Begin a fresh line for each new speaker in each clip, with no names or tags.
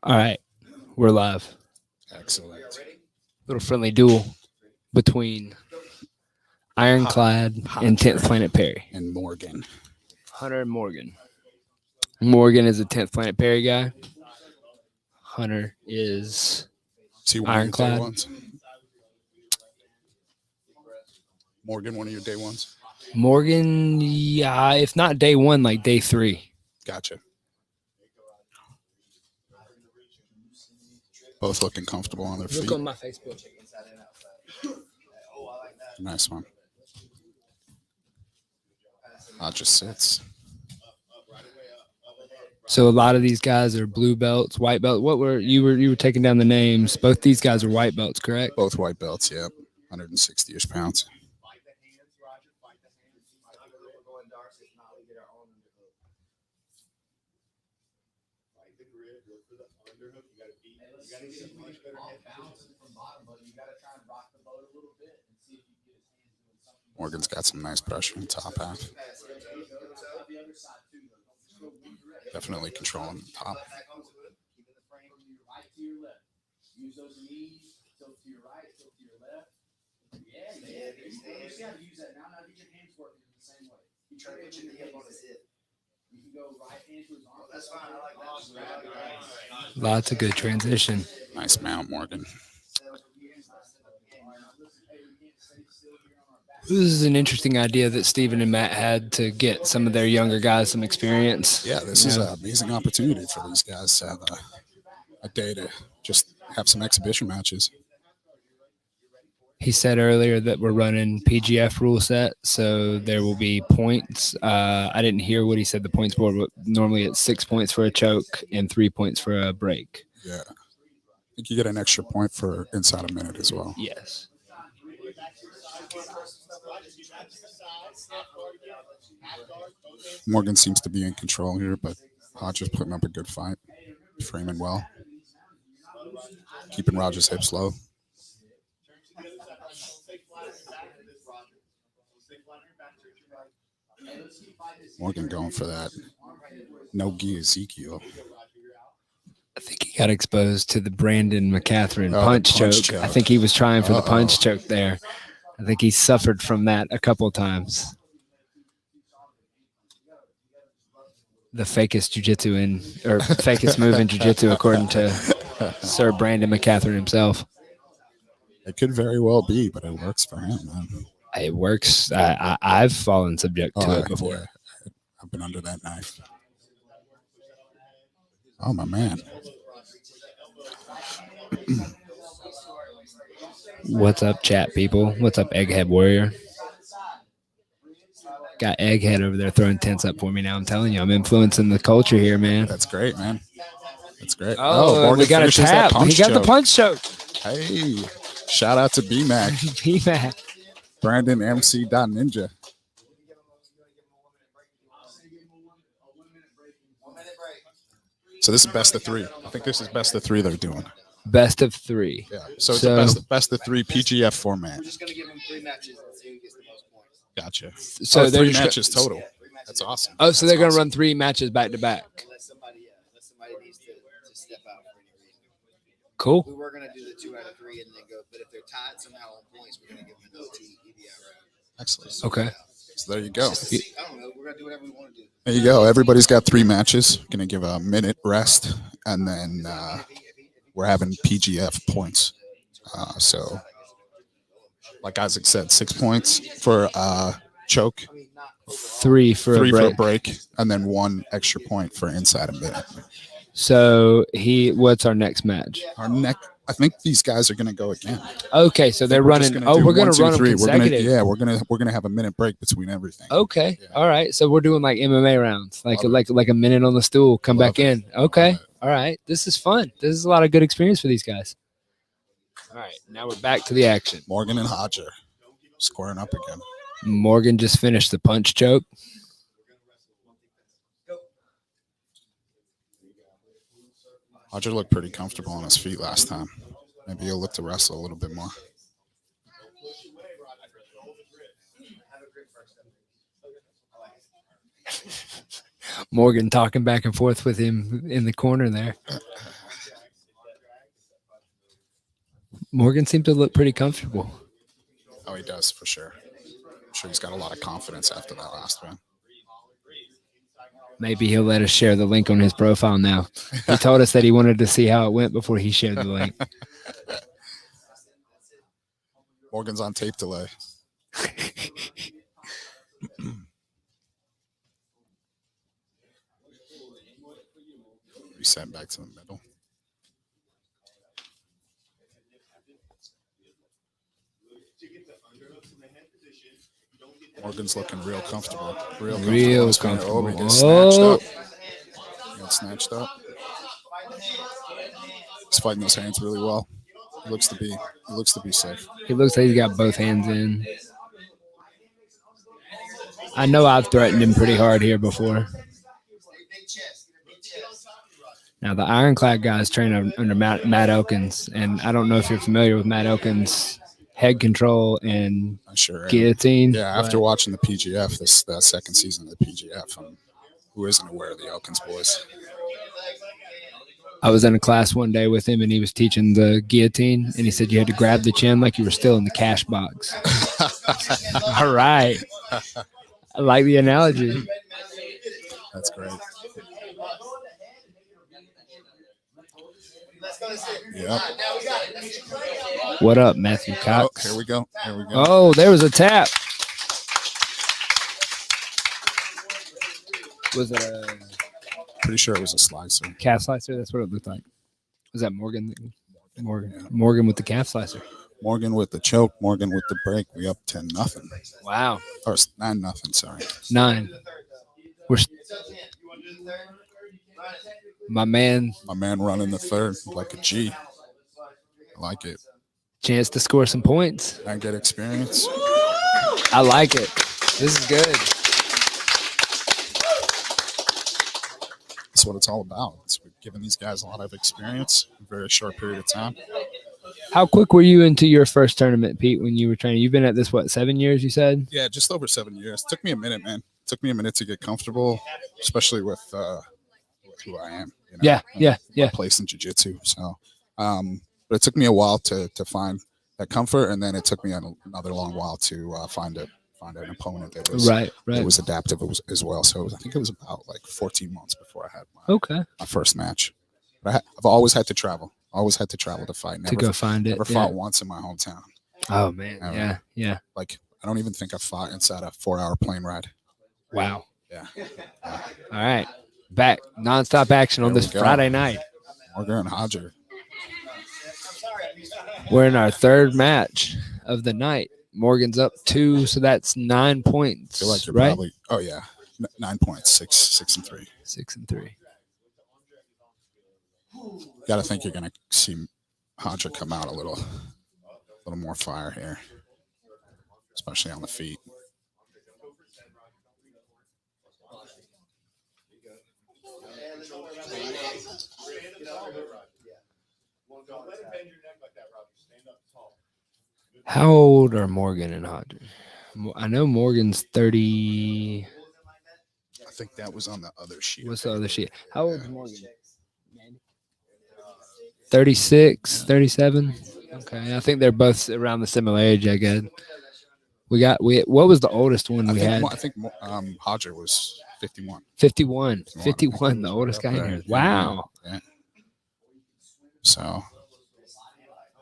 All right, we're live.
Excellent.
Little friendly duel between IronClad and 10th Planet Perry.
And Morgan.
Hunter and Morgan. Morgan is a 10th Planet Perry guy. Hunter is
See one of your day
IronClad.
ones? Morgan, one of your day ones?
Morgan, yeah, if not day one, like day 3.
Gotcha. Both looking comfortable on their feet.
Look on my Facebook.
Nice one. Just sits.
So a lot of these guys are blue belts, white belts. What were you were taking down the names? Both these guys are white belts, correct?
Both white belts, yep. 160-ish pounds. Morgan's got some nice pressure in the top half. Definitely controlling the top. Use those knees, tilt to your right, tilt to your left. Yeah, man. You just got to use that now. Now get your hands working the same way. You try to put your hip on his hip. You can go right hand to his arm. That's fine. I like that.
Lots of good transition.
Nice mount, Morgan.
This is an interesting idea that Steven and Matt had to get some of their younger guys some experience.
Yeah, this is an amazing opportunity for these guys to have a day to just have some exhibition matches.
He said earlier that we're running PGF rule set, so there will be points. I didn't hear what he said the points were, but normally it's 6 points for a choke and 3 points for a break.
Yeah. I think you get an extra point for inside a minute as well.
Yes.
Morgan seems to be in control here, but Hodger's putting up a good fight, framing well, keeping Roger's hips low. Morgan going for that no-gi Ezekiel.
I think he got exposed to the Brandon McCatherine punch choke. I think he was trying for the punch choke there. I think he suffered from that a couple of times. The fakest fakest move in jiu-jitsu, according to Sir Brandon McCatherine himself.
It could very well be, but it works for him, man.
It works. I've fallen subject to it before.
Yeah. I've been under that knife. Oh, my man.
What's up, chat people? What's up, Egghead Warrior? Got Egghead over there throwing tents up for me now. I'm telling you, I'm influencing the culture here, man.
That's great, man. That's great.
Oh,
Morgan
we got a tap. He got the punch choke.
Hey, shout out to B-Mac.
B-Mac.
Brandon MC.Ninja. So this is best of 3. I think this is best of 3 they're doing.
Best of 3.
Yeah. So it's a best of 3 PGF format.
I'm just going to give them 3 matches and see who gets the most points.
Gotcha.
So
3 matches total. That's awesome.
Oh, so they're going to run 3 matches back to back.
Unless somebody needs to step out for any reason.
Cool.
We were going to do the 2 out of 3 and then go, but if they're tied somehow on points, we're going to give them an OT EBI round.
Excellent.
Okay.
So there you go.
I don't know. We're going to do whatever we want to do.
There you go. Everybody's got 3 matches. Going to give a minute rest, and then we're having PGF points. So, like Isaac said, 6 points for choke,
3 for a break,
and then 1 extra point for inside a minute.
So what's our next match?
I think these guys are going to go again.
Okay, so they're running. We're going to run them consecutive.
We're gonna have a minute break between everything.
Okay,
Yeah.
all right. So we're doing like MMA rounds, like a minute on the stool, come back in. Okay, all right. This is fun. This is a lot of good experience for these guys. All right, now we're back to the action.
Morgan and Hodger squaring up again.
Morgan just finished the punch choke.
Hodger looked pretty comfortable on his feet last time. Maybe he'll look to wrestle a little bit more.
Morgan talking back and forth with him in the corner there. Morgan seemed to look pretty comfortable.
Oh, he does for sure. I'm sure he's got a lot of confidence after that last win.
Maybe he'll let us share the link on his profile now. He told us that he wanted to see how it went before he shared the link.
Morgan's on tape delay. Reset back to the middle. Morgan's looking real comfortable.
Real
comfortable. Oh, he
comfortable.
gets snatched up. He got snatched up. He's fighting those hands really well. He looks to be safe.
He looks like he's got both hands in. I know I've threatened him pretty hard here before. Now, the IronClad guys train under Matt Elkins, and I don't know if you're familiar with Matt Elkins' head control and
I sure am.
guillotine.
Yeah, after watching the PGF, that second season of the PGF, who isn't aware of the Elkins boys?
I was in a class one day with him, and he was teaching the guillotine, and he said you had to grab the chin like you were still in the cash box. All right. I like the analogy.
That's great. Yep.
What up, Matthew
Oh,
Cox?
here we go.
Oh, there was a tap. Was it a
Pretty sure it was a slicer.
calf slicer? That's what it looked like. Was that Morgan? Morgan with the calf slicer.
Morgan with the choke. Morgan with the break. We up 10-0.
Wow.
Or 9-0. Sorry.
9. We're my man.
My man running the third like a G. I like it.
Chance to score some points.
I get experience.
I like it. This is good.
That's what it's all about. We're giving these guys a lot of experience in a very short period of time.
How quick were you into your first tournament, Pete, when you were training? You've been at this, 7 years, you said?
Yeah, just over 7 years. Took me a minute, man. Took me a minute to get comfortable, especially with who I am. You know,
Yeah.
My place in jiu-jitsu. So, but it took me a while to find that comfort, and then it took me another long while to find an opponent that was
Right.
that was adaptive as well. So I think it was about like 14 months before I had my first match. But I've always had to travel. Always had to travel to fight.
To go find it.
Never fought once in my hometown.
Oh man. Never. Yeah.
Like I don't even think I fought inside a 4-hour plane ride.
Wow.
Yeah.
All right. Back nonstop action on this Friday night.
Hodger and Hodger.
We're in our third match of the night. Morgan's up 2, so that's 9 points.
I feel like you're
right?
probably 9 points, 6 and 3.
6 and 3.
Got to think you're gonna see Hodger come out a little more fire here, especially on the feet.
How old are Morgan and Hodger? I know Morgan's 30.
I think that was on the other sheet.
What's the other sheet? How old is Morgan? 36, 37. Okay, I think they're both around the similar age. I guess. What was the oldest one we had?
I think Hodger was 51.
51, the oldest guy in here. Wow.
Yeah. So,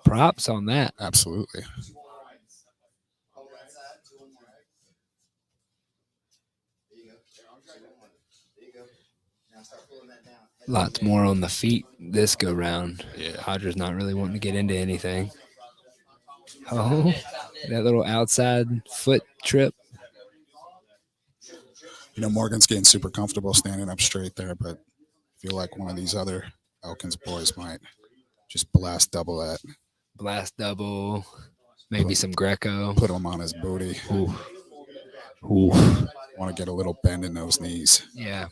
props on that.
Absolutely.
Lots more on the feet this go round.
Yeah.
Hodger's not really wanting to get into anything. Oh, that little outside foot trip.
You know, Morgan's getting super comfortable standing up straight there, but I feel like one of these other Elkins boys might just blast double that.
Blast double, maybe some Greco.
Put him on his booty.
Ooh.
Want to get a little bend in those knees.
Yeah.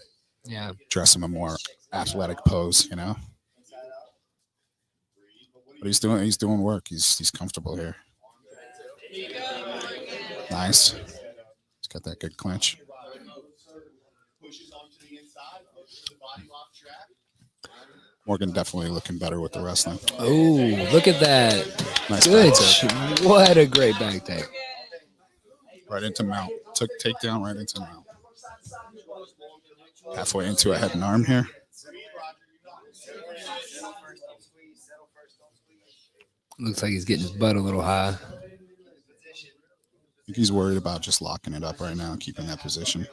Dress him a more athletic pose, you know. But he's doing work. He's comfortable here. Nice. He's got that good clinch. Morgan definitely looking better with the wrestling.
Oh, look at that.
Nice
Good.
back take.
What a great back take.
Right into mount. Took takedown right into mount. Halfway into a head and arm here.
Looks like he's getting his butt a little high.
I think he's worried about just locking it up right now and keeping that position.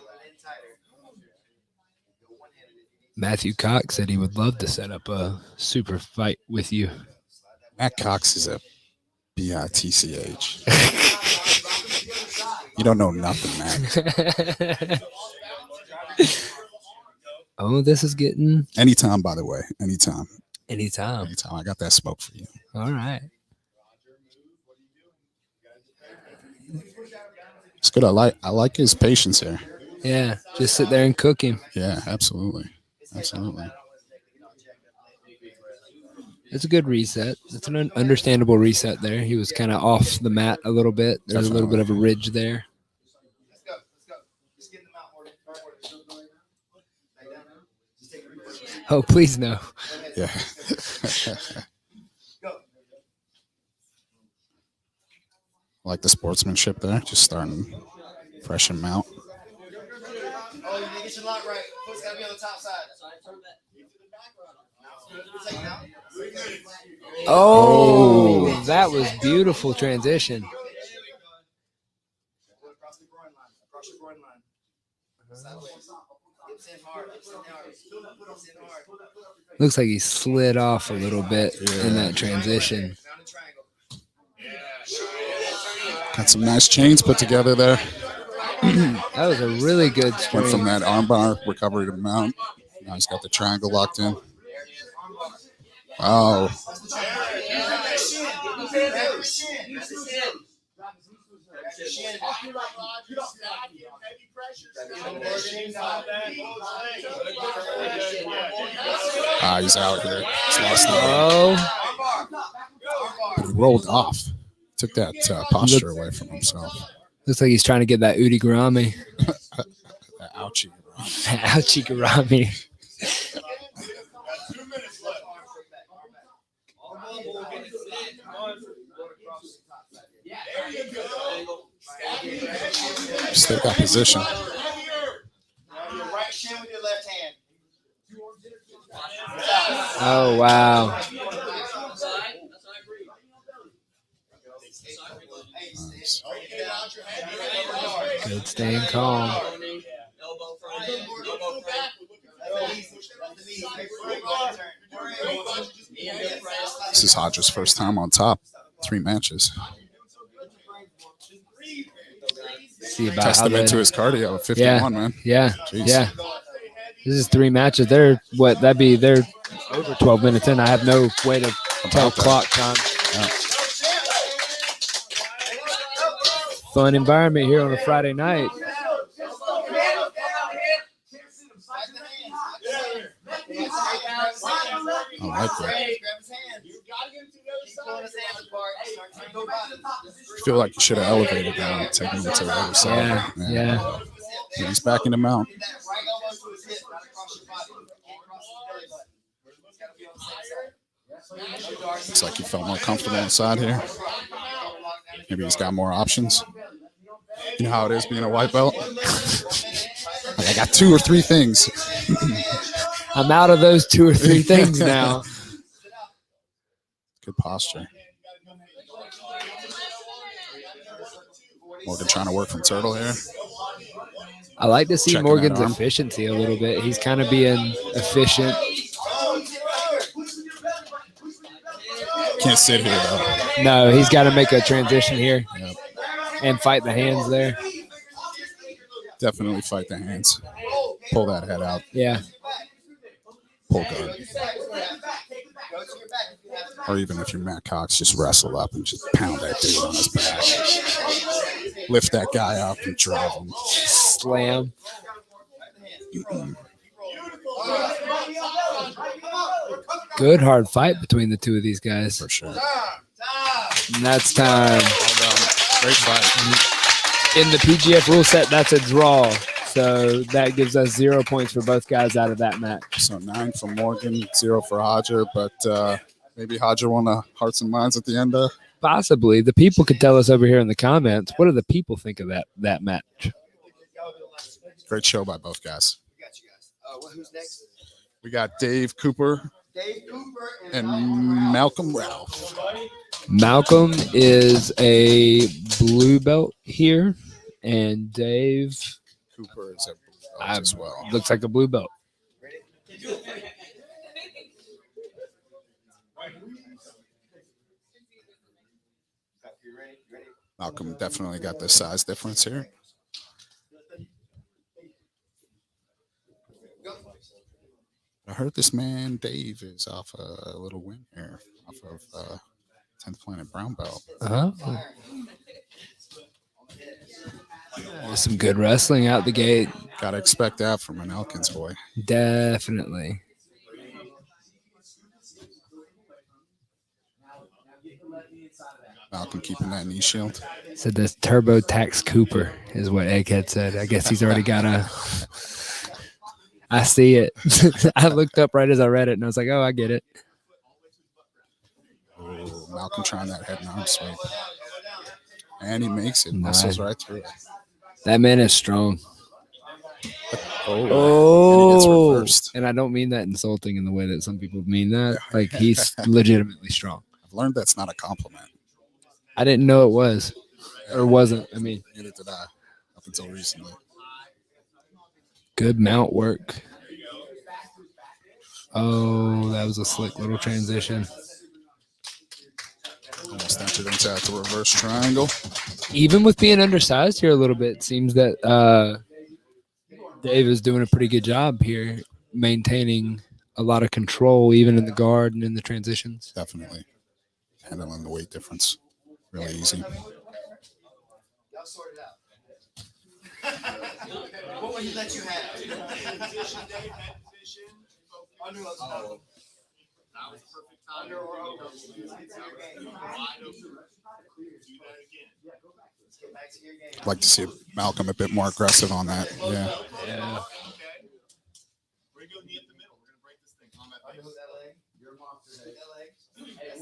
Matthew Cox said he would love to set up a super fight with you.
Matt Cox is a bitch. You don't know nothing, man.
Oh, this is getting
Anytime, by the way. Anytime.
anytime.
Anytime. I got that smoke for you.
All right.
It's good. I like his patience here.
Yeah, just sit there and cook him.
Yeah, absolutely. Absolutely.
It's a good reset. It's an understandable reset there. He was kind of off the mat a little bit. There's a little bit of a ridge there. Oh, please no.
Yeah. Like the sportsmanship there. Just starting fresh and mount.
Oh, you need to get your lock right. Foot's got to be on the top side.
Oh, that was beautiful transition.
Across the groin line. Across your groin line.
Hips in hard. Hips in hard. Hips in hard.
Looks like he slid off a little bit in that transition.
Mounted triangle.
Got some nice chains put together there.
That was a really good
Went
string.
from that armbar recovery to mount. Now he's got the triangle locked in. Oh, he's out here. He's lost the
Oh,
But he rolled off. Took that posture away from himself.
looks like he's trying to get that Udi Garami.
That ouchie.
Ouchie Garami.
Still got position.
Now your right shin with your left hand.
Oh, wow.
Nice.
Good staying calm.
This is Hodger's first time on top. 3 matches.
See about how
Testament to
they-
his cardio at 51, man.
Yeah,
Jeez.
yeah. This is 3 matches. They're over 12 minutes in. I have no way to tell
About that.
clock time.
Yeah.
Fun environment here on a Friday night.
I like that.
Grab his hand. Keep pulling his hands apart. Start turning your body.
I feel like you should have elevated that and taken him to the other side.
Yeah.
Yeah, he's backing him out.
Get that right elbow to his hip, right across your body. Across his belly button. It's got to be on the same side.
Looks like he felt more comfortable inside here. Maybe he's got more options. You know how it is being a white belt? Like, I got 2 or 3 things.
I'm out of those 2 or 3 things now.
Good posture. Morgan trying to work from turtle here.
I like to see
Checking
Morgan's
that arm.
efficiency a little bit. He's kind of being efficient.
Can't sit here, though.
No, he's got to make a transition here
Yep.
and fight the hands there.
Definitely fight the hands. Pull that head out.
Yeah.
Pull guard. Or even if you're Matt Cox, just wrestle up and just pound that dude on his back. Lift that guy up and drive him.
Slam. Good hard fight between the 2 of these guys.
For sure.
And that's time.
Well done. Great fight.
In the PGF rule set, that's a draw. So that gives us 0 points for both guys out of that match.
So 9 for Morgan, 0 for Hodger, but maybe Hodger won the hearts and minds at the end.
Possibly. The people could tell us over here in the comments. What do the people think of that match?
Great show by both guys.
We got you guys. Who's next?
We got Dave Cooper
Dave Cooper
and Malcolm Ralph.
Malcolm is a blue belt here, and Dave
Cooper is a blue belt as well.
looks like a blue belt.
Malcolm definitely got the size difference here. I heard this man Dave is off a little win here, off of 10th Planet Brown Belt.
Some good wrestling out the gate.
Gotta expect that from an Elkins boy.
Definitely.
Malcolm keeping that knee shield.
Said this Turbo Tax Cooper is what Egghead said. I guess he's already got a. I see it. I looked up right as I read it, and I was like, "Oh, I get it."
Oh, Malcolm trying that head and arm sweep, and he makes it.
Nice.
Muscles right through it.
That man is strong.
And he gets reversed.
And I don't mean that insulting in the way that some people mean that. Like, he's legitimately strong.
I've learned that's not a compliment.
I didn't know it was, or wasn't. I mean,
Neither did I, up until recently.
good mount work. Oh, that was a slick little transition.
Almost entered into that reverse triangle.
Even with being undersized here a little bit, it seems that Dave is doing a pretty good job here, maintaining a lot of control, even in the guard and in the transitions.
Definitely handling the weight difference really easy.
Y'all sort it out. What will he let you have? Under under or over. Let's get back to your game.
I'd like to see Malcolm a bit more aggressive on that. Yeah.
Yeah.
We're going to be in the middle. We're going to break this thing. Combat
Under
base.
that leg. You're a monster. That leg.
Hey,
That's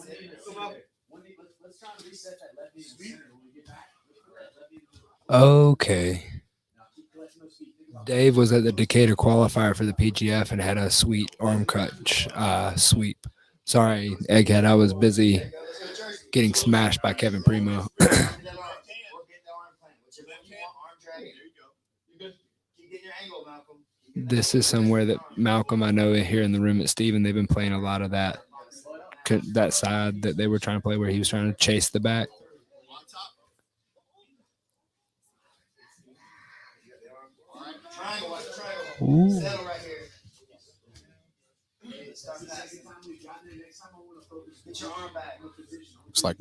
Wendy,
it.
let's try and reset that left knee in the center when we get back. Let's put that left knee in the middle.
Okay.
Now keep collecting those feet. Think about
Dave was at the Decatur qualifier for the PGF and had a sweet arm crutch sweep. Sorry, Egghead. I was busy
Let's go to Jersey.
getting smashed by Kevin Primo.
Get that arm. Or get that arm plant. Whichever one you want, arm drag.
There you go. You're good.
Keep getting your angle, Malcolm. Keep getting that
This is
angle.
somewhere that Malcolm, I know here in the room at Steven, they've been playing a lot of that side that they were trying to play where he was trying to chase the back.
On top.
Triangle, watch the triangle.
Ooh.
Settle right here. Start passing. Get your arm back.
Looks like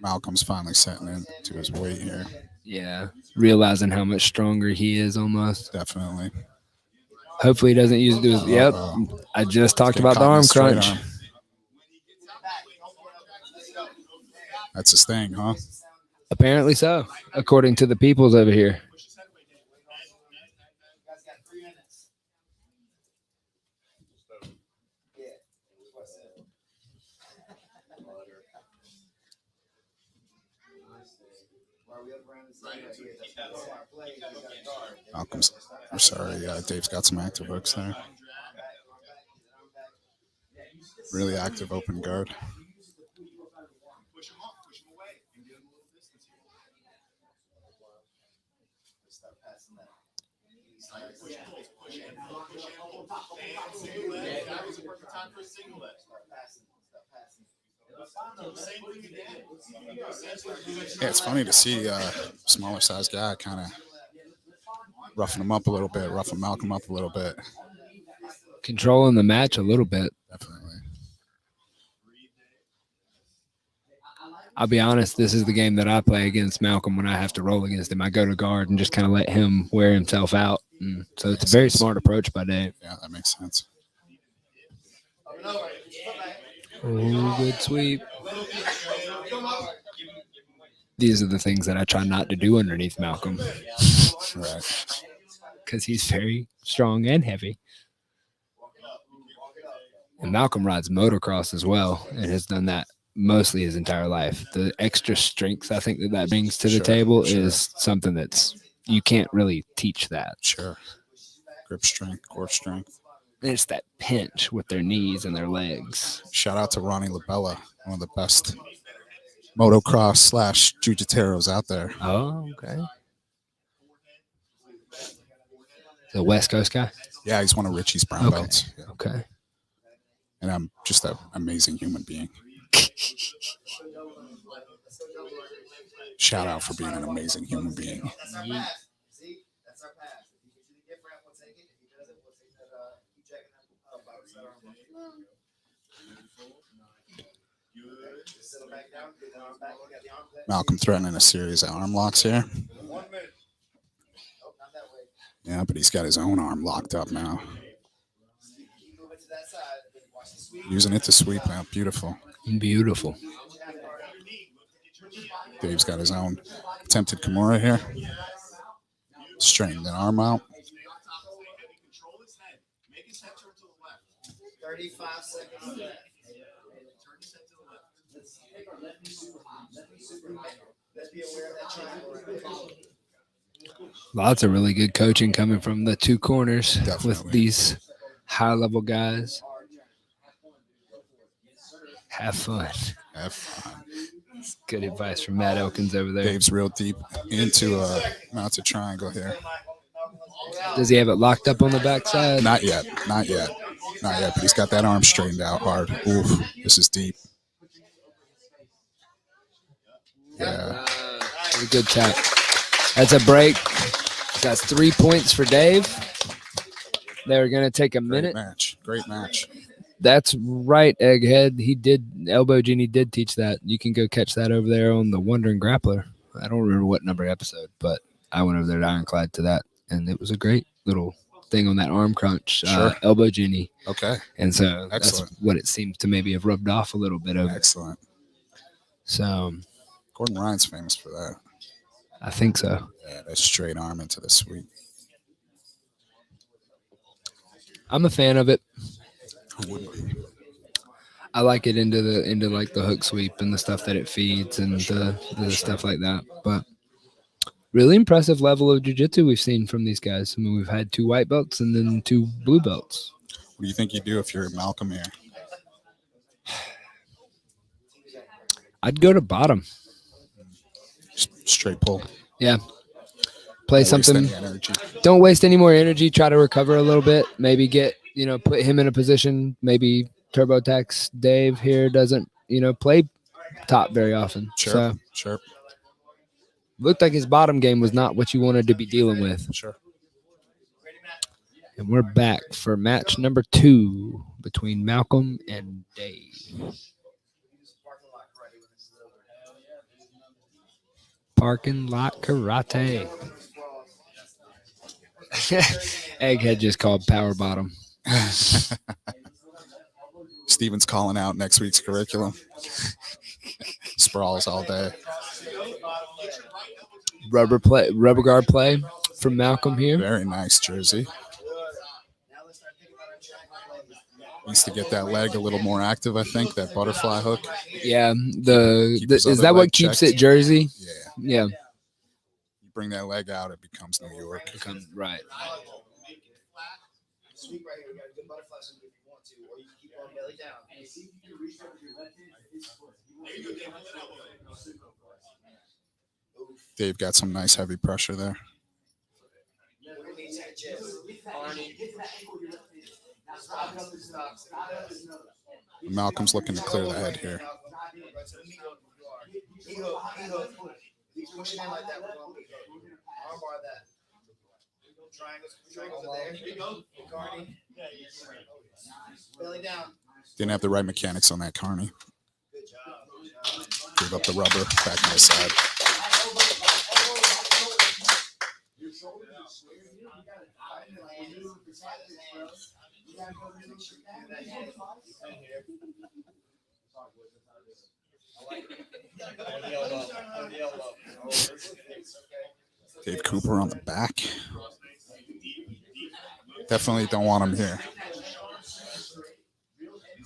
Malcolm's finally setting into his weight here.
Yeah, realizing how much stronger he is almost.
Definitely.
Hopefully he doesn't use it to his, yep.
Uh-oh.
I just talked
Getting
about the
caught in
arm
his straight
crunch.
arm. That's his thing, huh?
Apparently so, according to the peoples over here.
Guys got 3 minutes. Yeah. What's that? Why are we up around the same right here? That's why our play is got a guard.
Malcolm's, or sorry, Dave's got some active hooks there. Really active open guard.
Push him off. Push him away. And get him a little distance here.
Start passing that.
Push in. Push in. And single leg. That was a perfect time for a single leg.
Start passing. Start passing.
Same thing again.
Yeah, it's funny to see smaller size guy kind of roughing him up a little bit, roughing Malcolm up a little bit.
Controlling the match a little bit.
Definitely.
I'll be honest, this is the game that I play against Malcolm when I have to roll against him. I go to guard and just kind of let him wear himself out. And so it's a very smart approach by Dave.
Yeah, that makes sense.
Up and over. Get your foot back.
Oh, good sweep. These are the things that I try not to do underneath Malcolm.
Right.
because he's very strong and heavy. And Malcolm rides motocross as well and has done that mostly his entire life. The extra strength I think that brings to the table is something that's you can't really teach that.
Sure. Grip strength, core strength.
And it's that pinch with their knees and their legs.
Shout out to Ronnie Labella, one of the best motocross / jujiteros out there.
Oh, okay. The West Coast guy?
Yeah, he's one of Richie's brown belts. Yeah.
Okay.
And I'm just an amazing human being. Shout out for being an amazing human being.
That's our pass. See? That's our pass. If he gets you the gift wrap, we'll take it. If he doesn't, we'll take that, keep checking that box. Just settle back down, get the arm back. You got the arm back.
Malcolm threatening a series of arm locks here.
1 minute. Oh, not that way.
Yeah, but he's got his own arm locked up now.
Keep moving to that side. Watch the sweep.
Using it to sweep now. Beautiful.
Beautiful.
Dave's got his own attempted Kimura here. Straighten the arm out.
35 seconds left. Let's be aware of that triangle right there.
Lots of really good coaching coming from the two corners with
Definitely.
these high-level guys. Have fun.
Have fun.
Good advice from Matt Elkins over there.
Dave's real deep into a mounted triangle here.
Does he have it locked up on the backside?
Not yet. Not yet. Not yet. But he's got that arm straightened out hard. Oof. This is deep. Yeah.
Good tap. That's a break. That's 3 points for Dave. They're going to take a
Great
minute.
match. Great match.
That's right, Egghead. He did. Elbow Genie did teach that. You can go catch that over there on the Wandering Grappler. I don't remember what number episode, but I went over there to IronClad to that, and it was a great little thing on that arm crunch.
Sure.
Elbow Genie.
Okay.
And so
Excellent.
that's what it seems to maybe have rubbed off a little bit of.
Excellent.
So
Gordon Ryan's famous for that.
I think so.
Yeah, that straight arm into the sweep.
I'm a fan of it.
Who wouldn't be?
I like it into like the hook sweep and the stuff that it feeds and the stuff like that. But really impressive level of jiu-jitsu we've seen from these guys. I mean, we've had 2 white belts and then 2 blue belts.
What do you think you do if you're Malcolm here?
I'd go to bottom.
Just straight pull.
Yeah. Play
Don't waste
something.
any energy.
Don't waste any more energy. Try to recover a little bit. Maybe get, put him in a position. Maybe TurboTax Dave here doesn't, play top very often.
Sure.
So
Sure.
looked like his bottom game was not what you wanted to be dealing with.
Sure.
And we're back for match number 2 between Malcolm and Dave. Parking lot karate. Egghead just called power bottom.
Steven's calling out next week's curriculum. Sprawls all day.
Rubber guard play from Malcolm here.
Very nice jersey. Needs to get that leg a little more active, I think, that butterfly hook.
Yeah,
Keep his
is
other
that what
leg
keeps
checked.
it Jersey?
Yeah.
Yeah,
You bring that leg out, it becomes New York.
right.
Sweep right here. We got a good butterfly sweep if you want to, or you can keep going belly down.
Dave got some nice heavy pressure there.
We're gonna need to chest.
Malcolm's looking to clear the head here.
He's pushing in like that. We're going arm bar that. Triangles are there. Carney. Belly down.
Didn't have the right mechanics on that Carney.
Good job.
Gave up the rubber back on the side. Dave Cooper on the back. Definitely don't want him here.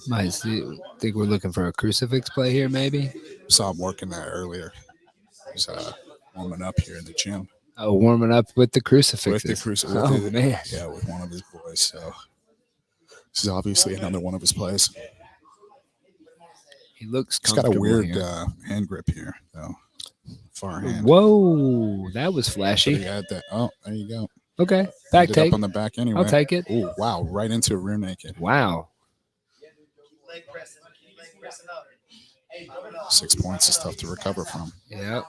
Might think we're looking for a crucifix play here, maybe.
Saw him working that earlier. He's warming up here in the gym.
Oh, warming up with the crucifixes.
With the crucifix.
Oh, man.
Yeah, with one of his boys. So this is obviously another one of his plays.
He looks
He's got a
comfortable
weird
here.
hand grip here, though. Far hand.
Whoa, that was
But
flashy.
he had that. Oh, there you go.
Okay, back
Ended
take.
up on the back anyway.
I'll take it.
Oh, wow. Right into a rear naked.
Wow.
Leg pressing up.
6 points is tough to recover from.
Yep.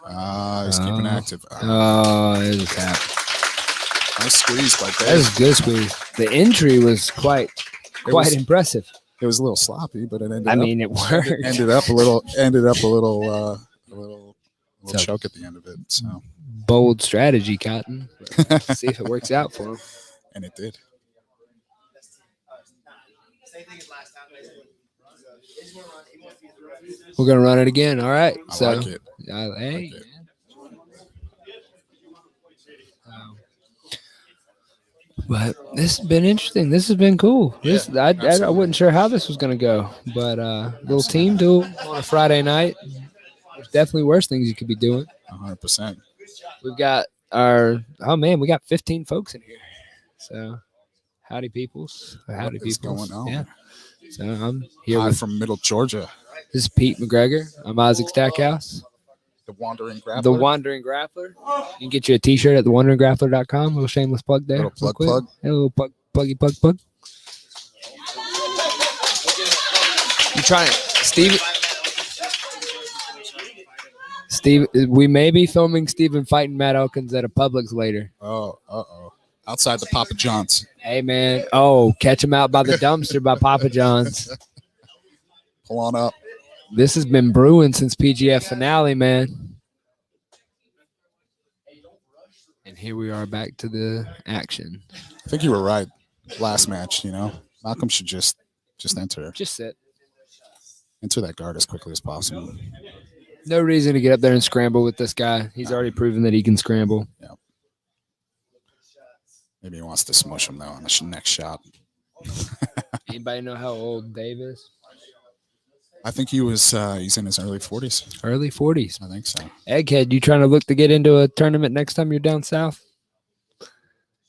He's keeping active.
Oh, it was that.
Nice squeeze by
That was
Deya.
a good squeeze. The entry was quite
was-
impressive.
It was a little sloppy, but it ended
I
up
mean, it worked.
ended up a little
So-
choke at the end of it. So
Bold strategy, Cotton. See if it works out for him.
and it did.
Same thing as last time, basically. He just wanna run. He wants to use the run.
We're gonna run it again. All right.
I
So,
like it.
hey,
like it.
man. But this has been interesting. This has been cool. This I
absolutely.
wasn't sure how this was gonna go, but little team duel on a Friday night. There's definitely worse things you could be doing.
100%.
We've got we got 15 folks in here. So howdy peoples. Howdy
What is
peoples.
going on?
Yeah. So I'm here
Hi
with
from Middle Georgia,
this is Pete McGregor. I'm Isaac Stackhouse.
the Wandering Grappler.
The Wandering Grappler. You can get you a t-shirt at thewanderinggrappler.com. A little shameless plug there.
Little plug,
real quick.
plug.
Yeah, a little plug. You trying it. Steve, we may be filming Steven fighting Matt Elkins at a Publix later.
Oh, outside the Papa John's.
Hey, man. Oh, catch him out by the dumpster by Papa John's.
Pull on up.
This has been brewing since PGF finale, man. And here we are back to the action.
I think you were right. Last match, Malcolm should just enter
Just sit.
that guard as quickly as possible.
No reason to get up there and scramble with this guy. He's already proven that he can scramble.
Maybe he wants to smush him though on the next shot.
Anybody know how old Dave is?
I think he's in his early 40s.
Early 40s.
I think so.
Egghead, you trying to look to get into a tournament next time you're down south?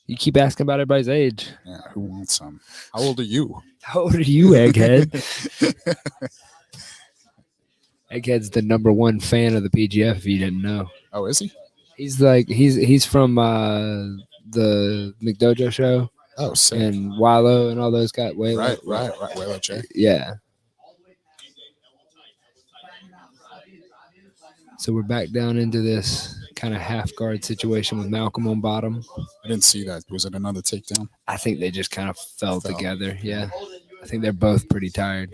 You keep asking about everybody's age.
Yeah, who wants some? How old are you?
How old are you, Egghead? Egghead's the number one fan of the PGF, if you didn't know.
Oh, is he?
He's from the McDojo show
Oh, sick.
and Wallow and all those guys.
Right. Waylo J.
Yeah. So we're back down into this kind of half guard situation with Malcolm on bottom.
I didn't see that. Was it another takedown?
I think they just kind of fell
Fell.
together. Yeah. I think they're both pretty tired.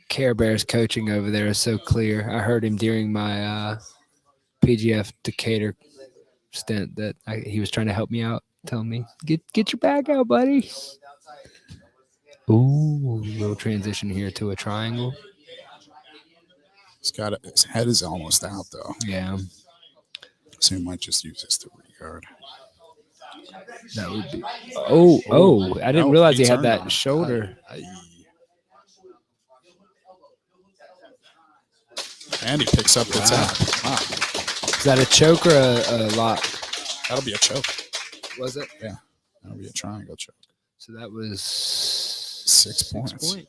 Care Bear's coaching over there is so clear. I heard him during my PGF Decatur stint that he was trying to help me out, telling me, get your bag out, buddy. Ooh, little transition here to a triangle.
His head is almost out though,
Yeah,
so he might just use this to regard.
that would be. Oh! I didn't
No,
realize he had
turned
that
on.
shoulder.
And he picks up the
Wow.
tap. Wow,
Is that a choke or a lock?
that'll be a choke.
Was it?
That'll be a triangle choke.
So that was
6 points.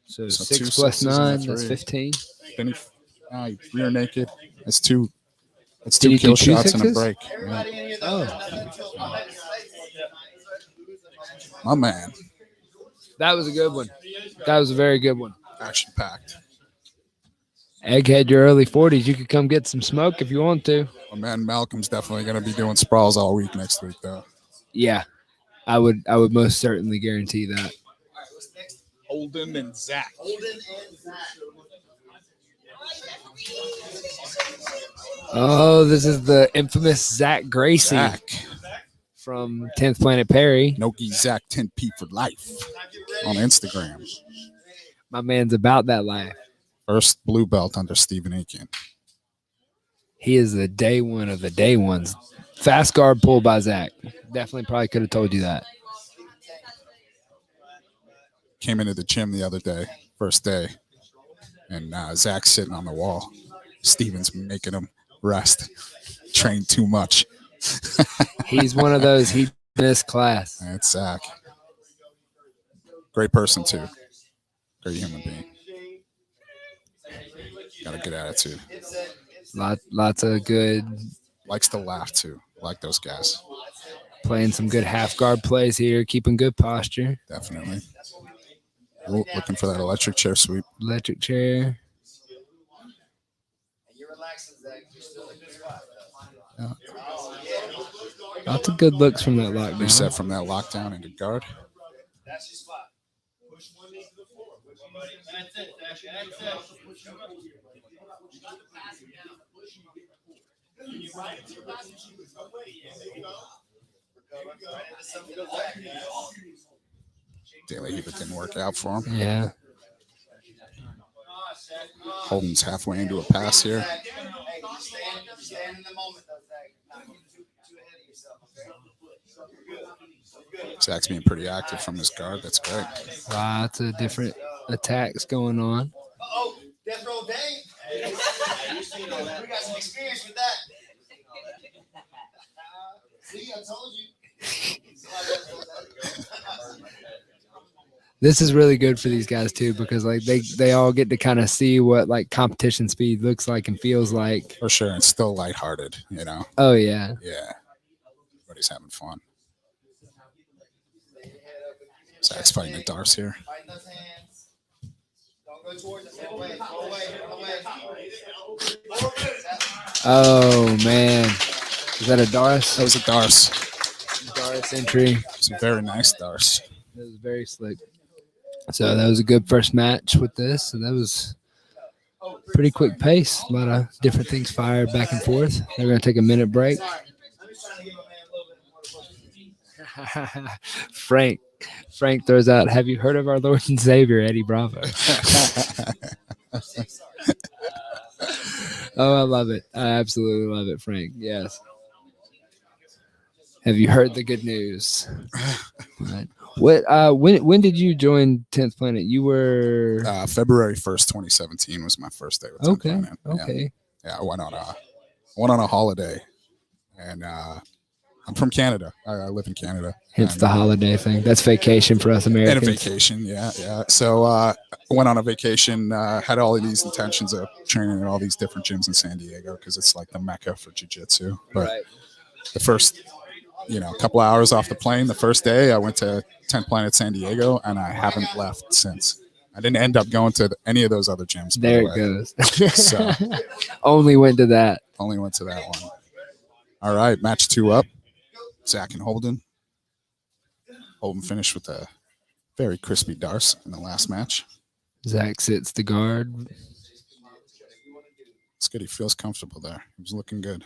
So,
So
6
2
plus
sixes and a
9, that's
3.
15.
Then he rear naked. That's two. That's
Did
two
he do
kill
2
shots and a
sixes?
break. Yeah.
Oh,
My man,
that was a good one. That was a very good one.
action packed.
Egghead, your early 40s. You could come get some smoke if you want to.
My man Malcolm's definitely going to be doing sprawls all week next week, though.
Yeah, I would most certainly guarantee that.
Holden and Zach.
Oh, this is the infamous Zach Gracie
Zach.
from 10th Planet Perry.
Noki Zach 10P for life. on Instagram.
My man's about that life.
First blue belt under Stephen Aiken.
He is the day one of the day ones. Fast guard pull by Zach. Definitely probably could have told you that.
Came into the gym the other day, first day, and Zach's sitting on the wall. Steven's making him rest. Train too much.
He's one of those. He missed class.
That's Zach. Great person, too. Great human being. Got a good attitude.
Lots of good.
Likes to laugh, too. Like those guys.
Playing some good half guard plays here. Keeping good posture.
Definitely. Ooh, looking for that electric chair sweep.
Electric chair.
Yeah.
Lots of good looks from that lockdown.
Reset from that lockdown into guard.
That's your spot. Push one knee to the floor. That's it. That's it.
Daily Heat didn't work out for him.
Yeah.
Holden's halfway into a pass here.
Hey, stand in the moment, though, Zach. Not get too ahead of yourself, okay?
Zach's being pretty active from his guard. That's great.
Lots of different attacks going on.
Oh, Death Row Dane. We got some experience with that. See, I told you.
This is really good for these guys too, because like they all get to kind of see what like competition speed looks like and feels like.
For sure. It's still lighthearted, you know?
Oh yeah.
Yeah. Everybody's having fun. Zach's fighting the Darce here.
Fighting those hands. Don't go towards us. Go away. Go away. Go away.
Oh man, is that a Darce?
That was a Darce.
Darce entry.
It's a very nice Darce.
That was very slick. So that was a good first match with this. So that was pretty quick pace. A lot of different things fired back and forth. They're going to take a minute break. Frank throws out, "Have you heard of our Lord and Savior, Eddie Bravo?" Oh, I love it. I absolutely love it, Frank. Yes. Have you heard the good news? Right. What? When did you join 10th Planet? You were
February 1st, 2017 was my first day with 10th Planet.
Okay.
Yeah, I went on a holiday, and I'm from Canada. I live in Canada.
Hence
and,
the holiday thing. That's vacation for us Americans.
And a vacation, yeah. So I went on a vacation, had all of these intentions of training at all these different gyms in San Diego because it's like the mecca for jiu-jitsu. But
Right.
the first, a couple hours off the plane, the first day I went to 10th Planet San Diego, and I haven't left since. I didn't end up going to any of those other gyms.
There it goes.
So
Only went to that.
only went to that one. All right, match 2 up. Zach and Holden. Holden finished with a very crispy Darce in the last match.
Zach sits the guard.
It's good. He feels comfortable there. He was looking good.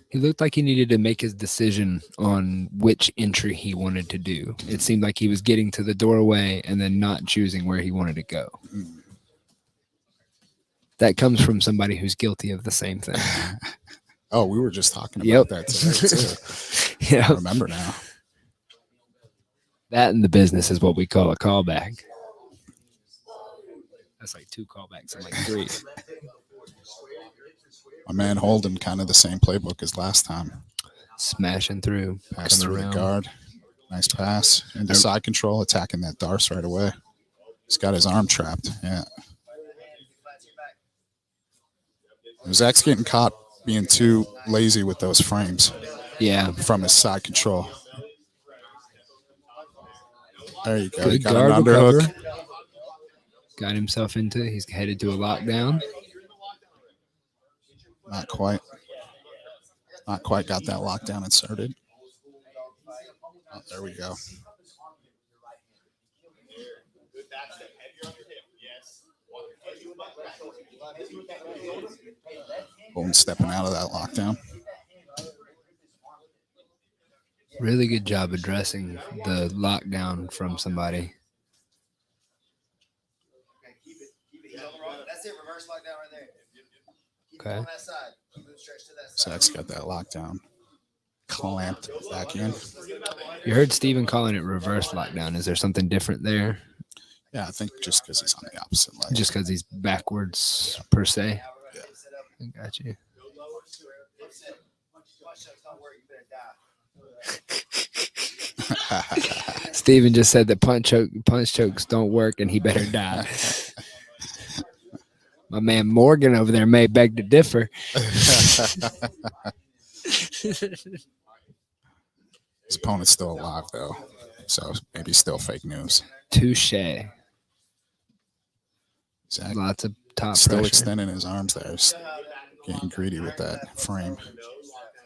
He looked like he needed to make his decision on which entry he wanted to do. It seemed like he was getting to the doorway and then not choosing where he wanted to go. That comes from somebody who's guilty of the same thing.
Oh, we were just talking about that today, too.
Yeah.
I remember now.
That in the business is what we call a callback. That's like 2 callbacks and like 3.
My man Holden, kind of the same playbook as last time.
Smashing through.
Pass
coming
through
around.
the guard. Nice pass. Into side control, attacking that Darce right away. He's got his arm trapped. Yeah. Zach's getting caught being too lazy with those frames.
Yeah.
From his side control. There you go.
Good
He got
guard
an underhook.
recover. Got himself into it. He's headed to a lockdown.
Not quite. Not quite got that lockdown inserted. Oh, there we go. Holden stepping out of that lockdown.
Really good job addressing the lockdown from somebody.
Okay, keep it. He's on the wrong. That's it. Reverse lockdown right there. Keep it
Okay.
on that side. Keep it stretched to that side.
Zach's got that lockdown clamped back in.
You heard Steven calling it reverse lockdown. Is there something different there?
Yeah, I think just because he's on the opposite leg.
Just because he's backwards per se?
Yeah.
I got you. Steven just said that punch chokes don't work and he better die. My man Morgan over there may beg to differ.
His opponent's still alive though, so maybe still fake news.
Touche.
Zach
Lots of top
still
pressure.
extending his arms there, He's getting greedy with that frame.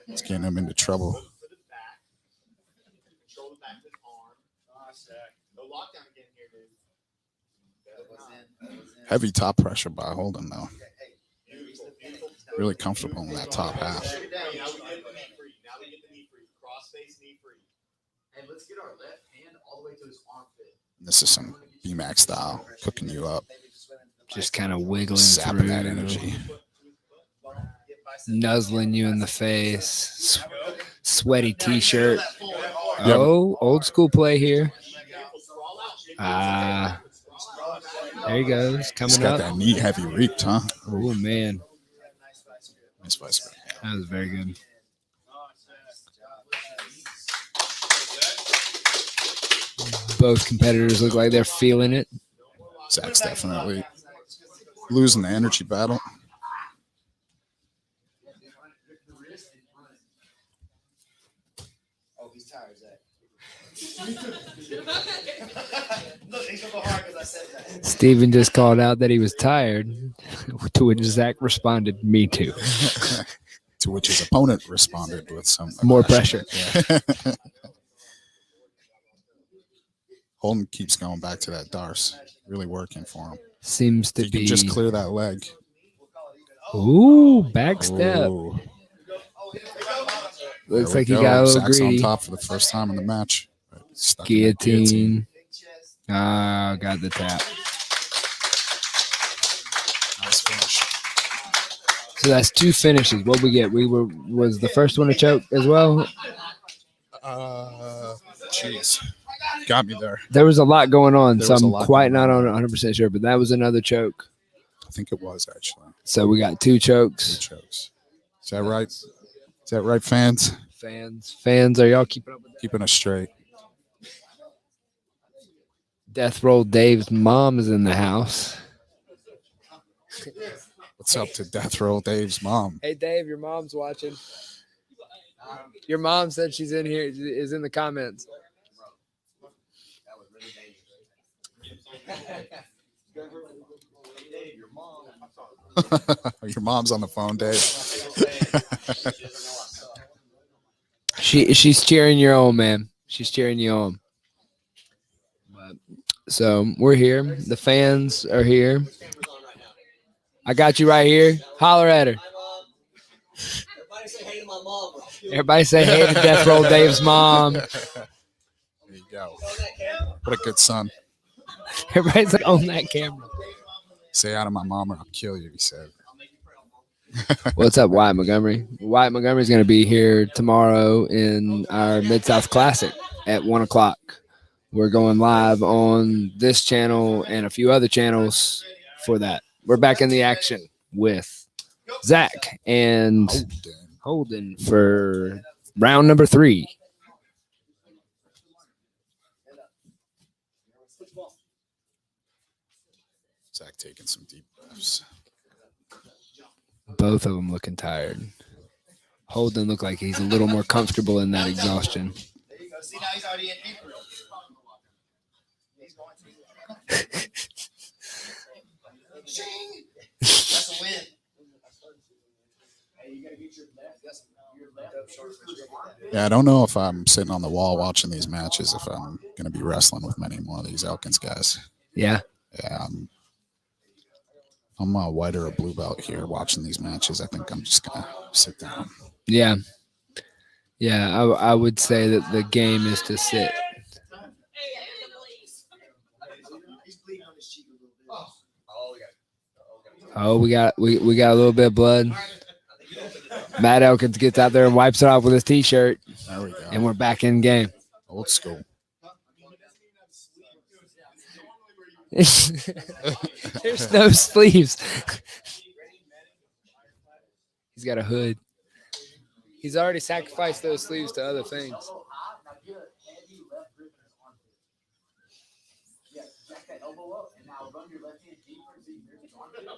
It's getting him into trouble. Heavy top pressure by Holden though. Really comfortable in that top half.
Now we get the knee free. Cross face, knee free.
And let's get our left hand all the way to his armpit.
This is some BMAX style, cooking you up,
Just kind of wiggling
zapping
through,
that energy.
nuzzling you in the face. Sweaty t-shirt.
Yep.
Oh, old school play here. There he goes.
He's
Coming
got
up.
that knee heavy reach, huh?
Oh, man.
Nice vice grip.
That was very good. Both competitors look like they're feeling it.
Zach's definitely losing the energy battle.
Oh, he's tired, Zach. Look, he's gonna go hard because I said that.
Steven just called out that he was tired, to which Zach responded, "Me too."
To which his opponent responded with some
More
aggression.
pressure.
Yeah. Holden keeps going back to that Darce. Really working for him.
Seems to
If he
be.
can just clear that leg.
Ooh, back step.
Ooh.
Looks
There
like
we
he
go.
got a little
Zach's
greedy.
on top for the first time in the match. Stuck in that
Guillotine. Ah, got the tap.
Nice finish.
So that's two finishes. What we get? Was the first one a choke as well?
Jeez. Got me there.
There was a lot going on,
There
so
was a
I'm
lot
quite
going
not
on.
on 100% sure, but that was another choke.
I think it was actually.
So we got two
2
chokes.
chokes. Is that right? Is that right, fans?
Fans, are y'all keeping up with that?
Keeping us straight.
Death Roll Dave's mom is in the house.
What's up to Death Roll Dave's mom?
Hey, Dave, your mom's watching. Your mom said she's in here, is in the comments.
That was really dangerous.
Your mom's on the phone, Dave.
She's cheering you on, man. She's cheering you on. But, so we're here. The fans are here. I got you right here. Holler at her.
Everybody say hey to my mom.
Everybody say hey to Death Roll Dave's mom.
There you go. What a good son.
Everybody's like on that camera.
Say out of my mom or I'll kill you, he said.
What's up, Wyatt Montgomery? Wyatt Montgomery's going to be here tomorrow in our Mid-South Classic at 1 o'clock. We're going live on this channel and a few other channels for that. We're back in the action with Zach and Holden for round number 3.
Zach taking some deep breaths.
Both of them looking tired. Holden looked like he's a little more comfortable in that exhaustion.
There you go. See, now he's already in deeper. He's going to. Shing! That's a win.
Hey, you gotta get your left up short for sure.
Yeah, I don't know if I'm sitting on the wall watching these matches, if I'm going to be wrestling with many more of these Elkins guys.
Yeah.
Yeah, I'm a white or a blue belt here watching these matches. I think I'm just going to sit down.
Yeah. Yeah, I would say that the game is to sit.
He's bleeding on his cheek a little bit.
Oh, we got a little bit of blood. Matt Elkins gets out there and wipes it off with his t-shirt,
There we go.
and we're back in game.
Old school.
There's no sleeves. He's got a hood. He's already sacrificed those sleeves to other things.
Yeah, jack that elbow up, and now run your left hand deeper until you hear his arm. No.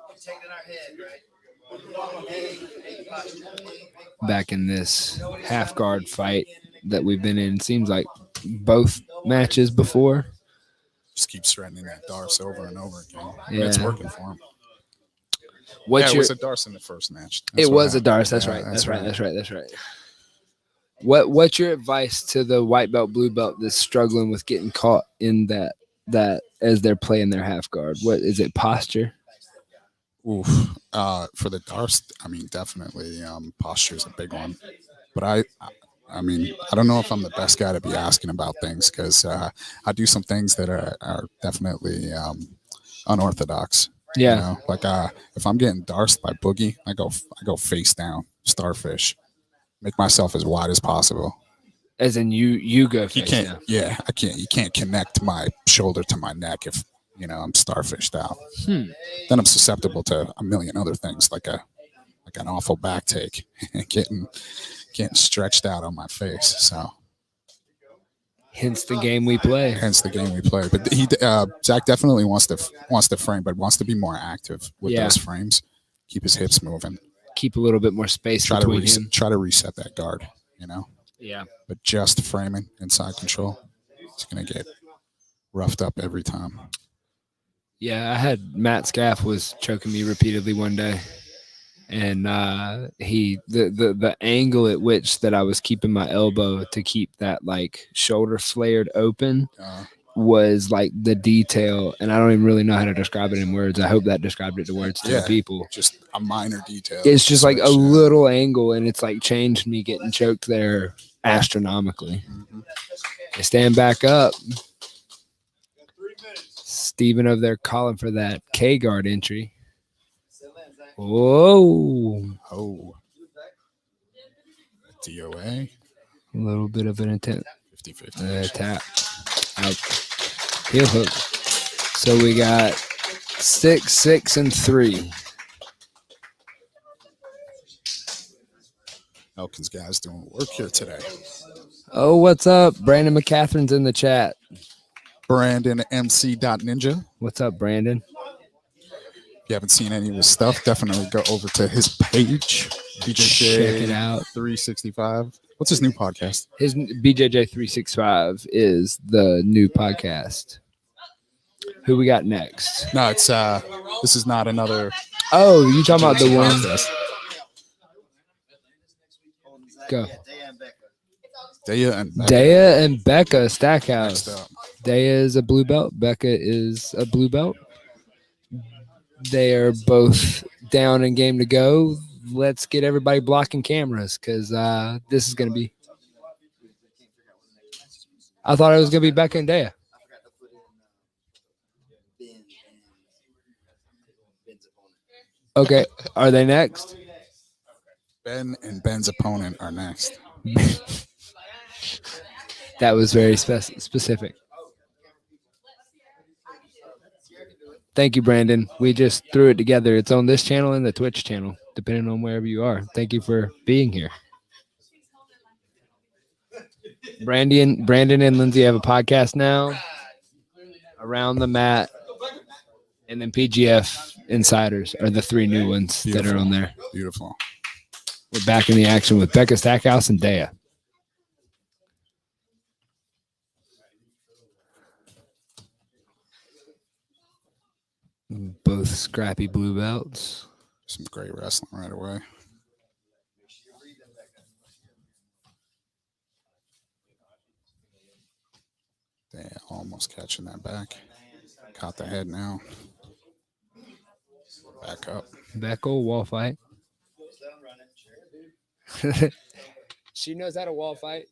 Protecting our head, right?
Back in this half guard fight that we've been in, seems like both matches before.
Just keeps threatening that Darce over and over again. And
Yeah.
it's working for him.
What's
it
your?
was a Darce in the first match.
It was a Darce. That's right. That's right. What's your advice to the white belt, blue belt that's struggling with getting caught in that as they're playing their half guard? What is it? Posture?
Oof. For the Darce, I mean, definitely posture is a big one. But I mean, I don't know if I'm the best guy to be asking about things because I do some things that are definitely unorthodox.
Yeah.
You know? Like if I'm getting Darced by Boogie, I go face down, starfish, make myself as wide as possible.
As in you go
You
face
can't.
down.
Yeah, I can't. You can't connect my shoulder to my neck if I'm starfished out. Then I'm susceptible to a million other things like an awful back take and getting stretched out on my face. So
Hence the game we play.
But Zach definitely wants to frame, but wants to be more active with those frames. Keep his hips moving.
Keep a little bit more space between him.
Try to reset that guard.
Yeah.
But just framing inside control, it's gonna get roughed up every time.
Yeah, I had Matt Scaff was choking me repeatedly one day, and the angle at which that I was keeping my elbow to keep that like shoulder flared open was like the detail, and I don't even really know how to describe it in words. I hope that described it to words to the people.
Just a minor detail.
It's just like a little angle, and it's like changed me getting choked there astronomically. I stand back up. Steven over there calling for that K guard entry. Whoa.
Oh. DOA.
A little bit of an intent.
50-50.
Tap. Out. Heel hook. So we got 6, 6, and 3.
Elkins guys doing work here today.
Oh, what's up? Brandon McCatherine's in the chat.
Brandon MC.Ninja.
What's up, Brandon?
If you haven't seen any of his stuff, definitely go over to his page. BJJ
Check it out.
365. What's his new podcast?
His BJJ 365 is the new podcast. Who we got next?
No, it's this is not another.
Oh, you talking about the one?
podcast.
Go.
Deya
and Becca
Next
Stackhouse.
up.
Deya is a blue belt. Becca is a blue belt. They are both down and game to go. Let's get everybody blocking cameras because this is going to be. I thought it was going to be Becca and Deya. Okay, are they next?
Ben and Ben's opponent are next.
That was very specific. Thank you, Brandon. We just threw it together. It's on this channel and the Twitch channel, depending on wherever you are. Thank you for being here. Brandon and Lindsay have a podcast now. Around the Mat, and then PGF Insiders are the 3 new ones that are on there.
Beautiful.
We're back in the action with Becca Stackhouse and Deya. Both scrappy blue belts.
Some great wrestling right away. They almost catching that back. Caught the head now. Back up.
Becca will wall fight.
Just let 'em run it. Sure.
She knows how to wall fight.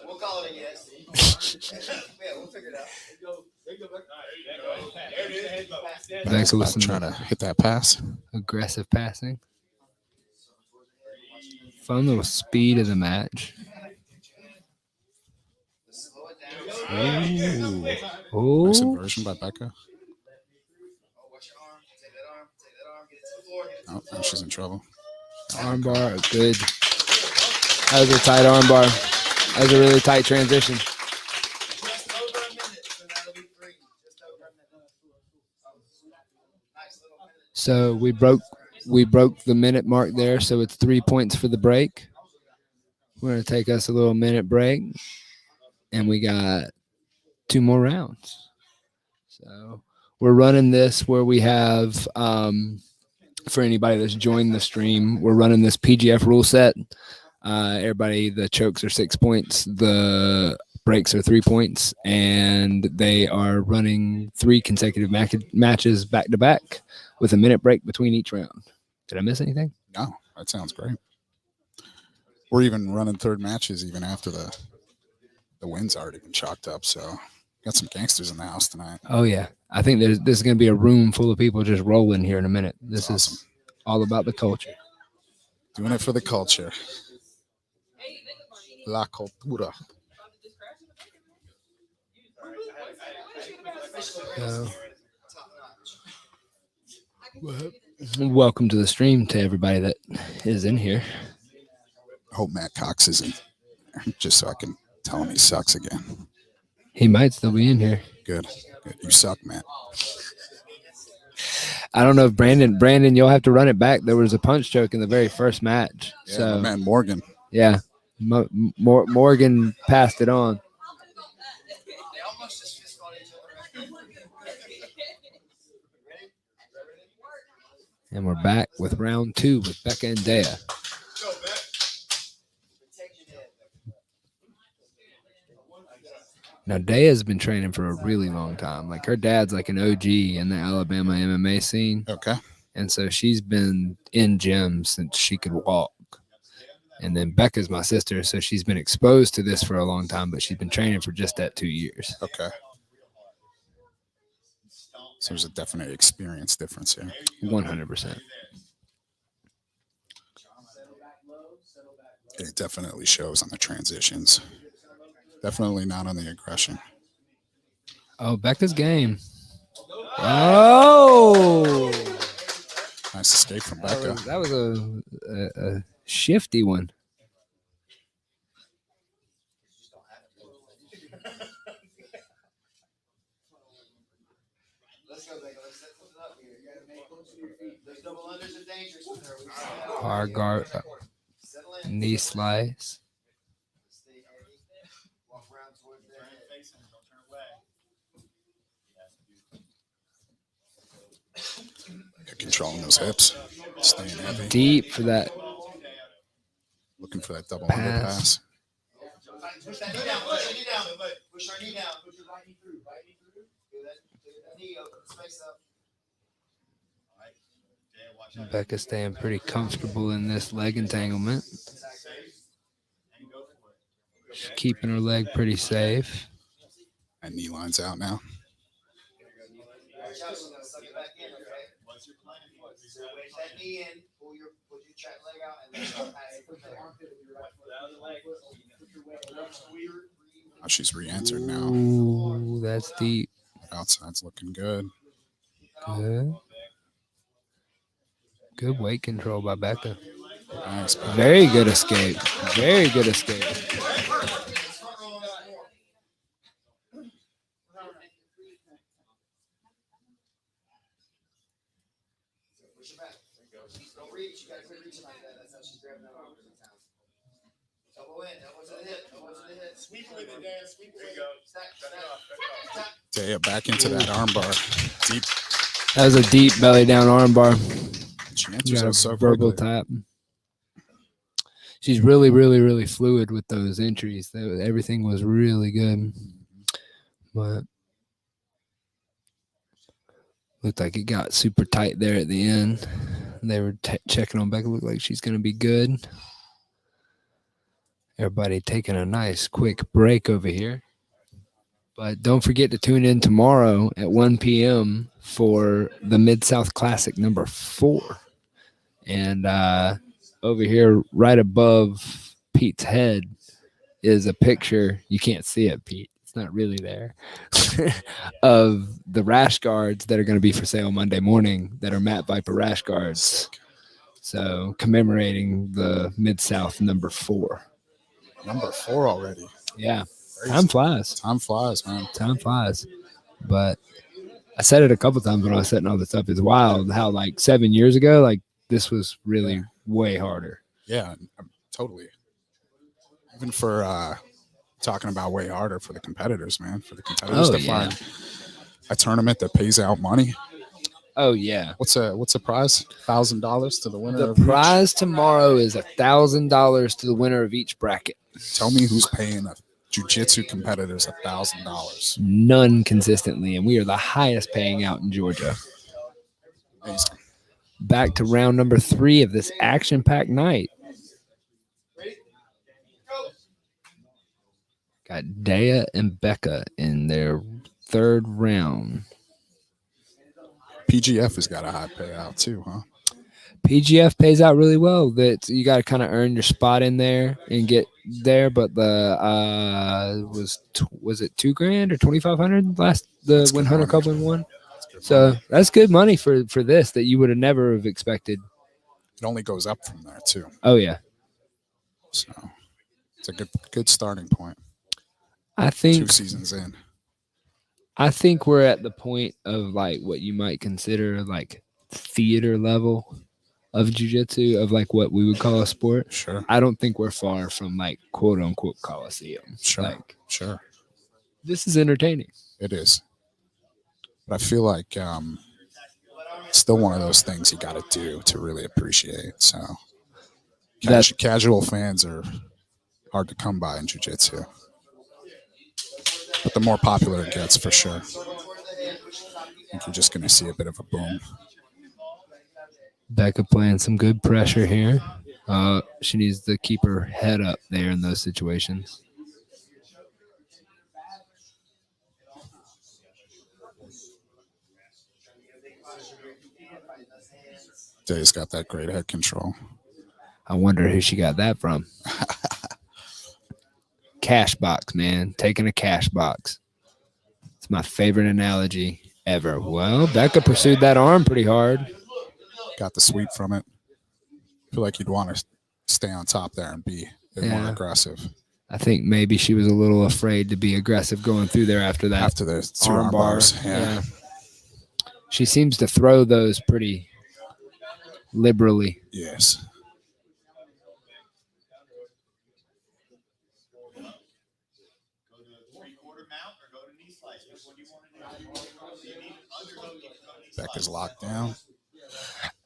We'll call it a yes. Yeah, we'll figure it out.
Thanks for
I'm
listening.
trying to hit that pass.
Aggressive passing. Fun little speed of the match.
Slow it down.
Ooh.
Nice
Ooh.
inversion by Becca.
Oh, watch your arm. Take that arm. Take that arm. Get it to the floor. Get it to
Oh,
the
now
floor.
she's in trouble.
Armbar, good. That was a tight armbar. That was a really tight transition.
Just over a minute, so that'll be 3. Just over a minute. Nice little minute.
So we broke the minute mark there, so it's 3 points for the break. We're gonna take us a little minute break, and we got 2 more rounds. So we're running this where we have for anybody that's joined the stream, we're running this PGF rule set. Everybody, the chokes are 6 points, the breaks are 3 points, and they are running 3 consecutive matches back to back with a minute break between each round. Did I miss anything?
No, that sounds great. We're even running third matches even after the wind's already been chalked up. So got some gangsters in the house tonight.
Oh yeah, I think this is going to be a room full of people just rolling here in a minute. This
That's
is all about the culture.
Doing it for the culture. La cultura.
So, welcome to the stream to everybody that is in here.
Hope Matt Cox isn't just so I can tell him he sucks again.
He might still be in here.
Good. Good. You suck, Matt.
I don't know if Brandon, you'll have to run it back. There was a punch choke in the very first match.
Yeah,
So
my man Morgan.
yeah, Morgan passed it on.
They almost just fist fought each other. Ready?
And we're back with round 2 with Becca and Deya.
Go, Beck. Protect your head.
Now Deya's been training for a really long time. Like her dad's like an OG in the Alabama MMA scene.
Okay.
And so she's been in gyms since she could walk. And then Becca's my sister, so she's been exposed to this for a long time, but she's been training for just that 2 years.
Okay. So there's a definite experience difference here.
100%.
It definitely shows on the transitions. Definitely not on the aggression.
Oh, Becca's game. Oh!
Nice escape from Becca.
That was a shifty one.
Let's go, Becca. Let's set something up here. You gotta make close to your feet. Those double unders are dangerous.
Hard guard,
Settle in.
knee slice.
Stay heavy. Walk around towards their head.
Controlling those hips. Staying heavy.
Deep for that.
Looking for that double
Pass.
underpass.
Push that knee down. Push your knee down. Push our knee down. Push your right knee through. Right knee through. Do that knee open. Space up.
Becca staying pretty comfortable in this leg entanglement. She's keeping her leg pretty safe.
And knee line's out now.
Watch out. She's gonna suck it back in. Okay. So wedge that knee in. Pull your track leg out and then start passing from there.
Oh, she's re-entered now.
Ooh, that's deep.
Outside's looking good.
Good. Good weight control by Becca.
Nice. Becca.
Very good escape. Very good escape.
Push it back. Don't reach. You gotta quit reaching like that. That's how she's grabbing that arm every time. Elbow in. Elbow to the hip. Elbow to the hip. Sweep with it, Dan. Sweep with it. Stack. Stack.
Deya back into that armbar. Deep.
That was a deep belly down armbar.
She
You
answers
got a
us so
verbal
quickly.
tap. She's really, really, really fluid with those entries. Everything was really good. But Looked like it got super tight there at the end. They were checking on Becca. Looked like she's going to be good. Everybody taking a nice quick break over here. But don't forget to tune in tomorrow at 1 p.m. for the Mid-South Classic number 4. And over here, right above Pete's head, is a picture. You can't see it, Pete. It's not really there. Of the rash guards that are going to be for sale Monday morning that are Matt Viper rash guards. So commemorating the Mid-South number 4.
Number 4 already.
Yeah.
Crazy.
Time flies.
Time flies, man.
Time flies. But I said it a couple times when I was setting all this up. It's wild how like 7 years ago, like this was really way harder.
Yeah, totally. Even for talking about way harder for the competitors, man. For the competitors to find a tournament that pays out money.
Oh yeah.
What's a prize? $1,000 to the winner.
The
of
prize tomorrow is $1,000 to the winner of each bracket.
Tell me who's paying a jiu-jitsu competitors $1,000.
None consistently, and we are the highest paying out in Georgia.
Amazing.
Back to round number 3 of this action-packed night. Got Deya and Becca in their 3rd round.
PGF has got a high payout too, huh?
PGF pays out really well. That you got to kind of earn your spot in there and get there. But the was it $2,000 or $2,500 last the when Hunter Copeland won? So that's good money for this that you would have never have expected.
It only goes up from there too.
Oh yeah.
So it's a good starting point.
I think
2 seasons in.
I think we're at the point of like what you might consider like theater level of jiu-jitsu, of like what we would call a sport.
Sure.
I don't think we're far from like quote unquote Coliseum.
Sure.
Like,
sure.
This is entertaining.
It is. But I feel like it's still one of those things you got to do to really appreciate. So casual fans are hard to come by in jiu-jitsu. But the more popular it gets, for sure, I think you're just going to see a bit of a boom.
Becca playing some good pressure here. She needs to keep her head up there in those situations.
Deya's got that great head control.
I wonder who she got that from. Cash box, man. Taking a cash box. It's my favorite analogy ever. Well, Becca pursued that arm pretty hard.
Got the sweep from it. I feel like you'd want to stay on top there and be a bit more aggressive.
I think maybe she was a little afraid to be aggressive going through there after that.
After the 2 arm bars. Yeah.
She seems to throw those pretty liberally.
Yes. Becca's locked down.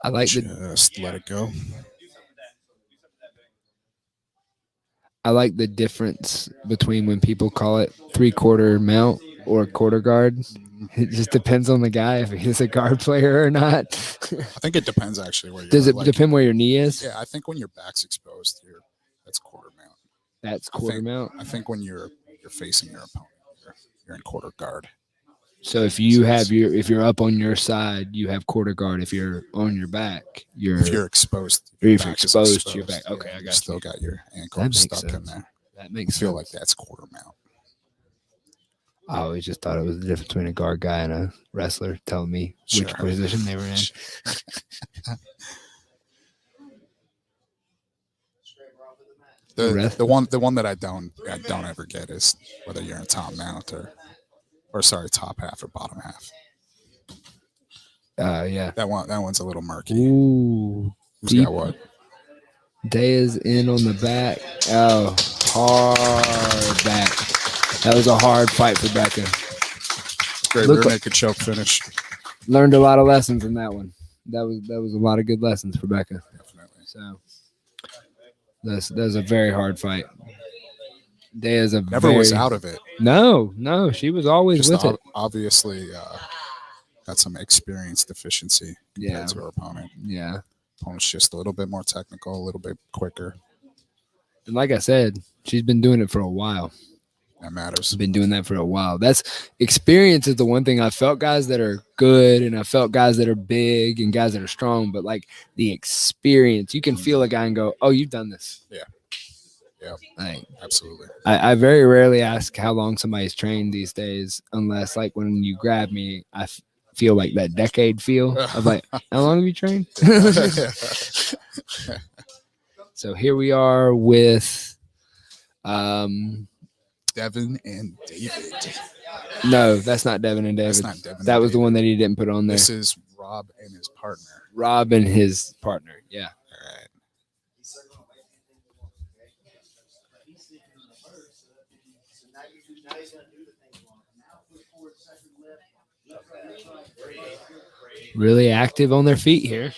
I like
just let it go.
I like the difference between when people call it 3/4 mount or quarter guard. It just depends on the guy if he's a guard player or not.
I think it depends actually where you
Does it depend where your knee is?
Yeah, I think when your back's exposed, that's quarter mount.
That's quarter mount.
I think when you're facing your opponent, you're in quarter guard.
So if you're up on your side, you have quarter guard. If you're on your back,
if you're exposed,
or if you're exposed to your back. Okay, I got you.
Still got your ankle stuck in there.
That makes sense.
I feel like that's quarter mount.
I always just thought it was the difference between a guard guy and a wrestler telling me which position they were in.
The one that I don't ever get is whether you're in top mount or top half or bottom half.
Yeah.
That one's a little murky.
Ooh.
Who's got what?
Deya's in on the back. Oh, hard back. That was a hard fight for Becca.
Great rear naked choke finish.
Learned a lot of lessons in that one. That was a lot of good lessons for Becca.
Definitely.
So that was a very hard fight. Deya's
never was out of it.
No, she was always with it.
Obviously, got some experience deficiency compared
Yeah.
to her opponent.
Yeah.
Opponent's just a little bit more technical, a little bit quicker.
And like I said, she's been doing it for a while.
That matters.
Been doing that for a while. That's experience is the one thing. I felt guys that are good and I felt guys that are big and guys that are strong, but like the experience, you can feel a guy and go, oh, you've done this.
Yeah.
Like,
Absolutely.
I very rarely ask how long somebody's trained these days, unless like when you grab me, I feel like that decade feel of like, how long have you trained? So here we are with
Devin and David.
no, that's not Devin and David.
That's not Devin.
That
and
was the
David.
one that he didn't put on there.
This is Rob and his partner.
Rob and his partner. Yeah.
All right.
Really active on their feet here.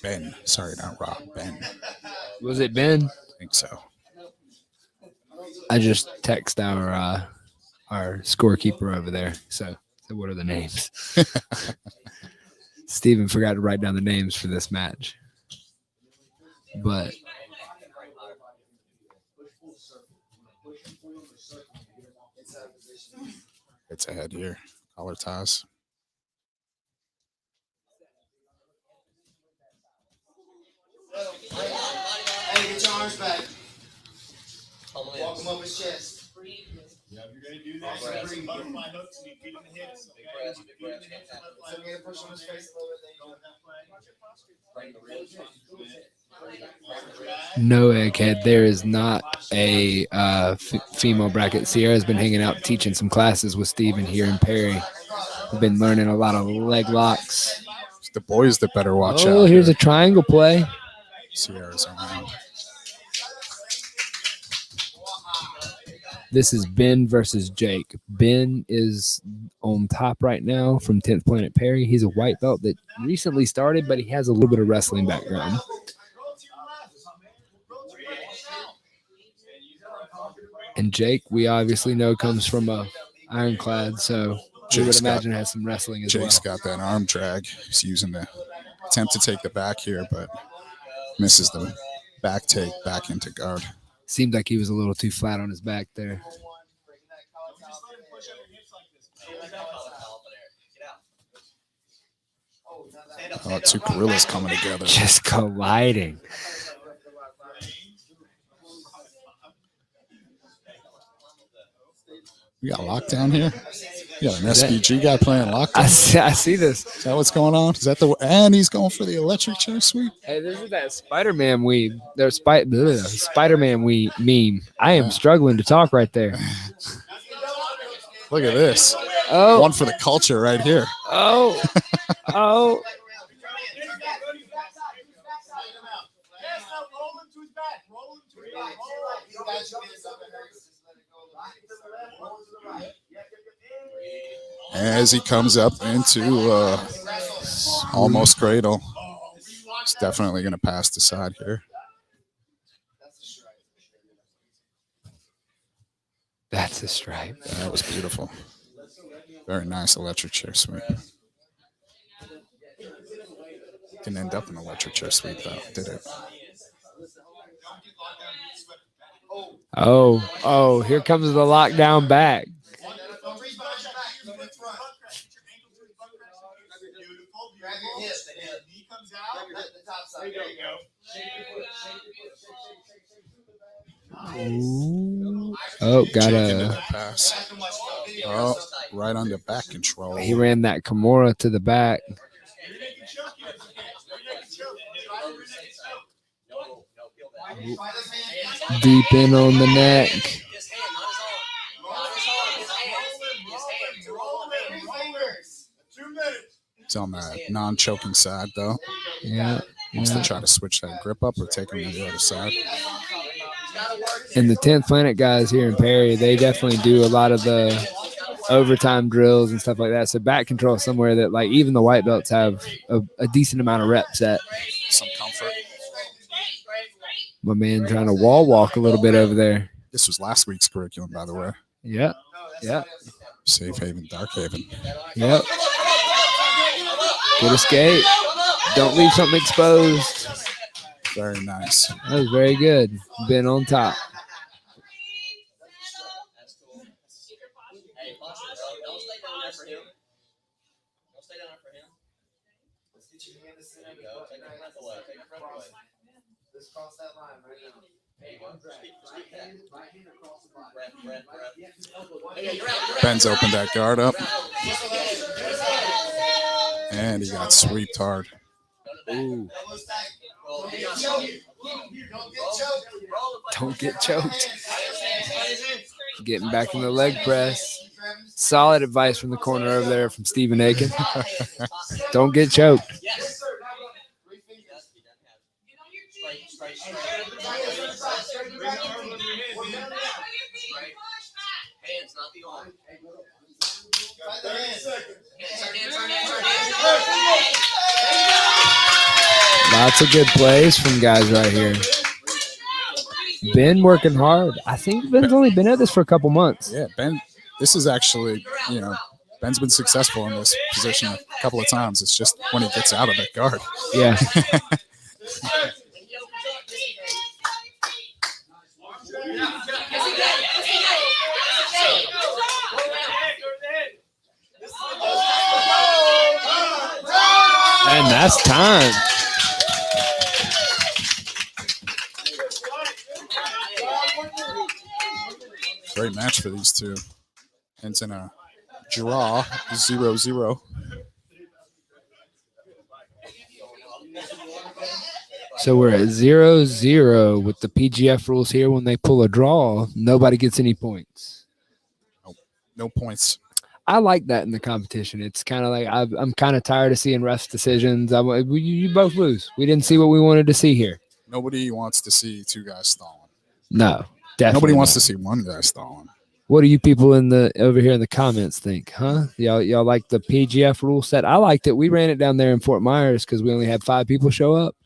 Ben. Sorry, not Rob. Ben.
Was it Ben?
I think so.
I just text our scorekeeper over there. So what are the names? Steven forgot to write down the names for this match. But
It's ahead here. Collar ties.
Hey, get your arms back. Walk him up his chest.
Yeah, if you're gonna do that, you gotta bring butterfly hooks and you feed him the hips. Okay?
It's okay to push on his face a little bit.
no, egghead, there is not a female bracket. Sierra's been hanging out teaching some classes with Steven here in Perry. We've been learning a lot of leg locks.
It's the boys that better watch out.
Oh, here's
here.
a triangle play.
Sierra's around.
This is Ben versus Jake. Ben is on top right now from 10th Planet Perry. He's a white belt that recently started, but he has a little bit of wrestling background. And Jake, we obviously know, comes from a IronClad, so we would
Jake's
imagine has some wrestling as
Jake's
well.
got that arm drag. He's using the attempt to take the back here, but misses the back take back into guard.
Seemed like he was a little too flat on his back there.
Oh, two gorillas coming together.
Just colliding.
We got lockdown here. We got an SPG guy playing lockdown.
I see this.
Is that what's going on? Is that the and he's going for the electric chair sweep?
Hey, this is that Spider-Man weed. There's Spider-Man weed meme. I am struggling to talk right there.
Look at this.
Oh,
One for the culture right here.
oh, oh.
As he comes up into almost cradle. He's definitely going to pass the side here.
That's a stripe.
That was beautiful. Very nice electric chair sweep. Didn't end up an electric chair sweep though, did it?
Oh, here comes the lockdown back. Ooh. Oh, got
Jake into
a.
the pass. Oh, right under back control.
He ran that Kimura to the back. Deep in on the neck.
He's on that non-choking side though.
Yeah.
Wants to try to switch that grip up or take him to the other side.
And the 10th Planet guys here in Perry, they definitely do a lot of the overtime drills and stuff like that. So back control is somewhere that like even the white belts have a decent amount of reps at.
Some comfort.
My man trying to wall walk a little bit over there.
This was last week's curriculum, by the way.
Yeah. Yeah.
Safe haven, dark haven.
Yep. Good escape. Don't leave something exposed.
Very nice.
That was very good. Been on top.
Let's cross that line right now.
Ben's opened that guard up. And he got sweeped hard.
Ooh.
Don't
Don't get choked. Getting back in the leg press. Solid advice from the corner over there from Stephen Aiken. Don't get choked. Lots of good plays from guys right here. Ben working hard. I think Ben's only been at this for a couple months.
Yeah, Ben, this is actually, Ben's been successful in this position a couple of times. It's just when he gets out of that guard.
Yeah. And that's time.
Great match for these two. Ends in a draw, 0-0.
So we're at 0-0 with the PGF rules here. When they pull a draw, nobody gets any points.
No points.
I like that in the competition. It's kind of like I'm kind of tired of seeing refs decisions. You both lose. We didn't see what we wanted to see here.
Nobody wants to see two guys stalling.
No, definitely.
Nobody wants
not.
to see one guy stalling.
What do you people over here in the comments think? Huh? Y'all like the PGF rule set? I liked it. We ran it down there in Fort Myers because we only had 5 people show up,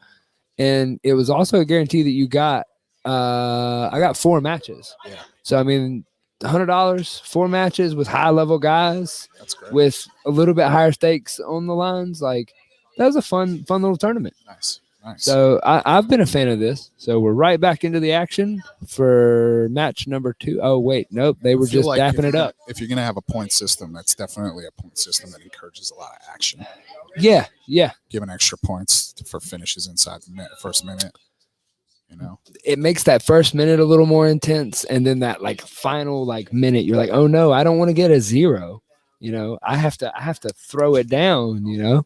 and it was also a guarantee that you got. I got 4 matches.
Yeah.
So I mean, $100, 4 matches with high level guys.
That's great.
With a little bit higher stakes on the lines. Like that was a fun little tournament.
Nice.
So I've been a fan of this. So we're right back into the action for match number 2. Oh wait, nope, they were just dapping it up.
If you're gonna have a point system, that's definitely a point system that encourages a lot of action.
Yeah.
Giving extra points for finishes inside the first minute.
It makes that first minute a little more intense, and then that like final minute, you're like, oh no, I don't want to get a 0. I have to throw it down.
Yeah.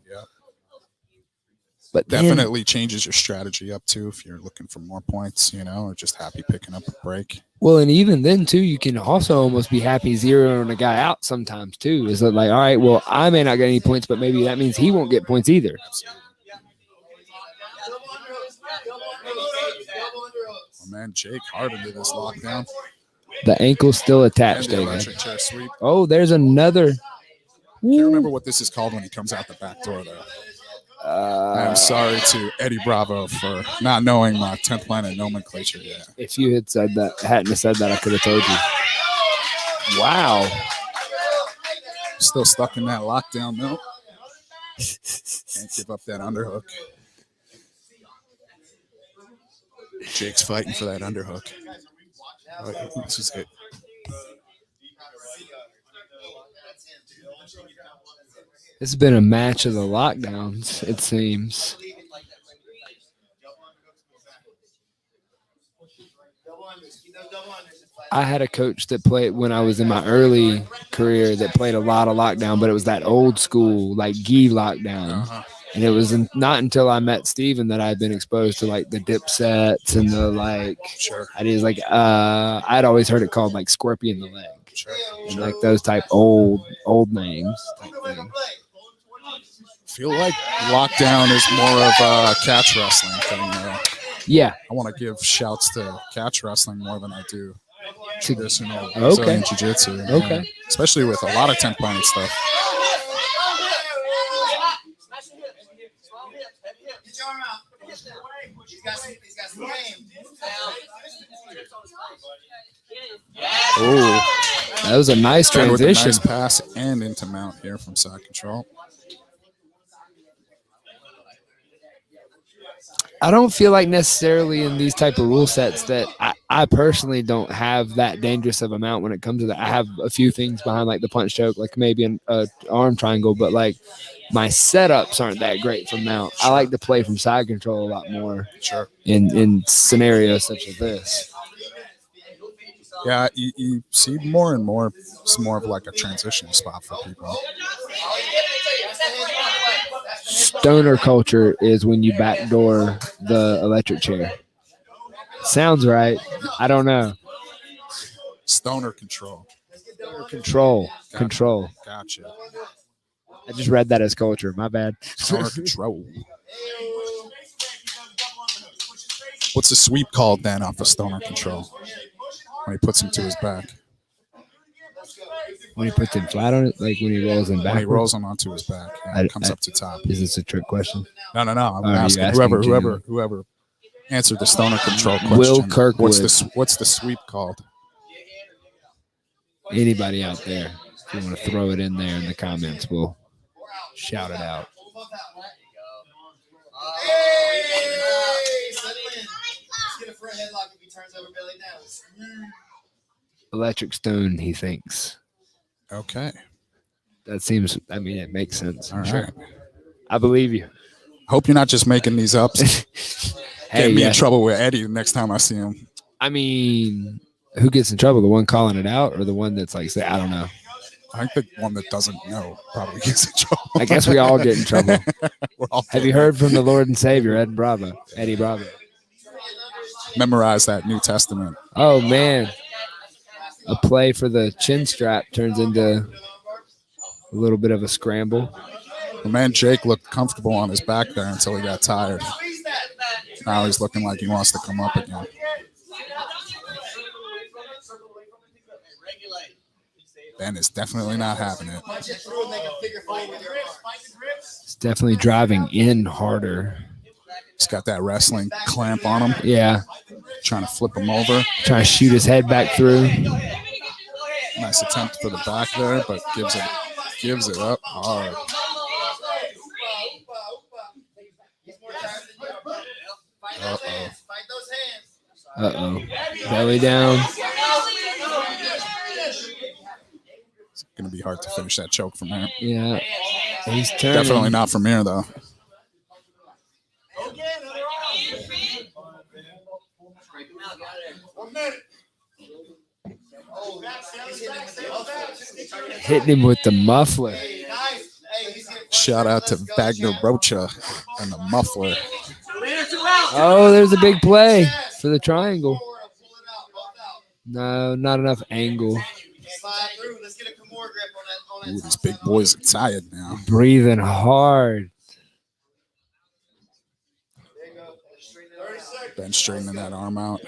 But
Definitely changes your strategy up too if you're looking for more points, or just happy picking up a break.
Well, and even then too, you can also almost be happy zeroing a guy out sometimes too. Is like, all right, well, I may not get any points, but maybe that means he won't get points either.
My man Jake hard into this lockdown.
The ankle's still attached.
And the electric chair sweep.
Oh, there's another.
Can't remember what this is called when he comes out the back door though. I'm sorry to Eddie Bravo for not knowing my 10th planet nomenclature yet.
If you hadn't said that, I could have told you. Wow.
Still stuck in that lockdown though. Can't give up that underhook. Jake's fighting for that underhook. This is it.
This has been a match of the lockdowns, it seems. I had a coach that played when I was in my early career that played a lot of lockdown, but it was that old school, gi lockdown. And it was not until I met Steven that I had been exposed to the dip sets and the
Sure.
ideas. I'd always heard it called scorpion the leg.
Sure.
And those type old names type thing.
I feel like lockdown is more of a catch wrestling thing.
Yeah.
I want to give shouts to catch wrestling more than I do traditional
Okay.
Brazilian jiu-jitsu.
Okay.
Especially with a lot of 10 planet stuff.
Get your arm out. He's got some game.
Oh, that was a nice
Fed with a
transition.
nice pass and into mount here from side control.
I don't feel like necessarily in these type of rule sets that I personally don't have that dangerous of a mount when it comes to that. I have a few things behind like the punch choke, like maybe an arm triangle, but like my setups aren't that great from mount. I like to play from side control a lot more.
Sure.
In scenarios such as this.
Yeah, you see more and more. It's more of like a transition spot for people.
Stoner culture is when you backdoor the electric chair. Sounds right. I don't know.
Stoner control.
Control.
Gotcha.
Control.
Gotcha.
I just read that as culture. My bad.
Stoner control. What's the sweep called then off of stoner control? When he puts him to his back.
When he puts him flat on it, like when he rolls him back.
When he rolls him onto his back, and comes up to top.
Is this a trick question?
No. I'm
Are you
asking
asking
whoever answered the stoner control question.
Will Kirkwood.
What's the sweep called?
Anybody out there, if you want to throw it in there in the comments, we'll shout it out. Electric stone, he thinks.
Okay.
That seems, I mean, it makes sense.
All right.
Sure. I believe you.
Hope you're not just making these up.
Hey,
Get me
yeah.
in trouble with Eddie the next time I see him.
I mean, who gets in trouble? The one calling it out or the one that's like, say, I don't know.
I think the one that doesn't know probably gets in trouble.
I guess we all get in trouble. Have you heard from the Lord and Savior, Eddie Bravo?
Memorize that New Testament.
Oh, man. A play for the chin strap turns into a little bit of a scramble.
The man Jake looked comfortable on his back there until he got tired. Now he's looking like he wants to come up again. Ben is definitely not having it.
It's definitely driving in harder.
He's got that wrestling clamp on him.
Yeah.
Trying to flip him over.
Trying to shoot his head back through.
Nice attempt for the back there, but gives it up hard.
Uh-oh. Belly down.
It's going to be hard to finish that choke from here.
Yeah. He's turning.
Definitely not from here, though.
Hitting him with the muffler.
Shout out to Wagner Rocha and the muffler.
Oh, there's a big play for the triangle. No, not enough angle.
Ooh, these big boys are tired now.
Breathing hard.
Ben straightening that arm out.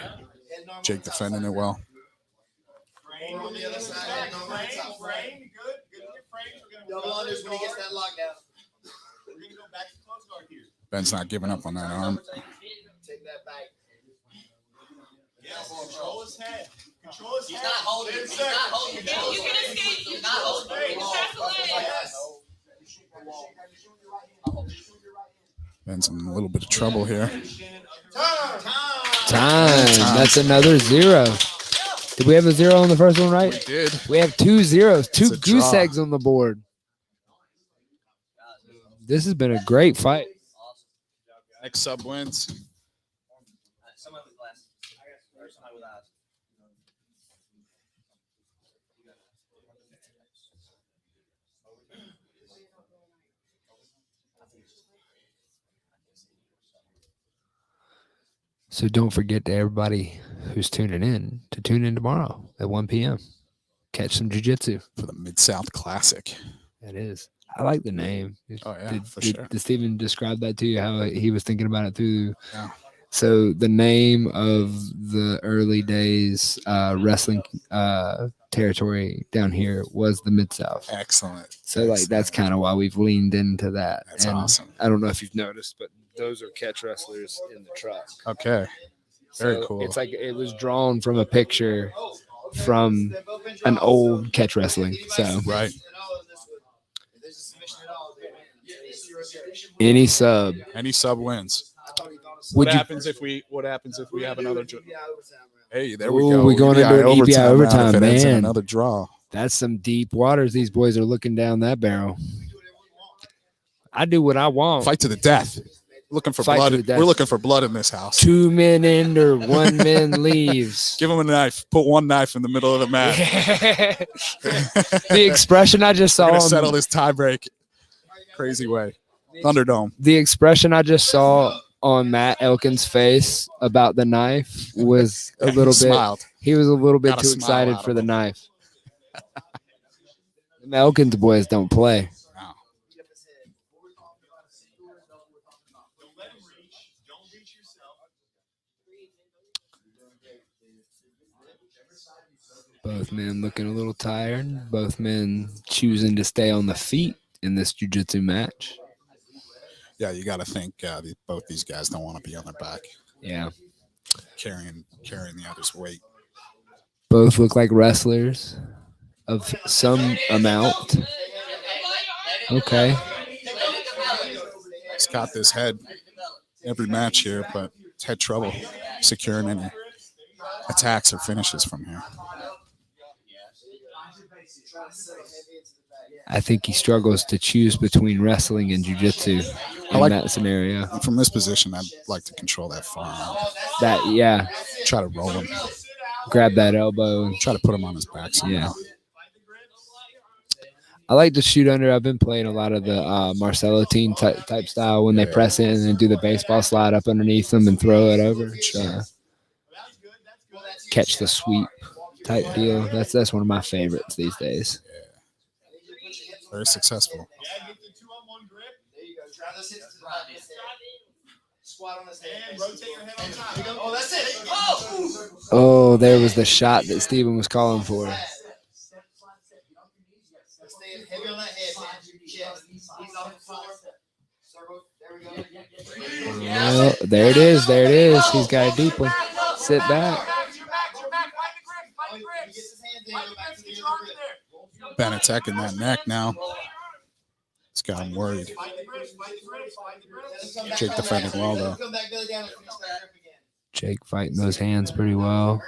Jake defending it well. Ben's not giving up on that arm.
Take that back.
Control his head.
He's not holding. He's not holding. You can escape. He's not holding.
Ben's in a little bit of trouble here.
Time. That's another 0. Did we have a 0 on the first one, right?
We did.
We have 2 zeros, 2
a
goose
draw.
eggs on the board. This has been a great fight.
Next sub wins.
So don't forget to everybody who's tuning in to tune in tomorrow at 1 p.m. Catch some jiu-jitsu.
For the Mid-South Classic.
That is. I like the name.
Oh, yeah,
did,
for
did,
sure.
Did Steven describe that to you, how he was thinking about it through
Yeah.
So the name of the early days wrestling territory down here was the Mid-South.
Excellent.
So like that's kind of why we've leaned into that.
That's
And
awesome.
I don't know if you've noticed, but those are catch wrestlers in the truck.
Okay. Very
So
cool.
It's like it was drawn from a picture from an old catch wrestling. So
Right.
any sub.
Any sub wins.
Would
What
you?
happens if we have another draw? Hey, there we go.
We're going into an EBI
now
overtime,
if it ends in
man.
another draw.
That's some deep waters. These boys are looking down that barrel. I do what I want.
Fight to the death. Looking for
Fight
blood.
to the death.
We're looking for blood in this house.
2 men enter, 1 man leaves.
Give him a knife. Put one knife in the middle of the mat.
The expression I just
We're
saw.
gonna settle this tiebreak. Crazy way. Thunderdome.
The expression I just saw on Matt Elkin's face about the knife was a little bit.
Smiled.
He was a little bit
Got a
too
smile
excited
out
for
of
the
him.
knife. The Elkins boys don't play.
No.
Both men looking a little tired. Both men choosing to stay on the feet in this jiu-jitsu match.
Yeah, you got to think both these guys don't want to be on their back,
Yeah.
carrying the other's weight.
Both look like wrestlers of some amount. Okay.
He's got this head every match here, but it's had trouble securing any attacks or finishes from here.
I think he struggles to choose between wrestling and jiu-jitsu in that scenario.
From this position, I'd like to control that firearm.
Yeah.
Try to roll him.
Grab that elbow.
Try to put him on his back somehow.
Yeah. I like to shoot under. I've been playing a lot of the Marcelo team type style when they press in and do the baseball slide up underneath them and throw it over. Catch the sweep type deal. That's one of my favorites these days.
Very successful.
Oh, there was the shot that Steven was calling for. Oh, there it is. There it is. He's got a deep one. Sit back.
Benetek in that neck now. It's got him worried. Jake defended well, though.
Jake fighting those hands pretty well.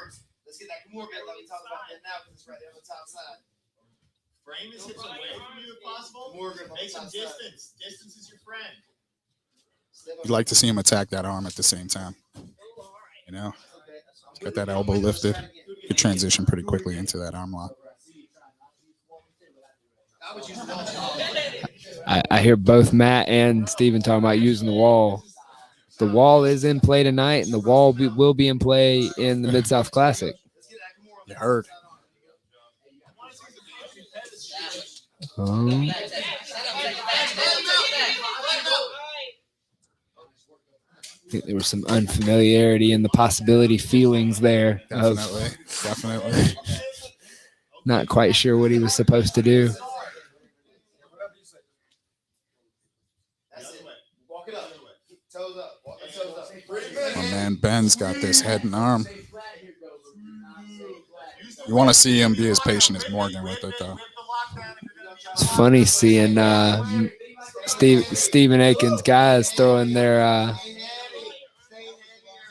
Frame his hips away from you if possible. Make some distance. Distance is your friend.
You'd like to see him attack that arm at the same time. You know? Got that elbow lifted. Could transition pretty quickly into that arm lock.
I hear both Matt and Steven talking about using the wall. The wall is in play tonight, and the wall will be in play in the Mid-South Classic.
You heard.
I think there was some unfamiliarity in the possibility feelings there.
Definitely.
Not quite sure what he was supposed to do.
My man Ben's got this head and arm. You want to see him be as patient as Morgan with it, though.
It's funny seeing Stephen Aiken's guys throwing their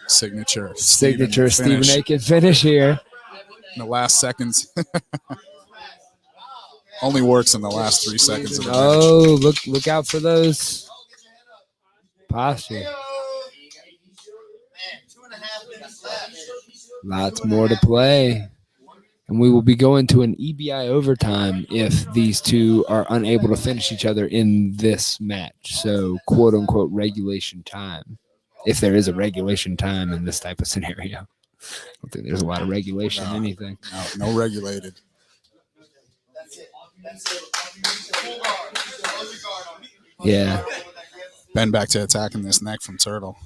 signature
Stephen Aiken finish here.
In the last seconds. Only works in the last 3 seconds of the match.
Oh, look out for those posture. Lots more to play. And we will be going to an EBI overtime if these two are unable to finish each other in this match. So, quote unquote, regulation time. If there is a regulation time in this type of scenario. I don't think there's a lot of regulation in anything.
No regulated.
Yeah.
Ben back to attacking this neck from Turtle.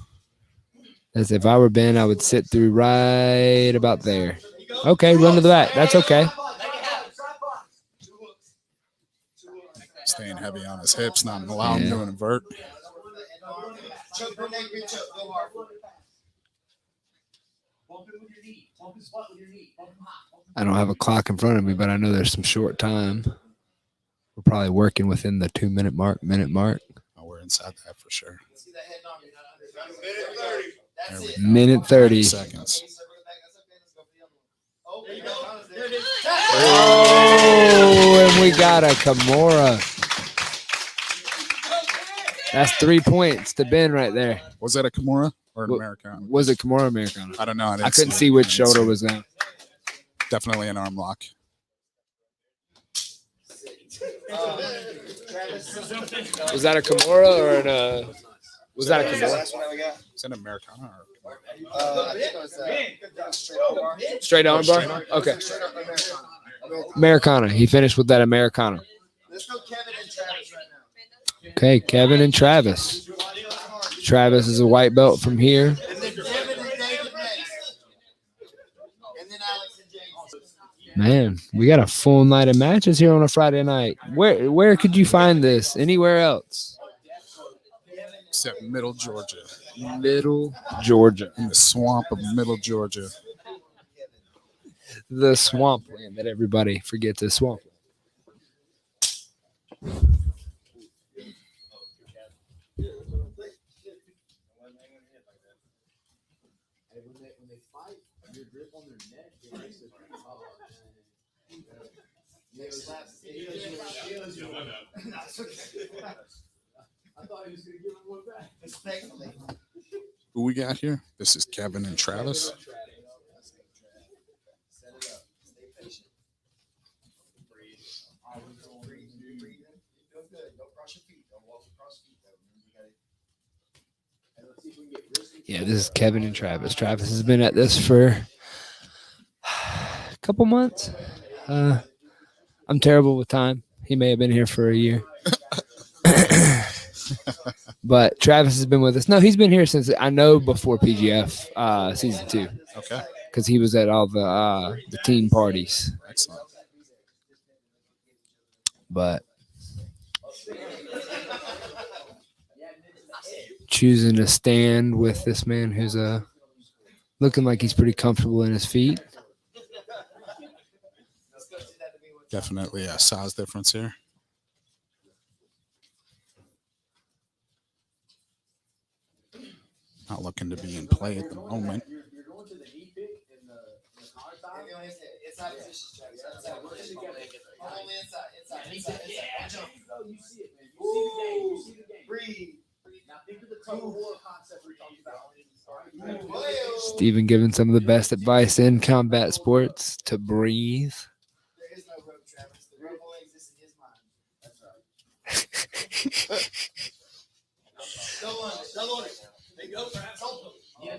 As if I were Ben, I would sit through right about there. Okay, run to the back. That's okay.
Staying heavy on his hips, not allowing him to invert.
Choke her neck, good choke. Go hard.
I don't have a clock in front of me, but I know there's some short time. We're probably working within the 2-minute minute mark.
Oh, we're inside that for sure.
See that head knock, you're not under. Minute 30. That's
There
it.
we go.
Minute 30.
Seconds.
Oh, there you go. There it is.
Oh, and we got a Kimura. That's 3 points to Ben right there.
Was that a Kimura or an
Well,
Americana?
Was it Kimura or Americana?
I don't know.
I couldn't see which shoulder was down.
Definitely an arm lock.
Was that a Kimura or an was that a Kimura?
That's what we got.
Is it an Americana or Kimura?
I think it was straight arm.
Straight arm bar? Okay.
Straight arm Americana.
Americana. He finished with that Americana.
Let's go Kevin and Travis right now.
Okay, Kevin and Travis. Travis is a white belt from here.
And then Devin and David next. And then Alex and James.
Man, we got a full night of matches here on a Friday night. Where could you find this? Anywhere else?
Except Middle Georgia.
Middle Georgia.
In the swamp of Middle Georgia.
The swampland that everybody forgets is swamp.
When they fight, your grip on their neck. I thought he was going to give him one back.
Respectfully.
Who we got here? This is Kevin and Travis.
Set it up. Stay patient. Breathe. Breathe. Breathe. You're doing good. Don't cross your feet. Don't walk across feet.
Yeah, this is Kevin and Travis. Travis has been at this for a couple months. I'm terrible with time. He may have been here for a year. But Travis has been with us. No, he's been here since I know before PGF season 2.
Okay.
Because he was at all the team parties.
Excellent.
But choosing to stand with this man who's looking like he's pretty comfortable in his feet.
Definitely a size difference here. Not looking to be in play at the moment.
You're going to the knee pick in the collar tie.
Inside position, Travis. Inside position. Only inside. Inside.
You see it, man. You see the game.
Breathe.
Now think of the tug of war concept we talked about.
Stephen giving some of the best advice in combat sports to breathe.
There is no rope, Travis. The rope only exists in his mind. That's right. Double on it. Double on it. There you go, Travis.
Hey,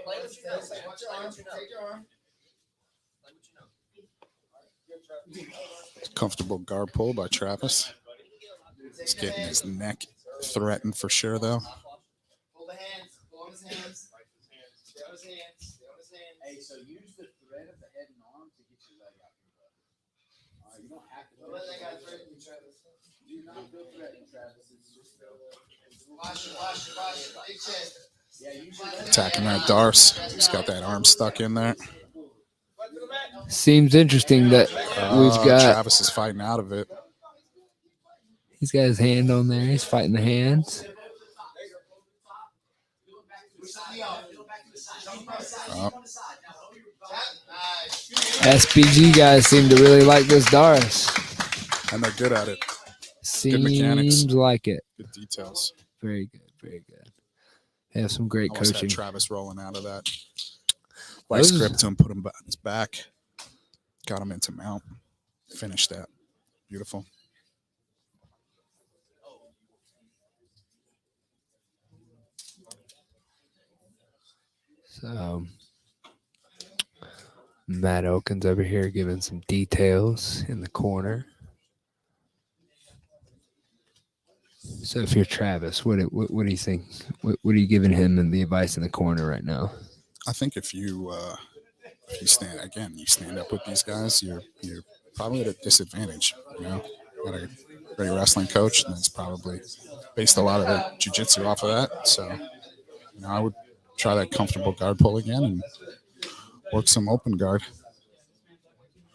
Play what you know. Watch your arm. Take your arm.
Comfortable guard pull by Travis. He's getting his neck threatened for sure, though.
Pull the hands. Pull on his hands. Stay on his hands. Stay on his hands.
Hey, so use the thread of the head and arm to get your leg out. All right, you don't have to.
Don't let that guy threaten you, Travis.
Do not feel threatened, Travis. It's just
Wash it. Big chest.
yeah, use your
Attacking that Darce. He's got that arm stuck in there.
Seems interesting that we've got.
Travis is fighting out of it.
He's got his hand on there. He's fighting the hands.
Oh,
SPG guys seem to really like this Doris.
and they're good at it.
Seems
mechanics.
like it.
Good details.
Very good. Very good. They have some great
Almost
coaching.
had Travis rolling out of that. Vice
Those-
grip to him, put him on his back. Got him into mount. Finished that. Beautiful.
So Matt Elkins over here giving some details in the corner. So if you're Travis, what do you think? What are you giving him and the advice in the corner right now?
I think if you stand up with these guys, you're probably at a disadvantage. You know, got a great wrestling coach, and it's probably based a lot of their jiu-jitsu off of that. So, I would try that comfortable guard pull again and work some open guard.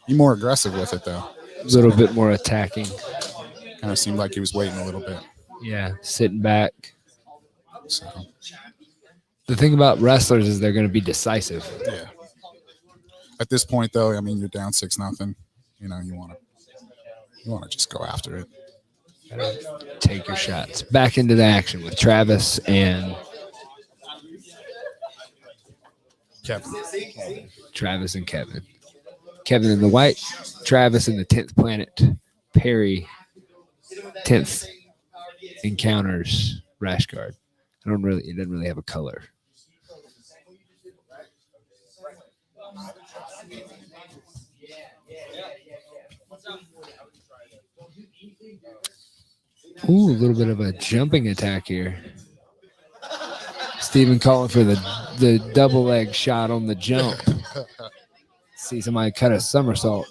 Be more aggressive with it though.
A little bit more attacking.
Kind of seemed like he was waiting a little bit.
Yeah, sitting back.
So
the thing about wrestlers is they're going to be decisive.
Yeah. At this point, though, I mean, you're down 6-0. You want to just go after it.
Take your shots. Back into the action with Travis and
Kevin.
Travis and Kevin. Kevin in the white, Travis in the 10th planet. Perry, 10th encounters rash guard. It doesn't really have a color. Ooh, a little bit of a jumping attack here. Steven calling for the double leg shot on the jump. See somebody cut a somersault.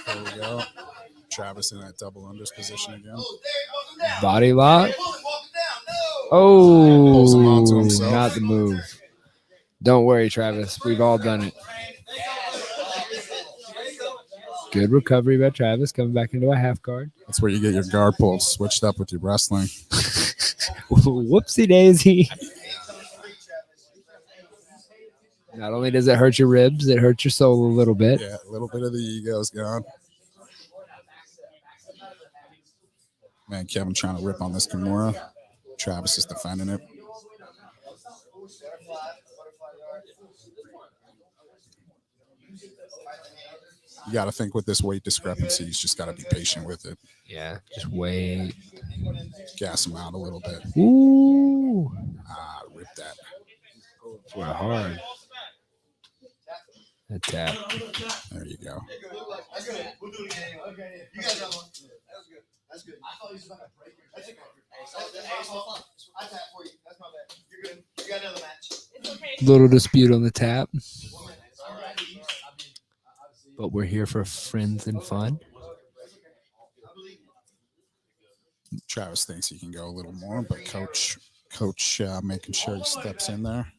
There we go. Travis in that double unders position again.
Body lock.
Pulls him onto
Oh,
himself.
not the move. Don't worry, Travis. We've all done it. Good recovery by Travis, coming back into a half guard.
That's where you get your guard pulls switched up with your wrestling.
Whoopsie daisy. Not only does it hurt your ribs, it hurts your soul a little bit.
Yeah, a little bit of the ego's gone. Man, Kevin trying to rip on this Kimura. Travis is defending it. You got to think with this weight discrepancy, he's just got to be patient with it.
Yeah, just wait.
Gas him out a little bit.
Ooh.
Rip that.
We're hard. A tap.
There you go.
That's good. We'll do it again. Okay. You guys got one. That was good. That's good. I thought he was about to break it. That's okay. I tap for you. That's not bad. You're good. You got another match.
It's okay.
Little dispute on the tap. But we're here for friends and fun.
Travis thinks he can go a little more, but coach making sure he steps in there.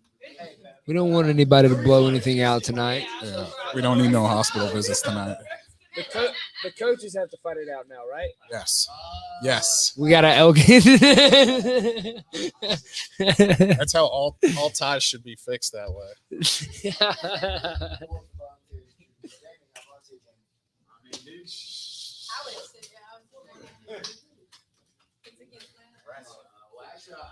We don't want anybody to blow anything out tonight.
Yeah, we don't need no hospital visits tonight.
The coaches have to fight it out now, right?
Yes. Yes.
We got to
That's how all ties should be fixed that way.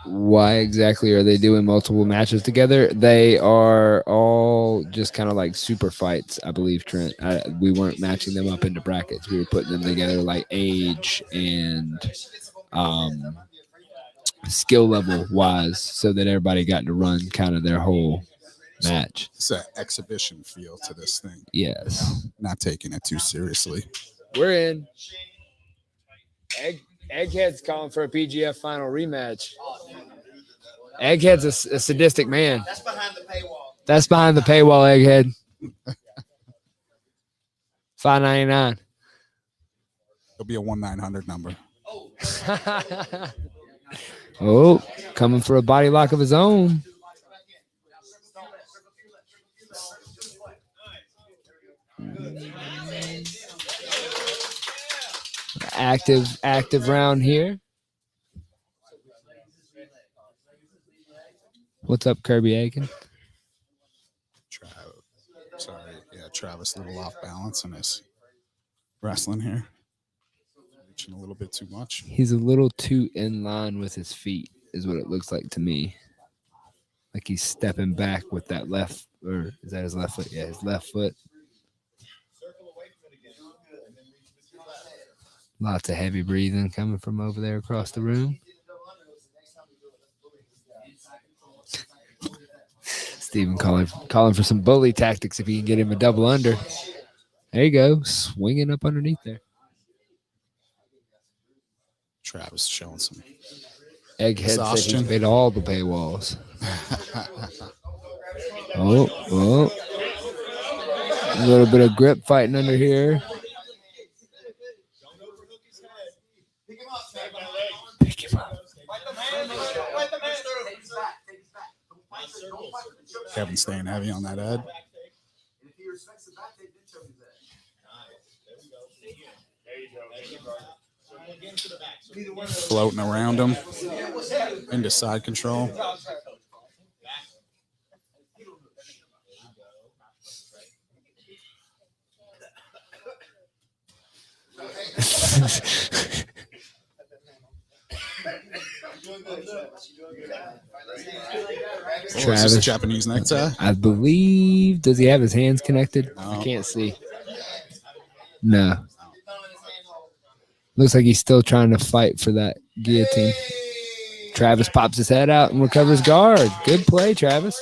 Why exactly are they doing multiple matches together? They are all just kind of like super fights, I believe, Trent. We weren't matching them up into brackets. We were putting them together like age and skill level wise so that everybody got to run kind of their whole match.
It's an exhibition feel to this thing.
Yes.
Not taking it too seriously.
We're in. Egghead's calling for a PGF final rematch. Egghead's a sadistic man.
That's behind the paywall.
That's behind the paywall, Egghead. $5.99.
It'll be a 1-900 number.
Oh, coming for a body lock of his own. Active round here. What's up, Kirby Aiken?
Travis a little off balance in his wrestling here. Reaching a little bit too much.
He's a little too in line with his feet, is what it looks like to me. Like he's stepping back with that left, or is that his left foot? Yeah, his left foot. Lots of heavy breathing coming from over there across the room. Steven calling for some bully tactics if he can get him a double under. There you go, swinging up underneath there.
Travis showing some.
Egghead said he's
Exhaustion.
paid all the paywalls. Oh. A little bit of grip fighting under here.
Pick him up, Travis.
Pick him up.
Kevin staying heavy on that head.
And if he respects the back, they did choke his head.
Floating around him into side control. Oh, is this a Japanese necktie?
I believe. Does he have his hands connected?
No.
I can't see. No. Looks like he's still trying to fight for that guillotine. Travis pops his head out and recovers guard. Good play, Travis.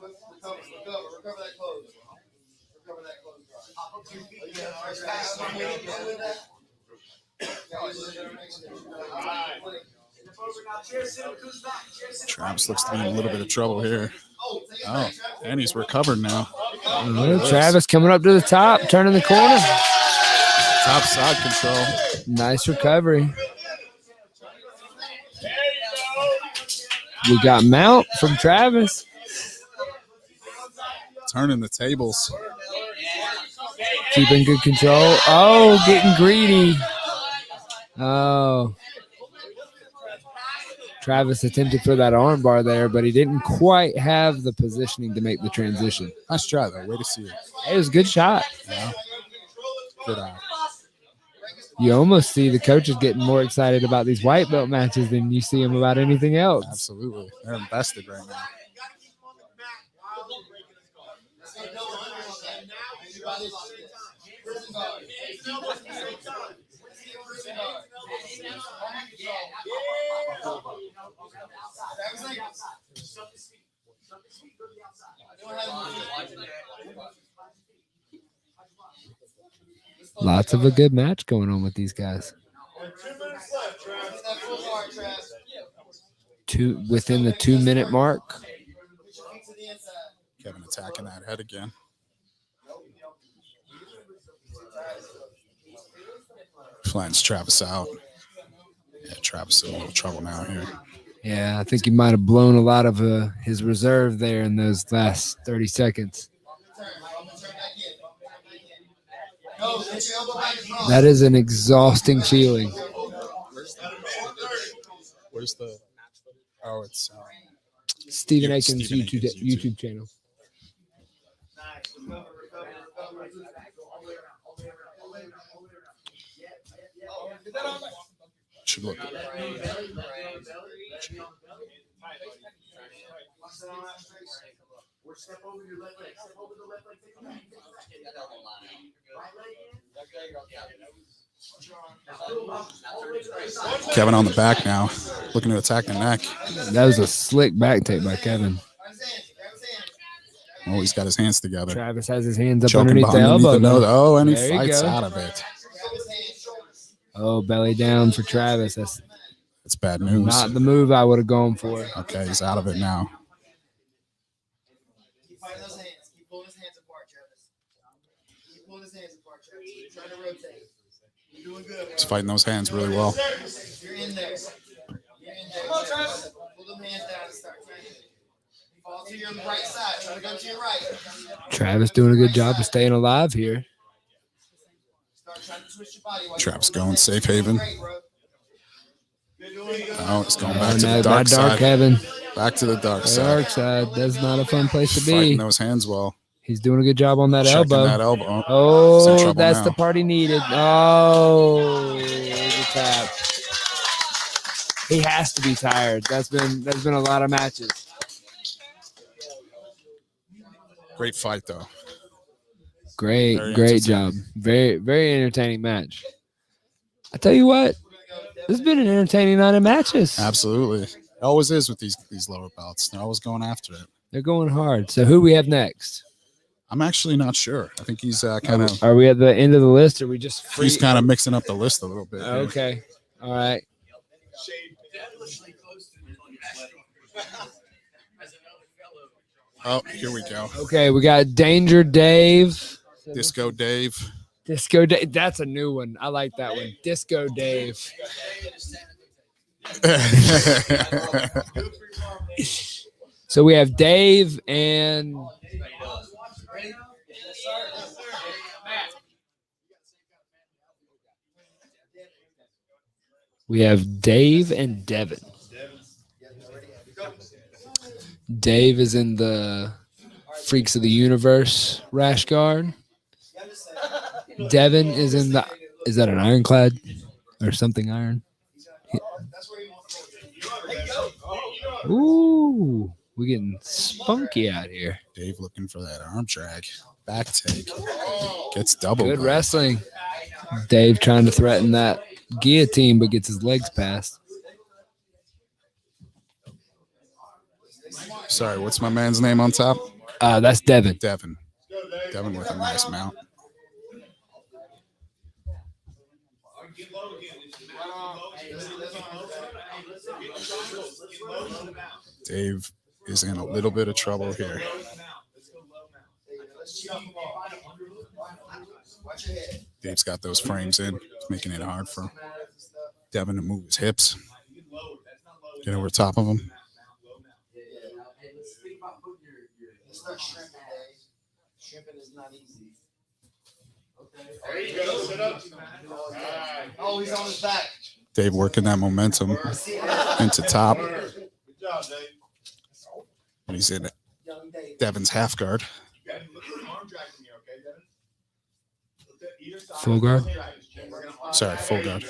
Recover that close. Recover that close.
Travis looks to be in a little bit of trouble here. Oh, and he's recovered now.
Travis coming up to the top, turning the corner.
Top side control.
Nice recovery. We got mount from Travis.
Turning the tables.
Keeping good control. Oh, getting greedy. Oh. Travis attempted for that arm bar there, but he didn't quite have the positioning to make the transition.
Nice try, though. Way to see it.
It was a good shot.
Yeah. Good eye.
You almost see the coaches getting more excited about these white belt matches than you see them about anything else.
Absolutely. They're invested right now.
Lots of a good match going on with these guys. Within the 2-minute mark.
Kevin attacking that head again. Flattens Travis out. Yeah, Travis is in a little trouble now here.
Yeah, I think he might have blown a lot of his reserve there in those last 30 seconds. That is an exhausting feeling.
Where's the? Oh, it's
Stephen
Yeah,
Aiken's
Stephen Aiken's
YouTube channel.
should look.
Or step over your left leg. Step over the left leg. Take it back. Right leg in.
Kevin on the back now, looking to attack the neck.
That was a slick back take by Kevin.
Oh, he's got his hands together.
Travis has his hands up
Choking
underneath the
behind
elbow.
nose. Oh, and he
There you
fights
go.
out of it.
Oh, belly down for Travis. That's
It's bad news.
not the move I would have gone for.
Okay, he's out of it now.
Keep fighting those hands. Keep pulling his hands apart, Travis. Keep pulling his hands apart, Travis. Keep trying to rotate. You're doing good.
He's fighting those hands really well.
You're in there. You're in there. Come on, Travis. Pull them hands down and start trying to fall to your right side. Try to go to your right.
Travis doing a good job of staying alive here.
Start trying to twist your body. while
Travis
you're
going safe
Great,
haven.
bro.
Oh, it's going
Oh,
back to
no,
the dark
not dark
side.
Kevin.
Back to the dark side.
Dark side. That's not a fun place to
Fighting
be.
those hands well.
He's doing a good job on that
Checking
elbow.
that elbow. He's in
Oh,
trouble
that's
now.
the part he needed. Oh, there's a tap. He has to be tired. There's been a lot of matches.
Great fight, though.
Great
Very
job. Very, very entertaining match. I tell you what,
This has been an entertaining night of matches.
Absolutely. It always is with these lower belts. They're always going after it.
They're going hard. So who we have next?
I'm actually not sure. I think he's kind of
Are we at the end of the list? Or are we just free?
he's kind of mixing up the list a little bit. here.
Okay. All right.
Oh, here we go.
Okay, we got Danger Dave.
Disco Dave.
Disco Dave. That's a new one. I like that one. Disco Dave. So we have Dave and we have Dave and Devin. Dave is in the Freaks of the Universe rash guard. Devin is in the, is that an ironclad or something iron? Ooh, we're getting spunky out here.
Dave looking for that arm drag. Back take. Gets double.
Good wrestling. Dave trying to threaten that guillotine, but gets his legs past.
Sorry, what's my man's name on top?
That's Devin.
Devin. Devin with a nice mount. Dave is in a little bit of trouble here. Dave's got those frames in. It's making it hard for Devin to move his hips. Get over top of him.
It's not shrimping, Dave. Shrimping is not easy.
There you go. Sit up.
Oh, he's on his back.
Dave working that momentum into top.
Good job, Dave.
And he's in
Young Dave.
Devin's half guard.
Look at the arm drag from here, okay, Devin? Look at either side.
Full guard?
Sorry, full guard.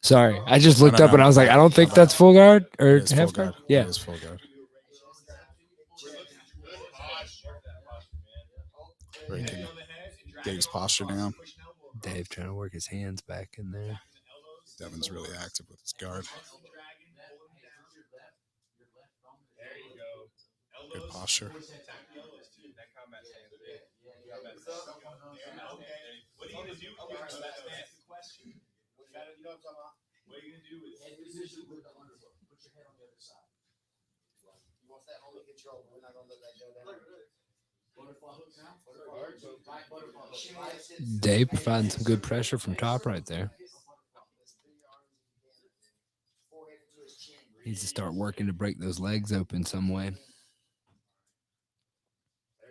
Sorry, I just looked
No,
up and I was like, I don't think that's full guard or
It is full
half guard.
guard.
Yeah.
It is full guard. Breaking Dave's posture down.
Dave trying to work his hands back in there.
Devin's really active with his guard. Good posture.
What are you going to do? That's the question. What are you going to do with
Head position with the underfoot. Put your head on the other side. He wants that hold to get your over. We're not going to let that go down. Butterfly hook now. Butterfly hook.
Dave providing some good pressure from top right there. Needs to start working to break those legs open some way.
I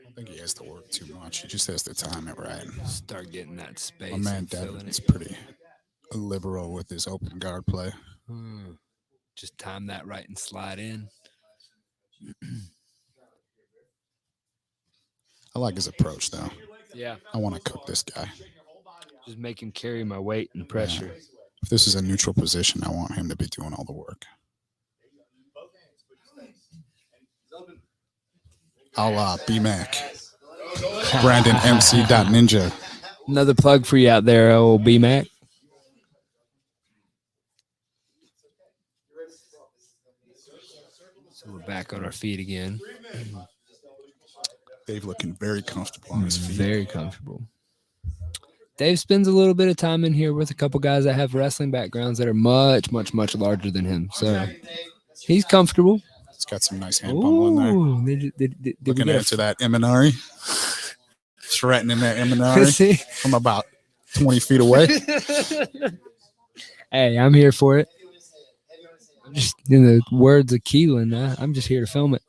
don't think he has to work too much. He just has to time it right.
Start getting that space.
My man
and filling
Devin is
it.
pretty liberal with his open guard play.
Just time that right and slide in.
I like his approach, though.
Yeah.
I want to cook this guy.
Just make him carry my weight and pressure.
If this is a neutral position, I want him to be doing all the work. A la B-Mac. Brandon MC.Ninja.
Another plug for you out there, old B-Mac. So we're back on our feet again.
Dave looking very comfortable on his feet.
Very comfortable. Dave spends a little bit of time in here with a couple guys that have wrestling backgrounds that are much, much, much larger than him. So he's comfortable.
He's got some nice hand pummeling there.
Ooh, did we
Looking
get a-
into that Eminari. Threatening that Eminari
See?
from about 20 feet away.
Hey, I'm here for it. I'm just in the words of Keelan. I'm just here to film it.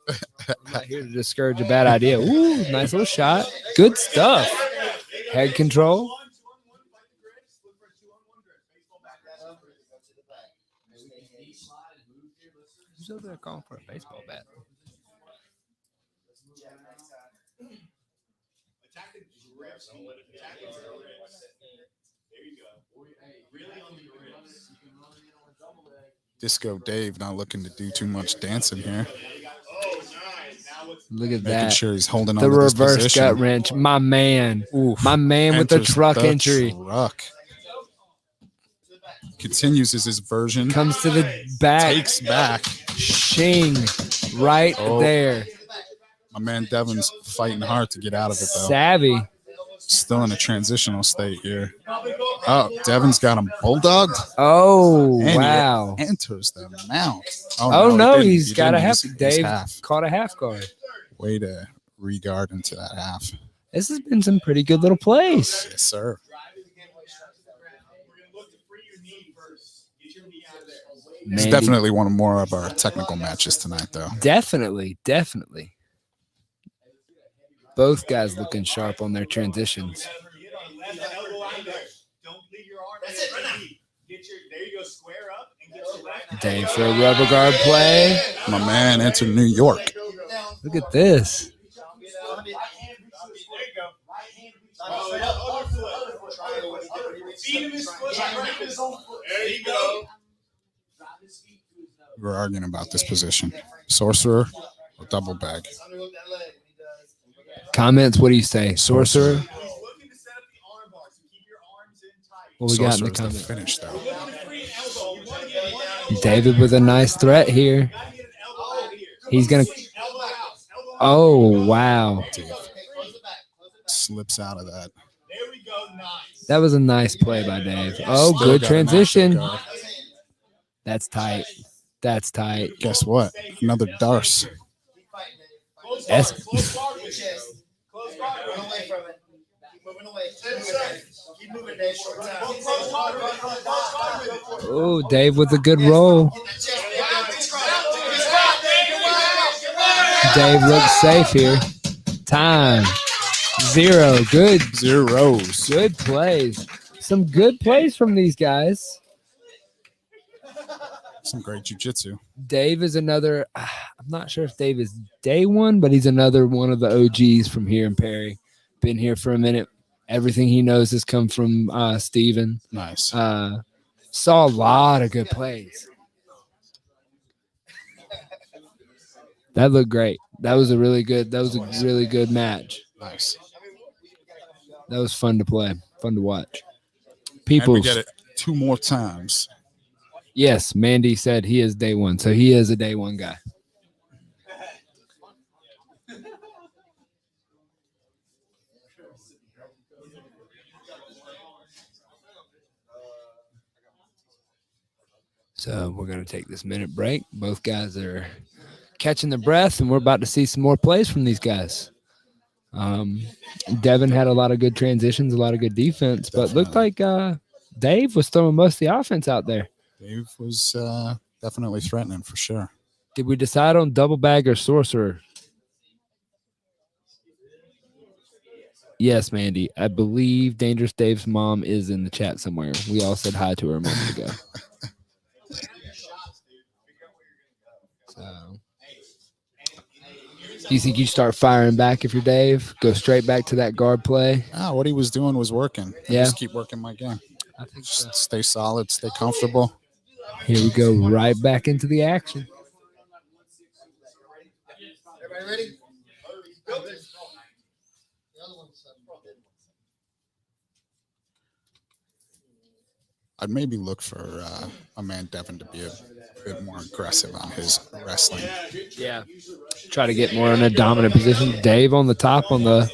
I'm not here to discourage a bad idea. Ooh, nice little shot. Good stuff. Head control. Who's over there calling for a baseball bat?
Disco Dave not looking to do too much dancing here.
Look at
Making
that.
sure he's holding
The
on to this
reverse
position.
gut wrench. My man.
Oof.
My man with the
Enters
truck
the
injury.
Truck. continues his version.
Comes to the back.
Takes back.
Shing. Right
Oh.
there.
My man Devin's fighting hard to get out of it, though.
Savvy.
Still in a transitional state here. Oh, Devin's got him bulldogged.
Oh,
And
wow.
he enters the mount.
Oh, no,
he
he's
didn't.
got a half.
He's
Dave
half.
caught a half guard.
Way to re-guard into that half.
This has been some pretty good little plays.
Yes, sir. It's
Mandy.
definitely one more of our technical matches tonight, though.
Definitely. Both guys looking sharp on their transitions. Dave for a rubber guard play.
My man entered New York.
Look at this.
There you go.
We were arguing about this position. Sorcerer or double bag?
Comments, what do you say? Sorcerer? What we got in the
Sorcerer's the
comments?
finish, though.
David with a nice threat here. He's going to. Oh, wow.
Dave slips out of that.
That was a nice play by Dave. Oh,
Still
good
got an active
transition.
guard.
That's tight. That's tight.
Guess what? Another Darce.
That's, oh, Dave with a good roll. Dave looks safe here. Time. 0. Good.
Zeros.
Good plays. Some good plays from these guys.
Some great jiu-jitsu.
Dave is another. I'm not sure if Dave is day one, but he's another one of the OGs from here in Perry. Been here for a minute. Everything he knows has come from Steven.
Nice.
Saw a lot of good plays. That looked great. That was a really good. That was a really good match.
Nice.
That was fun to play. Fun to watch.
And
People.
we get it 2 more times.
Yes, Mandy said he is day one, so he is a day one guy. So we're going to take this minute break. Both guys are catching their breath, and we're about to see some more plays from these guys. Devin had a lot of good transitions, a lot of good defense, but looked like Dave was throwing most of the offense out there.
Dave was definitely threatening for sure.
Did we decide on double bag or sorcerer? Yes, Mandy. I believe Dangerous Dave's mom is in the chat somewhere. We all said hi to her a moment ago. So, do you think you start firing back if you're Dave? Go straight back to that guard play?
What he was doing was working.
Yeah.
Just keep working my game.
I think so.
Just stay solid, stay comfortable.
Here we go, right back into the action.
Everybody ready?
I'd maybe look for a man Devin to be a bit more aggressive on his wrestling.
Yeah. Try to get more in a dominant position. Dave on the top on the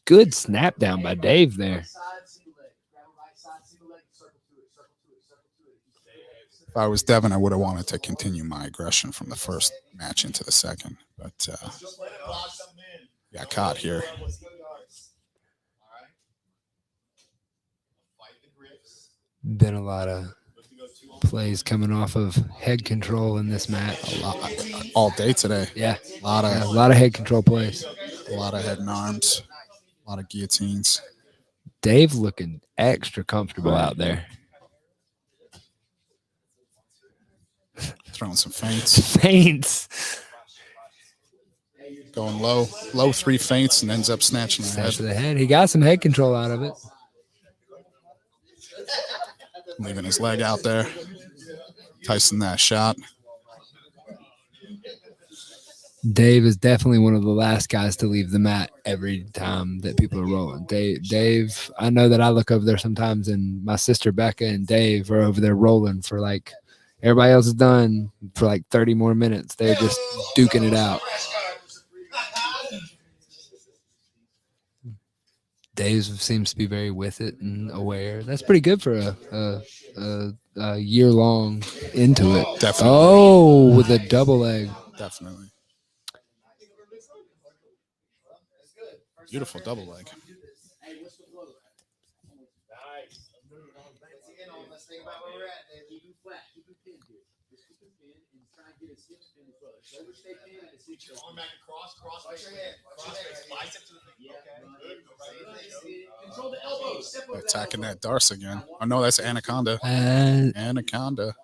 good snap down by Dave there.
If I was Devin, I would have wanted to continue my aggression from the first match into the second, but got caught here.
Been a lot of plays coming off of head control in this match.
A lot, all day today.
Yeah.
A lot
A lot of head control plays.
of head and arms, a lot of guillotines.
Dave looking extra comfortable out there.
Throwing some feints,
Feints.
going low 3 feints, and ends up snatching the
Snatch
head,
to the head. He got some head control out of it.
leaving his leg out there. Tyson that shot.
Dave is definitely one of the last guys to leave the mat every time that people are rolling. Dave, I know that I look over there sometimes, and my sister Becca and Dave are over there rolling for like everybody else is done for like 30 more minutes. They're just duking it out. Dave seems to be very with it and aware. That's pretty good for a year long into it.
Definitely.
Oh, with a double leg.
Definitely. Beautiful double leg.
Let's think about where we're at, Dave.
Keep him flat. Keep him pinned here. Just keep him pinned and try and get his hips pinned as well. Shoulder stay pinned and his hips stay
Arm
pinned.
back across, cross
Watch
face,
your head. Watch
cross
your head
face,
right
bicep to the thing.
Yeah,
Okay,
run.
good. Go right there.
Control the elbows. Step over that
Attacking
elbow.
that Darce again. Oh no, that's Anaconda. Anaconda.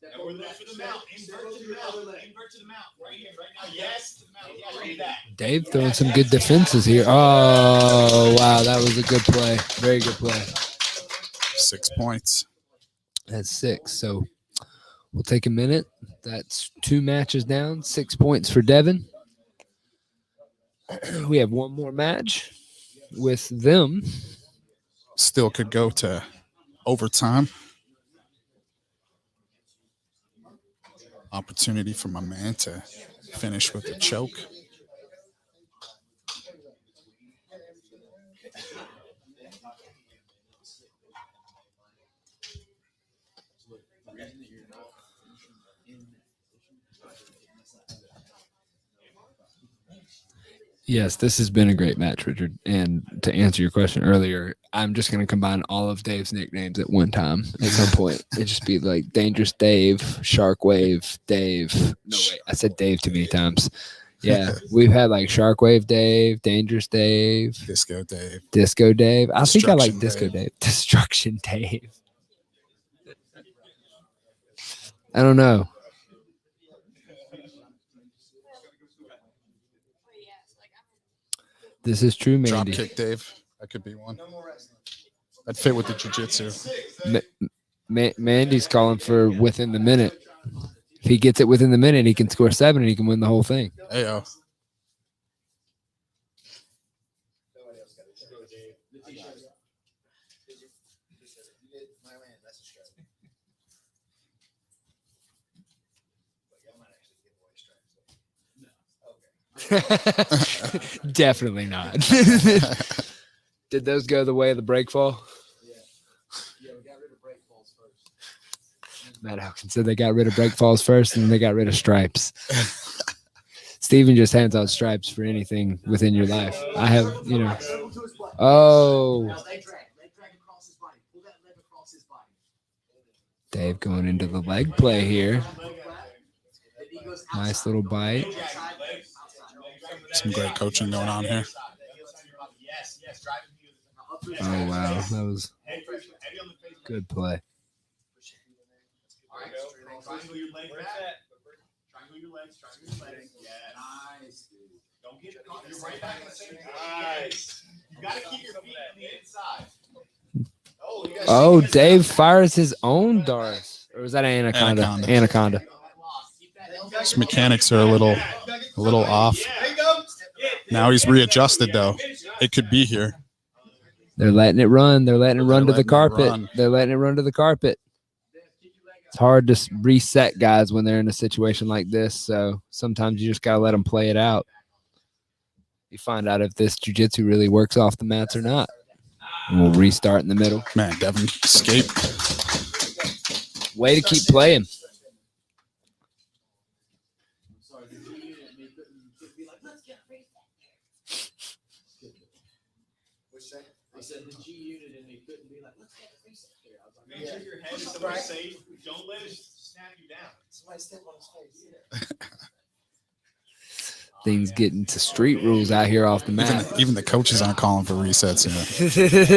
Step
And we're
over
there
that.
for the mount. Invert to the mount. Invert to the mount. Right here, right now. Yes, to the mount. Yeah, read that.
Dave throwing some good defenses here. Oh, wow. That was a good play. Very good play.
6 points.
That's 6. So we'll take a minute. That's 2 matches down. 6 points for Devin. We have one more match with them.
Still could go to overtime. Opportunity for my man to finish with a choke.
Yes, this has been a great match, Richard. And to answer your question earlier, I'm just going to combine all of Dave's nicknames at one time at some point. It'd just be like Dangerous Dave, Sharkwave Dave. No, wait, I said Dave too many times. Yeah, we've had like Sharkwave Dave, Dangerous Dave,
Disco Dave.
Disco Dave. I think I like
Destruction
Disco
Dave.
Dave. Destruction Dave. I don't know. This is true,
Drop
Mandy.
kick Dave. That could be one. That'd fit with the jiu-jitsu.
Mandy's calling for within the minute. If he gets it within the minute, he can score 7 and he can win the whole thing.
Ayo.
My man, that's a strike.
Definitely not. Did those go the way of the break fall?
Yeah, we got rid of break falls first.
Matt Hawkins said they got rid of break falls first and they got rid of stripes. Steven just hands out stripes for anything within your life. I have, you know. Oh,
Now leg drag across his body. Pull that leg across his body.
Dave going into the leg play here.
Then he goes
Nice
outside.
little bite.
Outside.
Some great coaching going on here.
Yes, yes. Drive
Now up to his
Oh,
chest.
wow. That was
head pressure. Heavy on the face.
good play.
All right, triangle your leg back. Triangle your legs. Triangle your legs. Yes.
Nice, dude.
Don't get caught. You're right back in the same position. Nice. You got to keep your feet on the inside.
Oh, you guys
Oh,
see this?
Dave fires his own Darce. Or was that Anaconda?
Anaconda.
Anaconda.
His mechanics are a little off.
There you go.
Now he's readjusted though. It could be here.
They're letting it run. They're letting it run to
They're
the
letting it
carpet.
run.
They're letting it run to the carpet. It's hard to reset guys when they're in a situation like this. So sometimes you just got to let them play it out. You find out if this jiu-jitsu really works off the mats or not. And we'll restart in the middle.
Man, Devin escaped.
Way to keep playing.
Sorry, the G unit and they couldn't be like, let's get a reset there.
Which thing?
I said the G unit and they couldn't be like, let's get a reset there. I was like,
Make sure your head is somewhere safe. Don't let it snap you down.
Somebody step on his face.
Things getting to street rules out here off the mat.
Even the coaches aren't calling for resets here.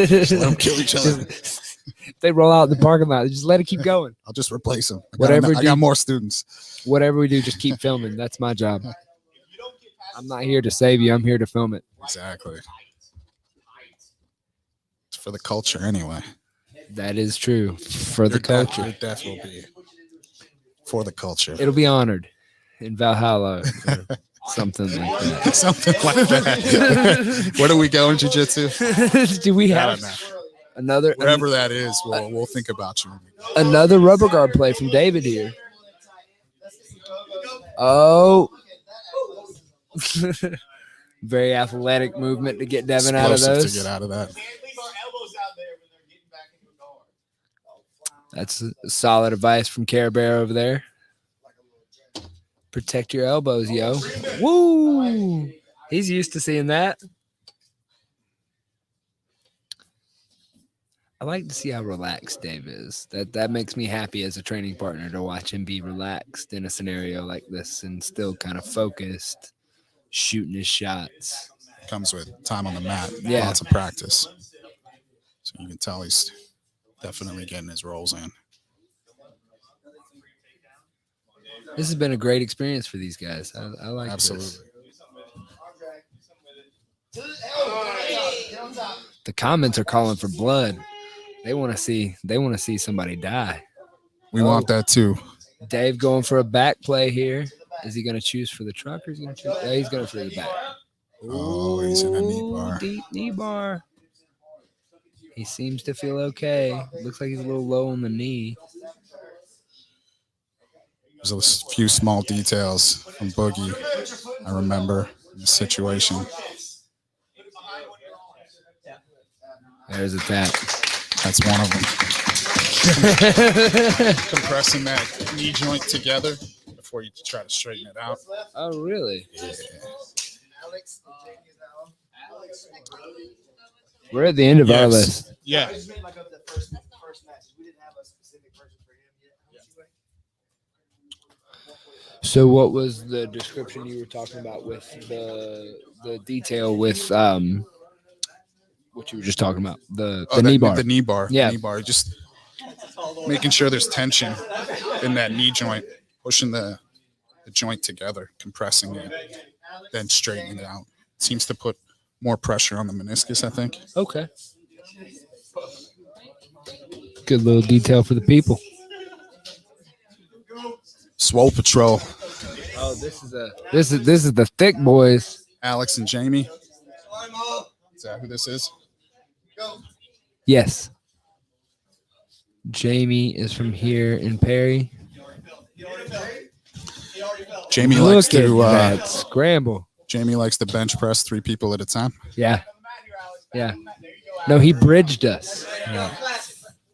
Just let them kill each other.
If they roll out in the parking lot, just let it keep going.
I'll just replace them.
Whatever
I got more students.
Whatever we do, just keep filming. That's my job.
If you don't get past
I'm not here to save you. I'm here to film it.
Exactly. It's for the culture anyway.
That is true for the
Your
culture.
Your death will be for the culture.
It'll be honored.
in Valhalla or something like that.
Something like that. Where do we go in jiu-jitsu?
Do we
I
have
don't know.
another
Wherever that is, we'll think about you.
another rubber guard play from David here? Oh. Very athletic movement to get Devin out of
Explosive
those.
to get out of that.
Can't leave our elbows out there when they're getting back into a guard.
That's solid advice from Care Bear over there. Protect your elbows, yo. Woo! He's used to seeing that. I like to see how relaxed Dave is. That makes me happy as a training partner to watch him be relaxed in a scenario like this and still kind of focused, shooting his shots.
Comes with time on the mat.
Yeah.
Lots of practice. So you can tell he's definitely getting his rolls in.
This has been a great experience for these guys. I like
Absolutely.
this. The comments are calling for blood. They want to see somebody die.
We want that too.
Dave going for a back play here. Is he going to choose for the truck or is he going to choose? Yeah, he's going for the back.
Oh, he's in a knee bar.
Deep knee bar. He seems to feel okay. Looks like he's a little low on the knee.
There's a few small details from Boogie I remember in this situation.
There's a tap.
That's one of them. Compressing that knee joint together before you try to straighten it out.
Oh, really?
Yeah.
We're at the end of our list.
Yeah.
Just made like of the first matches. We didn't have a specific person for him yet.
So what was the description you were talking about with the detail with what you were just talking about? The knee bar.
The knee bar.
Yeah.
Knee bar. Just making sure there's tension in that knee joint, pushing the joint together, compressing it, then straightening it out. Seems to put more pressure on the meniscus, I think.
Okay. Good little detail for the people.
Swole Patrol.
Oh, this is the thick boys.
Alex and Jamie. Is that who this is?
Yes. Jamie is from here in Perry.
Jamie likes
Look at
to
that scramble.
Jamie likes to bench press 3 people at a time.
Yeah. Yeah. No, he bridged us.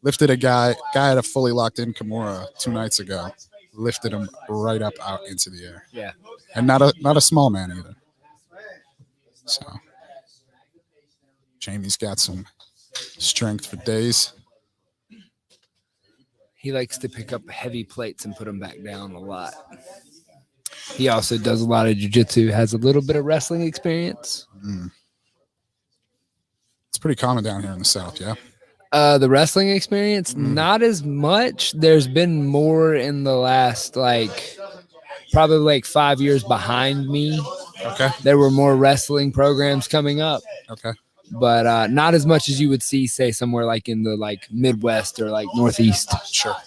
Lifted a guy had a fully locked in Kimura 2 nights ago. Lifted him right up out into the air.
Yeah.
And not a small man either. So Jamie's got some strength for days.
He likes to pick up heavy plates and put them back down a lot. He also does a lot of jiu-jitsu, has a little bit of wrestling experience.
It's pretty common down here in the South, yeah?
The wrestling experience, not as much. There's been more in the last, probably 5 years behind me.
Okay.
There were more wrestling programs coming up,
Okay.
but not as much as you would see, say, somewhere like in the Midwest or Northeast.
Sure.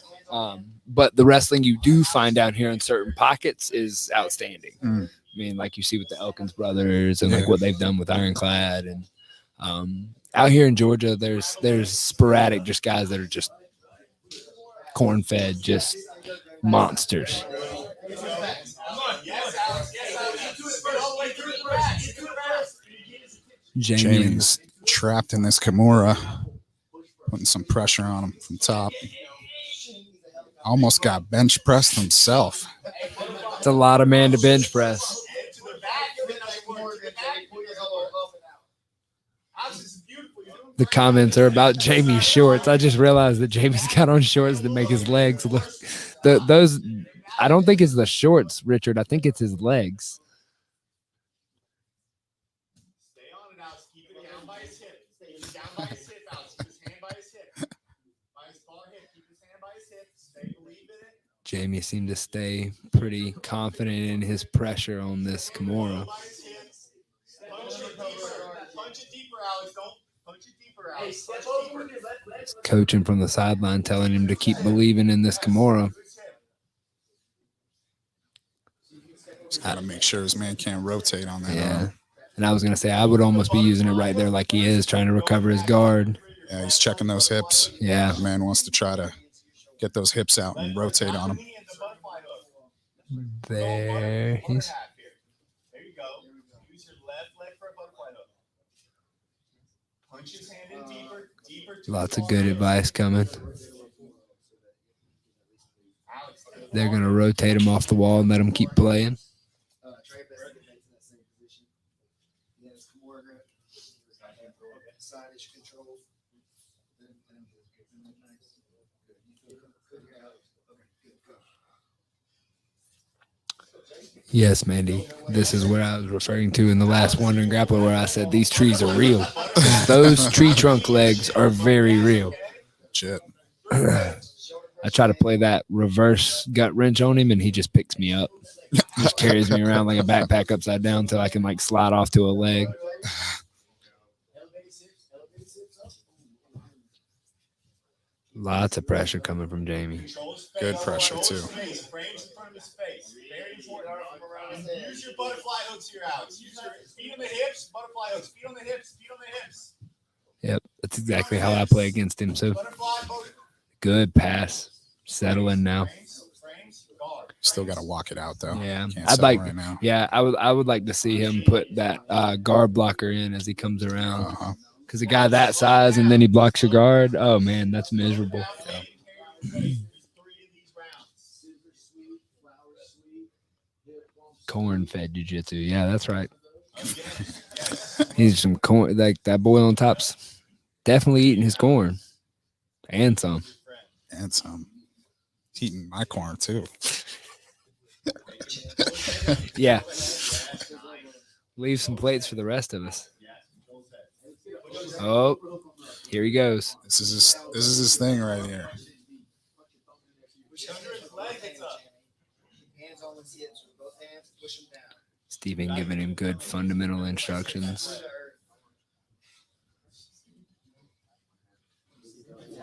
But the wrestling you do find down here in certain pockets is outstanding.
Mm.
I mean, like you see with the Elkins brothers and
Yeah.
what they've done with IronClad, and out here in Georgia, there's sporadic just guys that are just corn-fed, just monsters.
Jamie's trapped in this Kimura, putting some pressure on him from top. Almost got bench pressed himself.
It's a lot of man to bench press. The comments are about Jamie's shorts. I just realized that Jamie's got on shorts that make his legs look. Those, I don't think it's the shorts, Richard. I think it's his legs.
Stay on it, Alex. Keep it down by his hip. Stay down by his hip, Alex. Keep his hand by his hip. By his far hip. Keep his hand by his hip. Stay, believe in it.
Jamie seemed to stay pretty confident in his pressure on this Kimura.
By his hips. Punch it deeper. Punch it deeper, Alex. Don't punch it deeper, Alex. Punch it deeper.
Coaching from the sideline, telling him to keep believing in this Kimura.
Just got to make sure his man can't rotate on that
Yeah.
arm.
And I was gonna say I would almost be using it right there, like he is trying to recover his guard.
Yeah, he's checking those hips.
Yeah.
The man wants to try to get those hips out and rotate on him.
There he's.
There you go. Use your left leg for a butterfly hook. Punch his hand in deeper, deeper.
Lots of good advice coming. They're gonna rotate him off the wall and let him keep playing.
Try your best to get back to that same position. Then it's more grip. Side-ish control. Then nice. Good. You feel good here, Alex. Okay, good. Go.
Yes, Mandy. This is where I was referring to in the last Wandering Grappler, where I said these trees are real. Those tree trunk legs are very real.
Shit.
I try to play that reverse gut wrench on him, and he just picks me up. He just carries me around like a backpack upside down until I can like slide off to a leg. Lots of pressure coming from Jamie.
Good pressure, too.
Frames in front of his face. Very important. Use your butterfly hooks here, Alex. Use your feet on the hips, butterfly hooks. Feet on the hips, feet on the hips.
Yep, that's exactly how I play against him. So
Butterfly hook.
good pass. Settling now.
Frames, guard.
Still got to walk it out, though.
Yeah,
Can't
I'd
settle
like.
right now.
Yeah, I would like to see him put that guard blocker in as he comes around.
Uh-huh.
Because a guy that size and then he blocks your guard. Oh man, that's miserable. Corn fed jiu-jitsu. Yeah, that's right. He's some corn, like that boy on top's definitely eating his corn and some.
And some. Eating my corn, too.
Yeah. Leave some plates for the rest of us. Oh, here he goes.
This is his thing right here.
Hands on his hips with both hands. Push him down.
Steven giving him good fundamental instructions.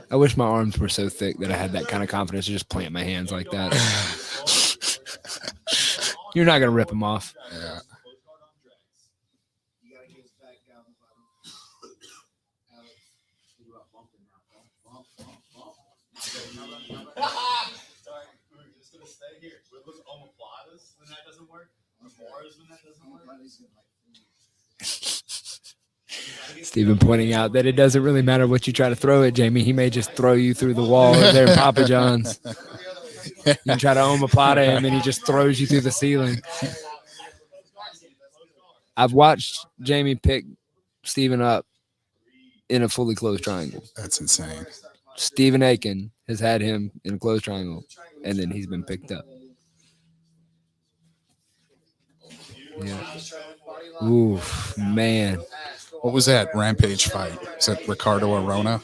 I wish my arms were so thick that I had that kind of confidence to just plant my hands like that. You're not going to rip them off.
Yeah.
You gotta get his back down the bottom. Alex, think about bumping now. Bump.
Sorry, we're just gonna stay here. With those omoplatas when that doesn't work. Moras when that doesn't work.
Steven pointing out that it doesn't really matter what you try to throw at Jamie. He may just throw you through the wall if they're Papa John's. You can try to omoplata him and he just throws you through the ceiling. I've watched Jamie pick Steven up in a fully closed triangle.
That's insane.
Stephen Aiken has had him in a closed triangle, and then he's been picked up. Yeah. Oof, man.
What was that Rampage fight? Is that Ricardo Arona?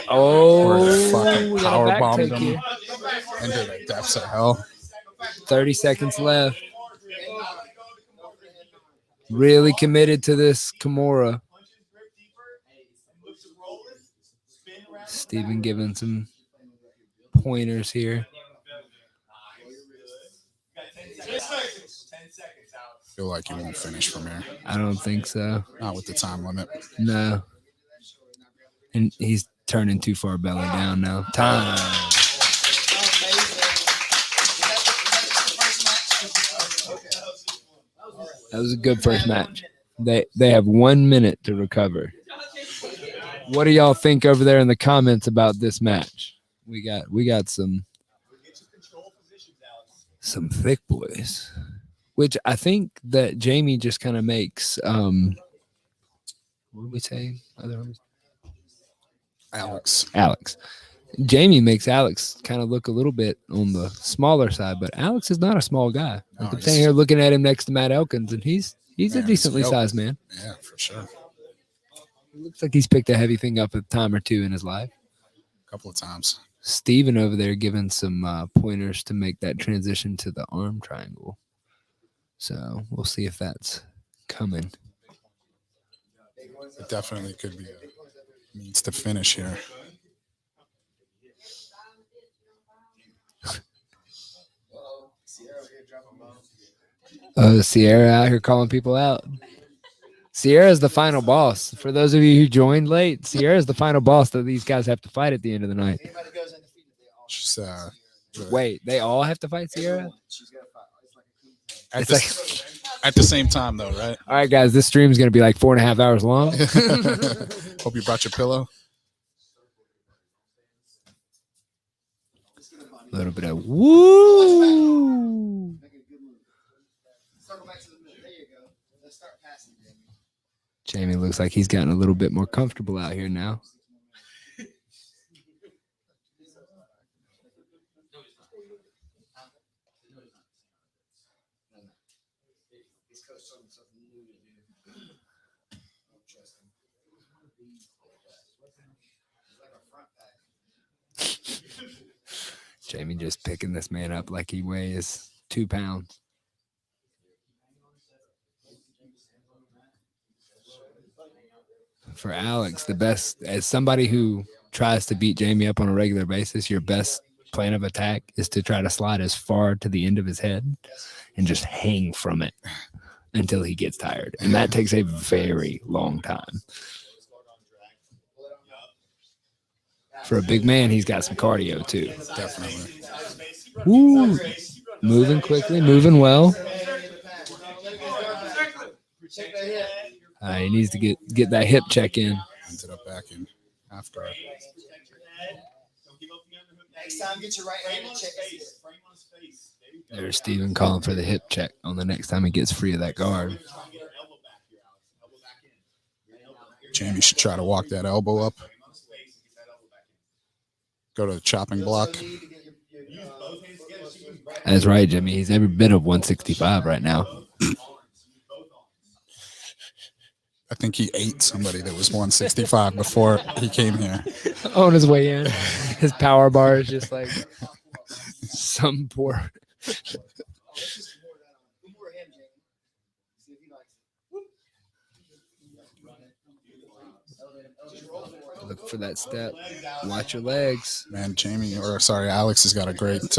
Oh,
Where fucking
we got a back
powerbombed
take
him
here.
into the depths of hell.
30 seconds left. Really committed to this Kimura. Steven giving some pointers here.
Feel like you won't finish from here.
I don't think so.
Not with the time limit.
No. And he's turning too far belly down now. Time. That was a good first match. They have 1 minute to recover. What do y'all think over there in the comments about this match? We got some thick boys, which I think that Jamie just kind of makes. What did we say? Alex. Jamie makes Alex kind of look a little bit on the smaller side, but Alex is not a small guy.
No,
I'm standing here looking at him next to Matt Elkins, and he's a decently
yoked.
sized man.
Yeah, for sure.
It looks like he's picked a heavy thing up a time or two in his life.
A couple of times.
Steven over there giving some pointers to make that transition to the arm triangle. So we'll see if that's coming.
It definitely could be a means to finish here.
Sierra out here calling people out. Sierra's the final boss. For those of you who joined late, Sierra's the final boss that these guys have to fight at the end of the night.
Anybody goes undefeated, they all.
Just,
Wait, they all have to fight Sierra?
Everyone. She's got to fight. It's like a queen.
at,
It's
the, at the same time, though, right?
All right, guys, this stream is going to be like 4.5 hours long.
Hope you brought your pillow.
A little bit of woo.
Make a good move. Circle back to the middle. There you go. Let's start passing, Jamie.
Jamie looks like he's gotten a little bit more comfortable out here now.
His coach told him something new to do. Don't trust him. He's like a front pack.
Jamie just picking this man up like he weighs 2 pounds. For Alex, the best, as somebody who tries to beat Jamie up on a regular basis, your best plan of attack is to try to slide as far to the end of his head and just hang from it until he gets tired. And that takes a very long time. For a big man, he's got some cardio too.
Definitely.
Woo. Moving quickly, moving well. He needs to get that hip check in.
Ended up back in half guard.
Next time, get your right hand and check his hip.
There's Steven calling for the hip check on the next time he gets free of that guard.
Jamie should try to walk that elbow up. Go to the chopping block.
That's right, Jimmy. He's every bit of 165 right now.
I think he ate somebody that was 165 before he came here.
On his way in, his power bar is just like some poor. Look for that step. Watch your legs.
Man, Alex has got a great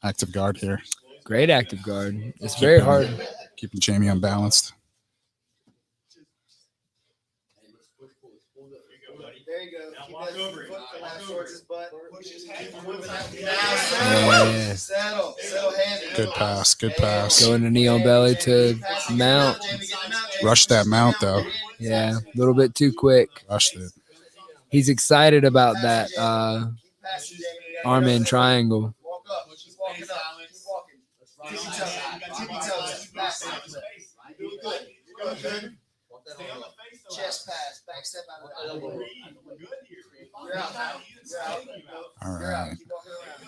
active guard here.
Great active guard. It's very hard.
Keeping Jamie unbalanced.
There you go. Keep that foot collapsed towards his butt.
Yeah.
Settle handed.
Good pass. Good pass.
Going to knee on belly to mount.
Rushed that mount, though.
Yeah, a little bit too quick.
Rushed it.
He's excited about that arm in triangle.
Walk up. Keep walking up. Keep walking. Tippy toes. Good. Chest pass. Back step out of the elbow. You're out.
All right.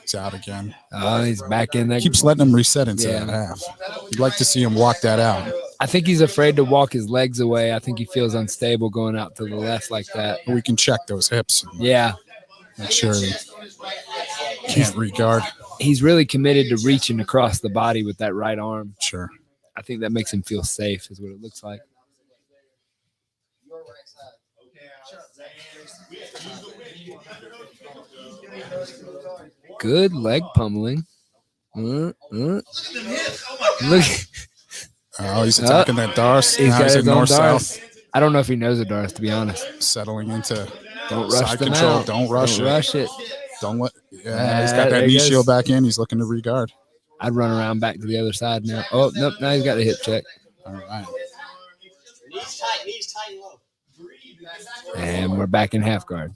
He's out again.
Oh, he's back in there.
Keeps letting him reset into
Yeah.
that half. You'd like to see him walk that out.
I think he's afraid to walk his legs away. I think he feels unstable going out to the left like that.
We can check those hips and
Yeah,
make sure he can't regard.
he's really committed to reaching across the body with that right arm.
Sure.
I think that makes him feel safe, is what it looks like.
Your right side.
Good leg pummeling. Look,
Oh, he's attacking that Darce.
he's
Now
got
he's
his
in
own
north-south.
Darce. I don't know if he knows a Darce, to be honest.
Settling into
Don't rush
side
them
control.
out.
Don't rush it.
it.
Don't let. Yeah, he's got
There
that
he
knee
goes.
shield back in. He's looking to regard.
I'd run around back to the other side now. Oh, nope, now he's got the hip check.
All right.
Knees tight, low.
And we're back in half guard.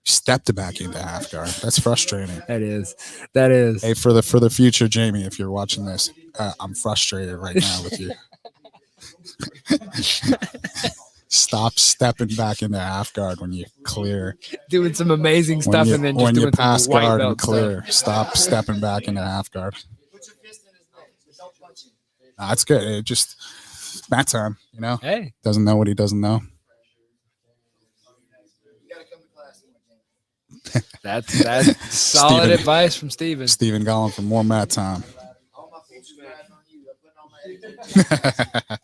Stepped back into half guard. That's frustrating.
That is. That is.
Hey, for the future, Jamie, if you're watching this, I'm frustrated right now with you. Stop stepping back into half guard when you clear.
Doing some amazing stuff and then just
when you
doing
pass
some white
guard and
belt
clear.
stuff.
Stop stepping back into half guard.
Put your fist in his neck. Don't punch him.
That's good. It just Matt time, you know.
Hey,
Doesn't know what he doesn't know.
You gotta come to class more, James.
that's solid
Steven.
advice from Steven.
Steven Gollum for more Matt time.
All my future's riding on you. I'm putting all my eggs.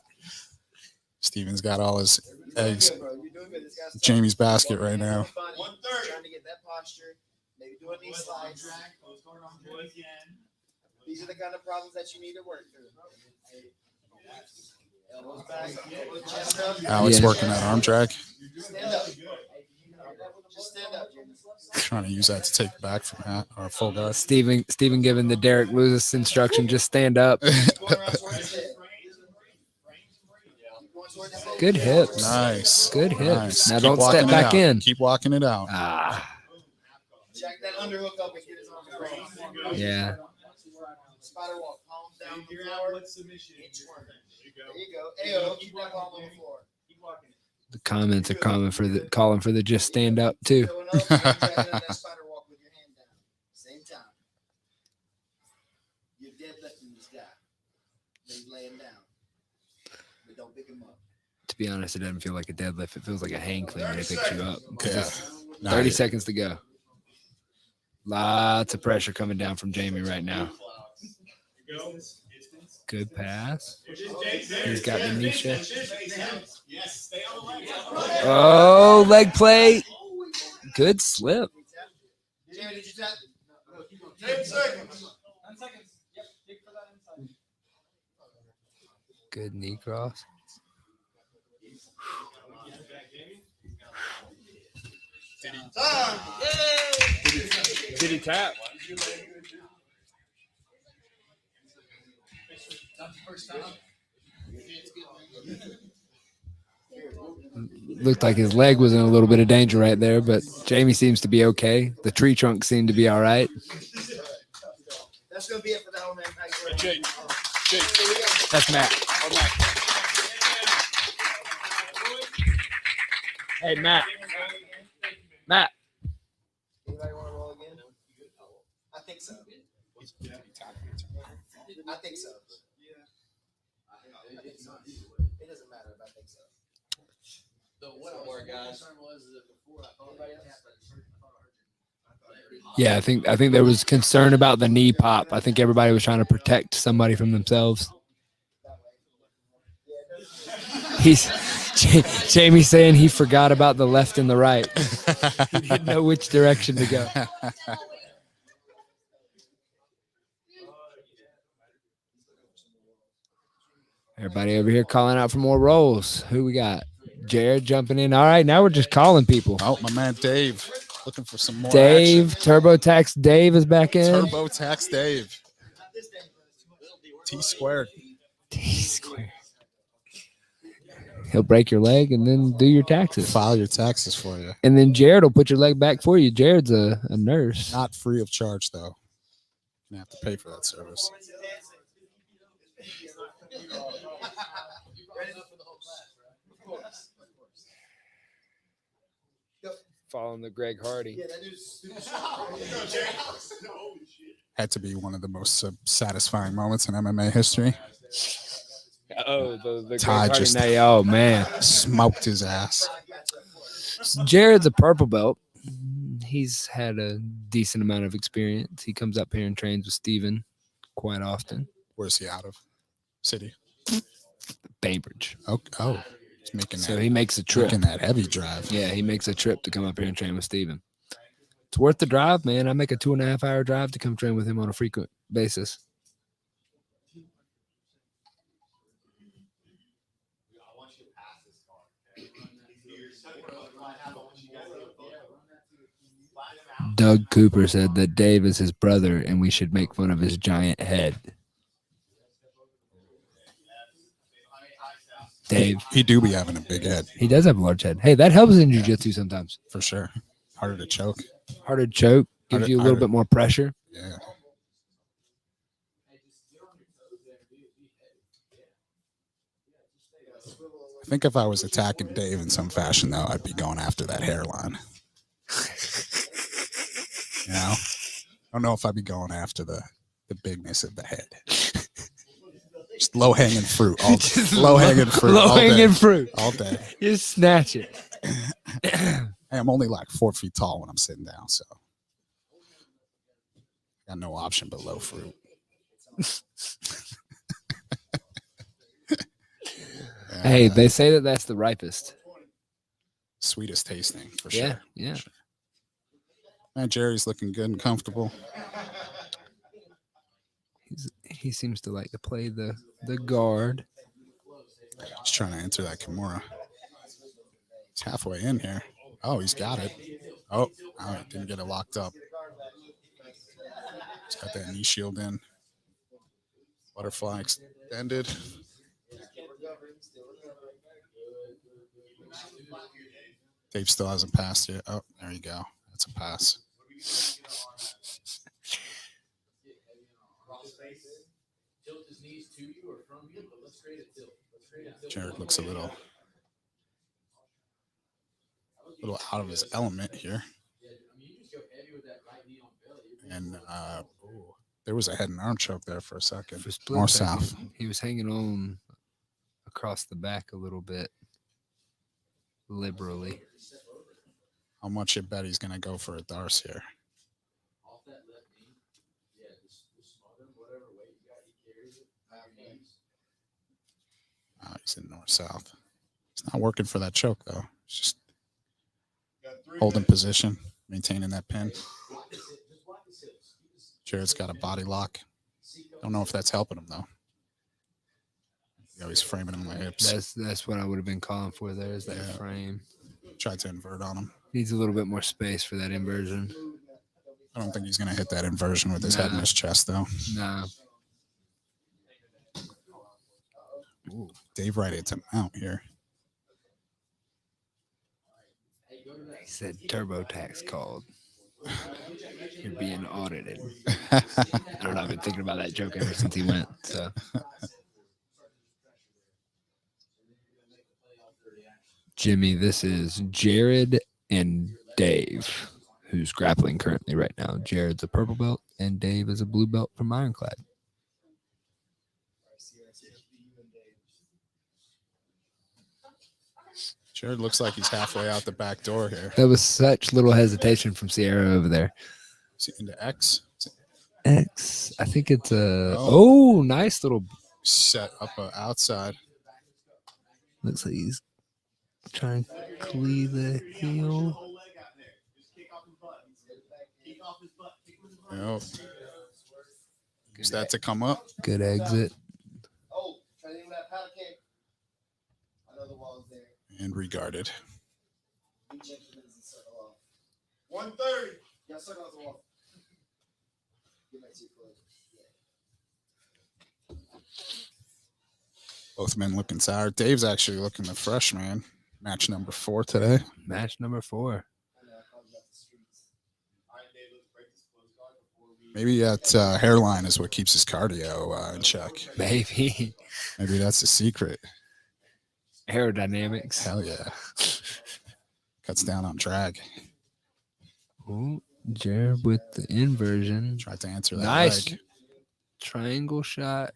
Steven's got all his eggs.
Good, bro. You're doing good. This guy's
Jamie's basket right now.
Trying to get that posture. Maybe do a knee slide. These are the kind of problems that you need to work through. Elbows back, chest up.
Alex
Yeah.
working that arm drag.
Stand up. Just stand up, Jimmy.
Trying to use that to take back from that or full guard.
Steven giving the Derek Lewis instruction, just stand up.
Going around towards his head. Going towards his head.
Good hips.
Nice.
Good hips.
Nice.
Now
Keep
don't
walking
step
it
back
out.
in.
Keep walking it out.
Ah,
Jack that underhook up and get his arms across.
yeah.
Spider walk, palms down on the floor. Inch one. There you go. Ayo, keep that palm on the floor.
The comments are calling for the just stand up too.
Going up, and dragging that spider walk with your hand down. Same time. You're deadlifting this guy. He's laying down. But don't pick him up.
To be honest, it doesn't feel like a deadlift. It feels like a hang clean when it picks you up.
Yeah.
30 seconds to go. Lots of pressure coming down from Jamie right now. Good pass. He's got Denisha.
Yes, stay on the leg.
Oh, leg plate. Good slip.
Jamie, did you tap?
10 seconds.
Good knee cross.
Time.
Did he tap? Looked like his leg was in a little bit of danger right there, but Jamie seems to be okay. The tree trunk seemed to be all right.
That's going to be it for the home impact.
That's Matt. Hey, Matt. Matt.
Anybody want to roll again? I think so. I think so. It doesn't matter if I think so.
Yeah, I think there was concern about the knee pop. I think everybody was trying to protect somebody from themselves. Jamie's saying he forgot about the left and the right. He didn't know which direction to go. Everybody over here calling out for more rolls. Who we got? Jared jumping in. All right, now we're just calling people.
Oh, my man Dave. Looking for some more
Dave,
action.
TurboTax Dave is back in.
TurboTax Dave. T squared.
T-square. He'll break your leg and then do your taxes.
File your taxes for you.
And then Jared will put your leg back for you. Jared's a nurse.
Not free of charge, though. You have to pay for that service.
Following the Greg Hardy.
Yeah, that dude's
Had to be one of the most satisfying moments in MMA history.
Oh, the
Ty
Greg Hardy
just-
night. Oh, man.
Smoked his ass.
Jared's a purple belt. He's had a decent amount of experience. He comes up here and trains with Steven quite often.
Where's he out of? City.
Bainbridge.
Oh, he's making
So
that,
he makes a trip.
making that heavy drive.
Yeah, he makes a trip to come up here and train with Steven. It's worth the drive, man. I make a 2.5 hour drive to come train with him on a frequent basis. Doug Cooper said that Dave is his brother and we should make fun of his giant head. Dave.
He do be having a big head,
He does have a large head. Hey, that helps in jiu-jitsu sometimes.
for sure. Harder to choke.
Harder to choke, gives
Harder-
you a little
harder.
bit more pressure.
Yeah. I think if I was attacking Dave in some fashion, though, I'd be going after that hairline. You know? I don't know if I'd be going after the bigness of the head. Just low hanging fruit. Low hanging fruit.
Low
all day.
hanging fruit.
All day.
Just snatch it.
Hey, I'm only like 4 feet tall when I'm sitting down, so got no option but low fruit.
Hey, they say that that's the ripest.
Sweetest tasting for
Yeah,
sure.
yeah.
Man, Jerry's looking good and comfortable.
He seems to like to play the guard.
He's trying to enter that Kimura. He's halfway in here. Oh, he's got it. Oh, he didn't get it locked up. He's got that knee shield in. Butterfly extended. Dave still hasn't passed yet. Oh, there you go. That's a pass. Jared looks a little out of his element here. And there was a head and arm choke there for a second.
For a split
North
second,
south.
He was hanging on across the back a little bit liberally.
How much you bet he's going to go for a Darce here? He's in north south. He's not working for that choke though. He's just holding position, maintaining that pin. Jared's got a body lock. Don't know if that's helping him though. He's framing him on the hips.
That's what I would have been calling for there, is that frame.
Tried to invert on him.
Needs a little bit more space for that inversion.
I don't think he's going to hit that inversion with his head in his chest though.
Nah.
Ooh, Dave right into mount here.
He said TurboTax called. You're being audited. I don't know. I've been thinking about that joke ever since he went. So Jimmy, this is Jared and Dave, who's grappling currently right now. Jared's a purple belt and Dave is a blue belt from IronClad.
Jared looks like he's halfway out the back door here.
That was such little hesitation from Sierra over there.
Is he into X?
X. I think it's a nice little
Set up outside.
looks like he's trying to cleave the heel.
Yep. Use that to come up.
Good exit.
Oh, try to aim that paddle kick. I know the wall's there.
And regarded.
130.
Yeah, circle out the wall. Get back to your clothes.
Both men looking sour. Dave's actually looking the fresh, man. Match number 4 today.
Match number 4.
Maybe that hairline is what keeps his cardio in check.
Maybe.
Maybe that's the secret.
Aerodynamics.
Hell yeah. Cuts down on drag.
Ooh, Jared with the inversion.
Tried to answer that
Nice.
leg.
Triangle shot.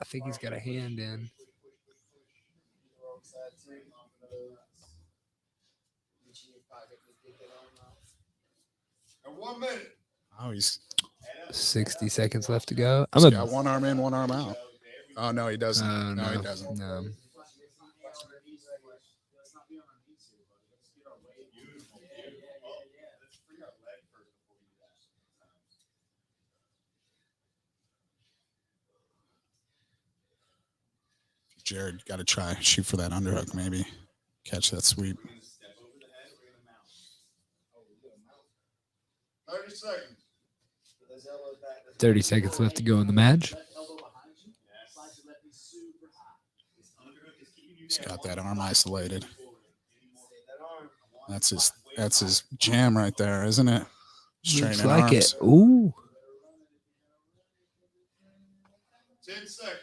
I think he's got a hand in.
And 1 minute.
Oh, he's
60 seconds left to go.
got one arm in, one arm out. Oh, no, he doesn't.
Oh,
no, he doesn't.
No.
Jared, got to try. Shoot for that underhook, maybe. Catch that sweep.
30 seconds.
30 seconds left to go in the match.
He's got that arm isolated. That's his jam right there, isn't it?
Looks
Straining
like
arms.
it. Ooh.
10 seconds.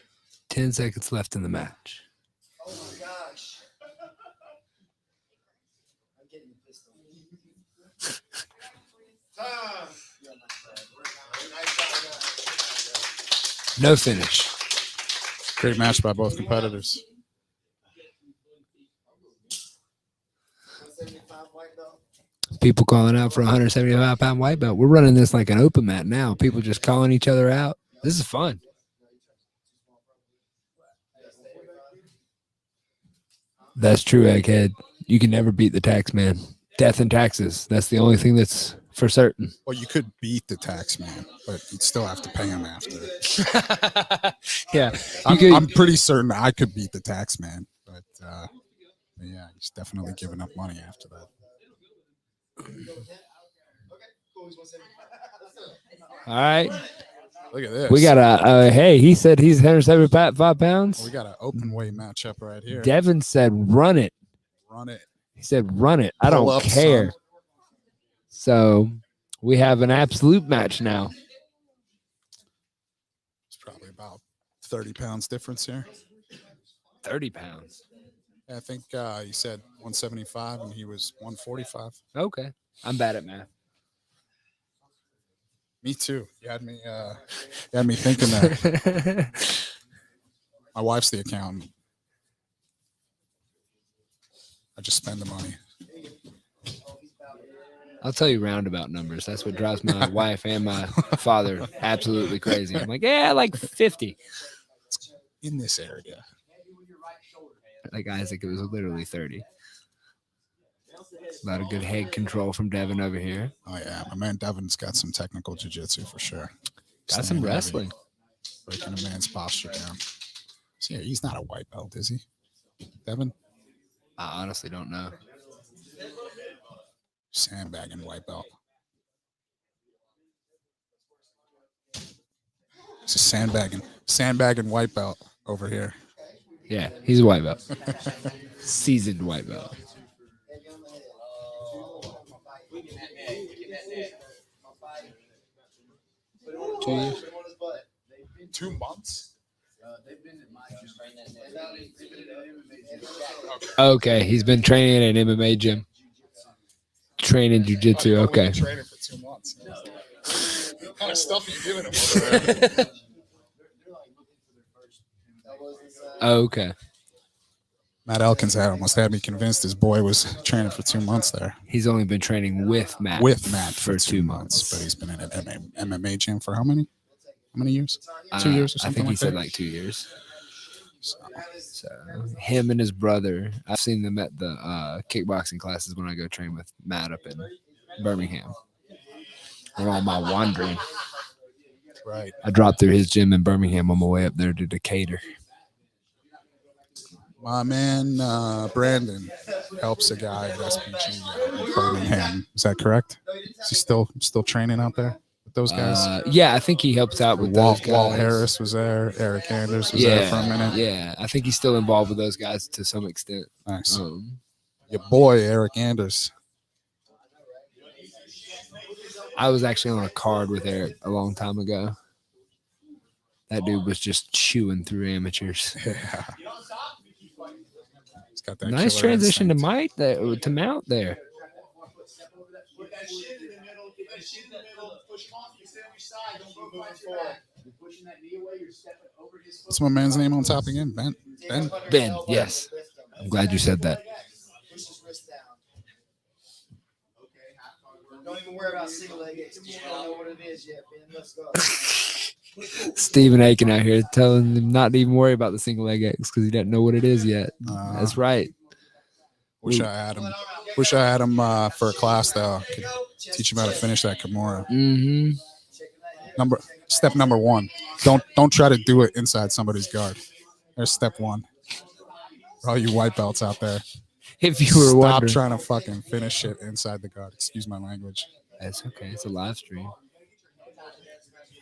10 seconds left in the match.
Oh my gosh. I'm getting the pistol.
Time.
No finish.
Great match by both competitors.
175 white belt.
People calling out for a 175-pound white belt. We're running this like an open mat now. People just calling each other out. This is fun. That's true, Egghead. You can never beat the tax man. Death and taxes. That's the only thing that's for certain.
Well, you could beat the tax man, but you'd still have to pay him after.
Yeah,
I'm pretty certain I could beat the tax man, but yeah, he's definitely giving up money after that.
all right.
Look at this.
We got a hey. He said he's 175 pounds.
We got an open weight matchup right here.
Devin said, "Run it."
Run it.
He said, "Run it." I
Pull
don't
up,
care.
son.
So we have an absolute match now.
It's probably about 30 pounds difference here.
30 pounds.
I think he said 175 and he was 145.
Okay, I'm bad at math.
Me too. You had me thinking that. My wife's the accountant. I just spend the money.
I'll tell you roundabout numbers. That's what drives my wife and my father absolutely crazy. I'm like, yeah, like 50.
In this area.
Like Isaac, it was literally 30. A lot of good head control from Devin over here.
Oh yeah, my man Devin's got some technical jiu-jitsu for sure.
Got some
Staying heavy,
wrestling.
breaking a man's posture down. So yeah, he's not a white belt, is he? Devin?
I honestly don't know.
Sandbagging white belt. It's a sandbagging white belt over here.
Yeah, he's a white belt. Seasoned white belt. 2 years.
2 months?
Okay, he's been training at an MMA gym. Training jiu-jitsu, okay.
Training for 2 months. What kind of stuff are you giving him over there?
Okay.
Matt Elkins almost had me convinced his boy was training for 2 months there.
He's only been training with Matt.
For 2 months. But he's been in an MMA gym for how many? How many years? 2 years or something
I think he
like
said
that?
like 2 years. So him and his brother, I've seen them at the kickboxing classes when I go train with Matt up in Birmingham. And on my wandering,
Right.
I dropped through his gym in Birmingham on my way up there to Decatur.
My man Brandon helps a guy at SPG in Birmingham. Is that correct? Is he still training out there with those guys?
Yeah, I think he helps out with those guys.
Walt Harris was there. Eric Anders was there for a minute.
Yeah, I think he's still involved with those guys to some extent.
Nice. Your boy Eric Anders.
I was actually on a card with Eric a long time ago. That dude was just chewing through amateurs.
Yeah. He's got that
Nice
killer
transition
instinct.
to Mount there.
Put that shit in the middle. Get that shit in the middle. Push confidence. Stay on your side. Don't go fight your back. You're pushing that knee away. You're stepping over his foot.
What's my man's name on top again? Ben?
Ben, yes. I'm glad you said that.
Push his wrist down. Don't even worry about single leg kicks. You don't know what it is yet, Ben. Let's go.
Stephen Aiken out here telling him not to even worry about the single leg X because he doesn't know what it is yet. That's right.
Wish I had him. Wish I had him for a class though. Could teach him how to finish that Kimura.
Mm-hmm.
Step number 1. Don't try to do it inside somebody's guard. There's step 1. For all you white belts out there.
If you were
Stop
wondering.
trying to fucking finish it inside the guard. Excuse my language.
That's okay. It's a live stream.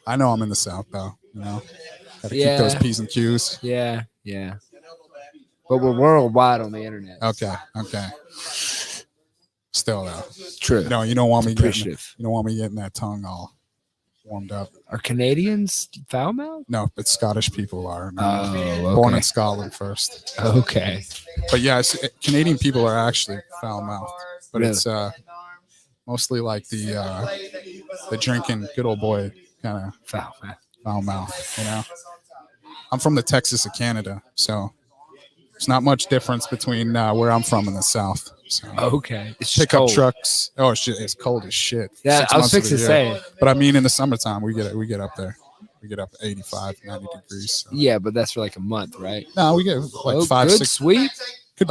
I know I'm in the South though. You know, gotta
Yeah.
keep those P's and Q's.
Yeah, yeah. But we're worldwide on the internet.
Okay. Still though,
True.
no, you don't want me getting.
Appreciative.
You don't want me getting that tongue all warmed up.
Are Canadians foul mouth?
No, but Scottish people are.
Oh,
Born
okay.
in Scotland first.
Okay.
But yeah, Canadian people are actually foul mouthed, but
Really?
it's mostly like the drinking good old boy kind of foul mouth. You know, I'm from the Texas of Canada, so there's not much difference between where I'm from in the South. So
Okay. It's just
pickup
cold.
trucks. Oh shit, it's cold as shit.
Yeah,
6
I was
months of
fixing
the
to
year.
say.
But I mean, in the summertime, we get up there. We get up 85, 90 degrees. So.
Yeah, but that's for like a month, right?
No, we get like
Oh,
5,
good,
6.
sweet.
Could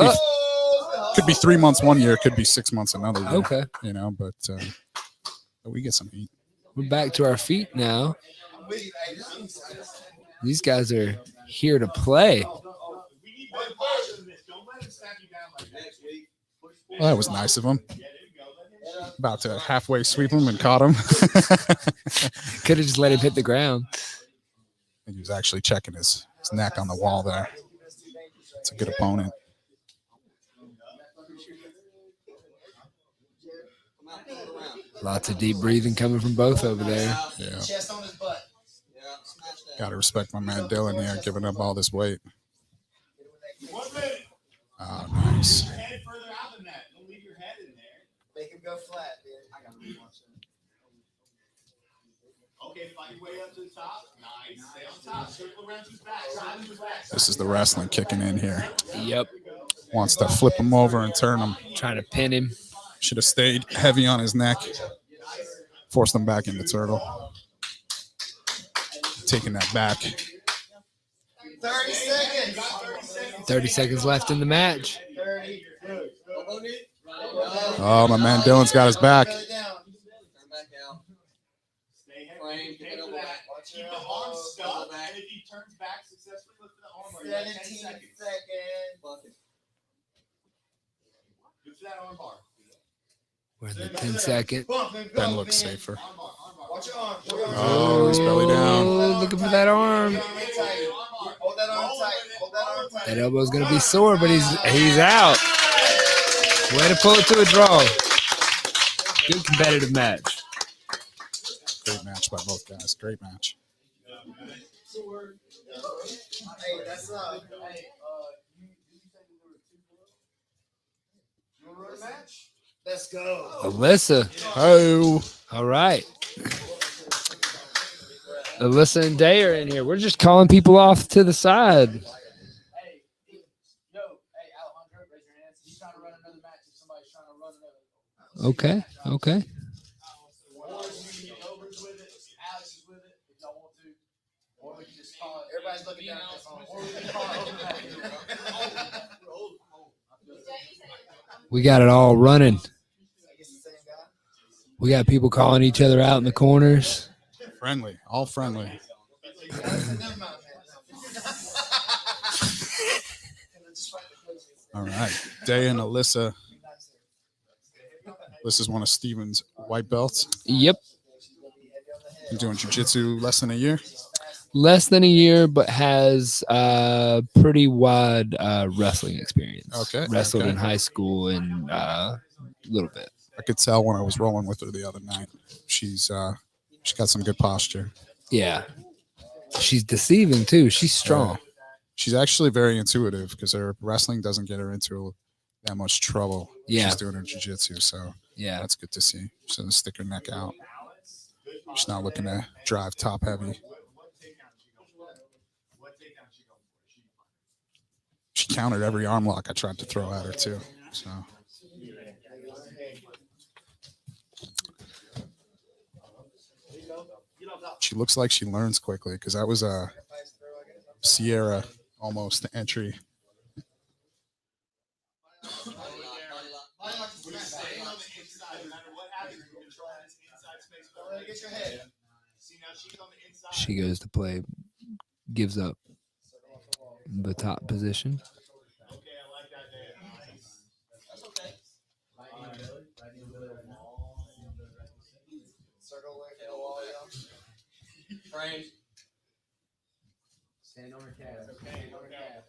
be 3 months one year. Could be 6 months another year.
Okay.
You know, but But we get some heat.
We're back to our feet now. These guys are here to play.
We need better posture than this. Don't let him snap you down like that.
Well, that was nice of him.
Yeah, there you go. Let him
About to halfway sweep him and caught him.
Could have just let him hit the ground.
He was actually checking his neck on the wall there. It's a good opponent.
Lots of deep breathing coming from both over there.
Yeah.
Chest on his butt.
Got to respect my man Dylan here, giving up all this weight.
1 minute.
Oh, nice.
Your head further out than that. Don't leave your head in there.
Make him go flat, man.
Okay, fight your way up to the top. Nice. Stay on top. Circle around his back. Drive him to his back.
This is the wrestling kicking in here.
Yep.
Wants to flip him over and turn him.
Trying to pin him.
Should have stayed heavy on his neck. Forced him back into turtle. Taking that back.
30 seconds.
30 seconds left in the match.
30.
Oh, my man Dylan's got his back.
Belly down.
Stay heavy. Pay for that. Keep the arm stuck. And if he turns back successfully, look for the arm bar. You got 10
17
seconds.
seconds.
Look for that arm bar.
We're in the 10 second.
Ben looks safer.
Arm bar. Arm bar.
Watch your arm.
Oh, he's belly down.
Oh, looking for that arm.
Hold that arm tight. Hold that arm tight.
That elbow's going to be sore, but he's out. Way to pull it to a draw. Good competitive match.
Great match by both guys. Great match.
Hey, that's you want to run a match? Let's go.
Alyssa.
Oh,
All right. Alyssa and Deya are in here. We're just calling people off to the side.
Hey, Alejandro, raise your hands. He's trying to run another match if somebody's trying to run another.
Okay. Okay.
Or you can get Ober's with it, Alex is with it, if y'all want to. Or we can just call it.
Everybody's looking down at their phone.
Or we can call it open match.
We got it all running.
I guess the same guy.
We got people calling each other out in the corners.
friendly. All friendly.
Never mind,
All right. Deya and Alyssa. This is one of Steven's white belts.
Yep.
Been doing jiu-jitsu less than a year.
Less than a year, but has pretty wide wrestling experience.
Okay,
Wrestled
okay.
in high school and a little bit.
I could tell when I was rolling with her the other night. She's got some good posture.
Yeah. She's deceiving too. She's strong.
She's actually very intuitive because her wrestling doesn't get her into that much trouble.
Yeah.
She's doing her jiu-jitsu, so
Yeah.
that's good to see. She doesn't stick her neck out. She's not looking to drive top heavy. She countered every arm lock I tried to throw at her too. So she looks like she learns quickly because that was a Sierra almost entry.
Get your head.
She goes to play, gives up the top position.
Circle away from the wall, y'all.
Frame. Stand on your calves. Stand on your calves.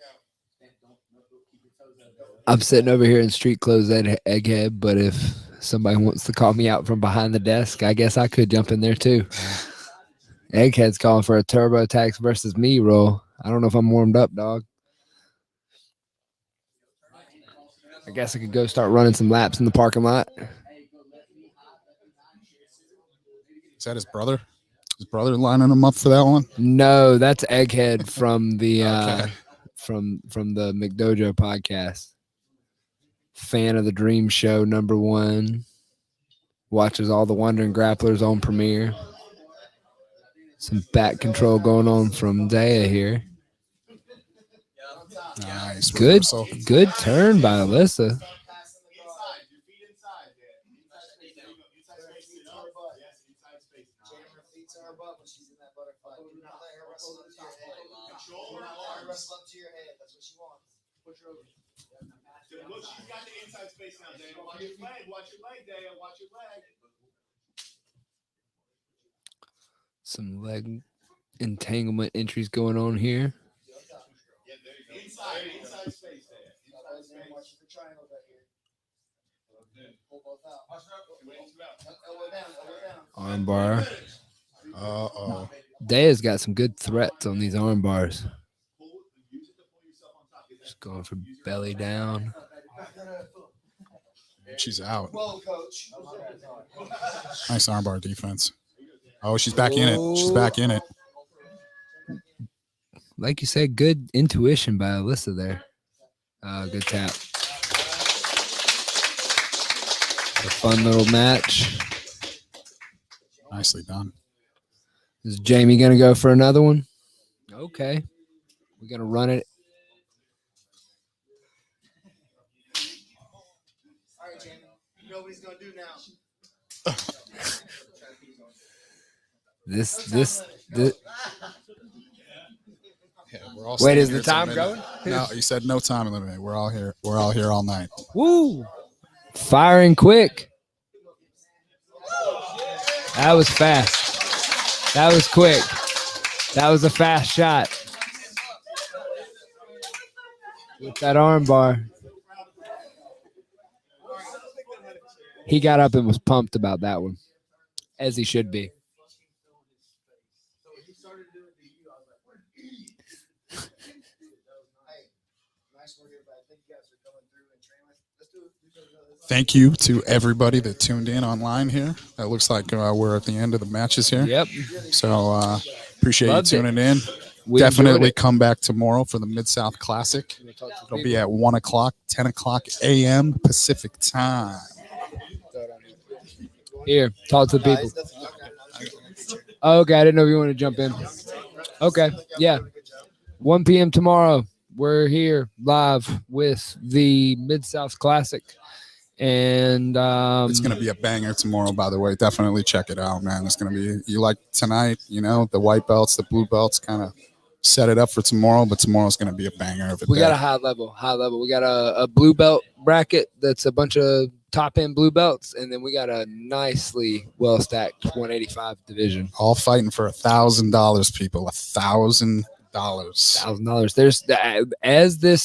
Keep your toes up.
I'm sitting over here in street clothes at Egghead, but if somebody wants to call me out from behind the desk, I guess I could jump in there too. Egghead's calling for a TurboTax versus me roll. I don't know if I'm warmed up, dog. I guess I could go start running some laps in the parking lot.
Is that his brother? His brother lining him up for that one?
No, that's Egghead from the
Okay.
from the McDojo podcast. Fan of the Dream Show #1. Watches all the Wandering Grapplers on Premiere. Some back control going on from Deya here.
Nice.
Good,
reversal.
good turn by Alyssa.
Wrestle up to your head. That's what she wants.
Look, she's got the inside space now, Deya. Watch your leg, Deya. Watch your leg.
Some leg entanglement entries going on here.
Inside space, Deya.
Watch the triangle right here. Pull both out. Elbow down, elbow down.
Armbar.
Uh-oh.
Deya's got some good threats on these arm bars. Just going for belly down.
She's out.
Whoa, coach.
Nice armbar defense. Oh, she's back in it. She's back in it.
Like you said, good intuition by Alyssa there. Good tap. A fun little match.
Nicely done.
Is Jamie going to go for another one? Okay. We're going to run it.
All right, Jamie. You know what he's going to do now.
This.
Yeah, we're all
Wait,
staying
is
here
the
till
time
midnight.
going?
No, you said no time limit. We're all here. We're all here all night.
Woo! Firing quick. That was fast. That was quick. That was a fast shot. With that arm bar. He got up and was pumped about that one. As he should be.
Thank you to everybody that tuned in online here. It looks like we're at the end of the matches here.
Yep.
So appreciate
Loved
you
it.
tuning in.
We enjoyed
Definitely
it.
come back tomorrow for the Mid-South Classic. It'll be at 1 o'clock, 10 o'clock a.m. Pacific time.
Here, talk to the people. Oh, okay, I didn't know if you want to jump in. Okay, yeah. 1 p.m. tomorrow. We're here live with the Mid-South Classic. And
It's going to be a banger tomorrow, by the way. Definitely check it out, man. It's going to be, you like tonight, you know, the white belts, the blue belts, kind of set it up for tomorrow, but tomorrow's going to be a banger of a
we
day.
got a high level. We got a blue belt bracket that's a bunch of top end blue belts, and then we got a nicely well stacked 185 division.
All fighting for $1,000, people. $1,000.
$1,000. There's as this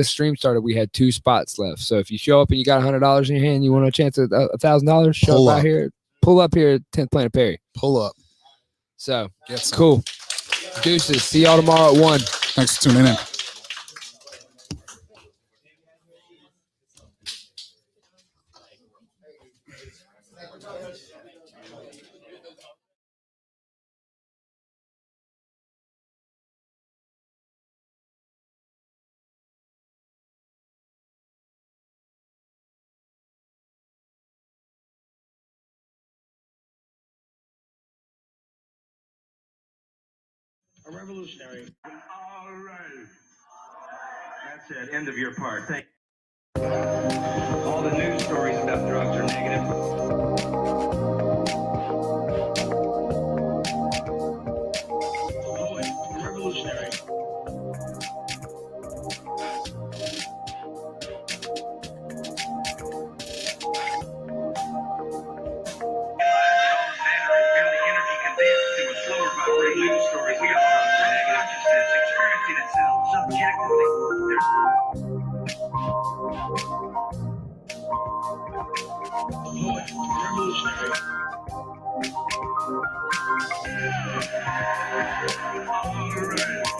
stream started, we had 2 spots left. So if you show up and you got $100 in your hand, you want a chance at $1,000, show
Pull
up out
up.
here. Pull up here at 10th Planet Perry.
Pull up.
So
Get some.
cool. Deuces. See y'all tomorrow at 1.
Thanks for tuning in.
A revolutionary. All right. That's it. End of your part. Thank you. All the news stories about drugs are negative. Revolutionary. News stories about drugs are negative. It's experiencing itself subjectively. Revolutionary. All right.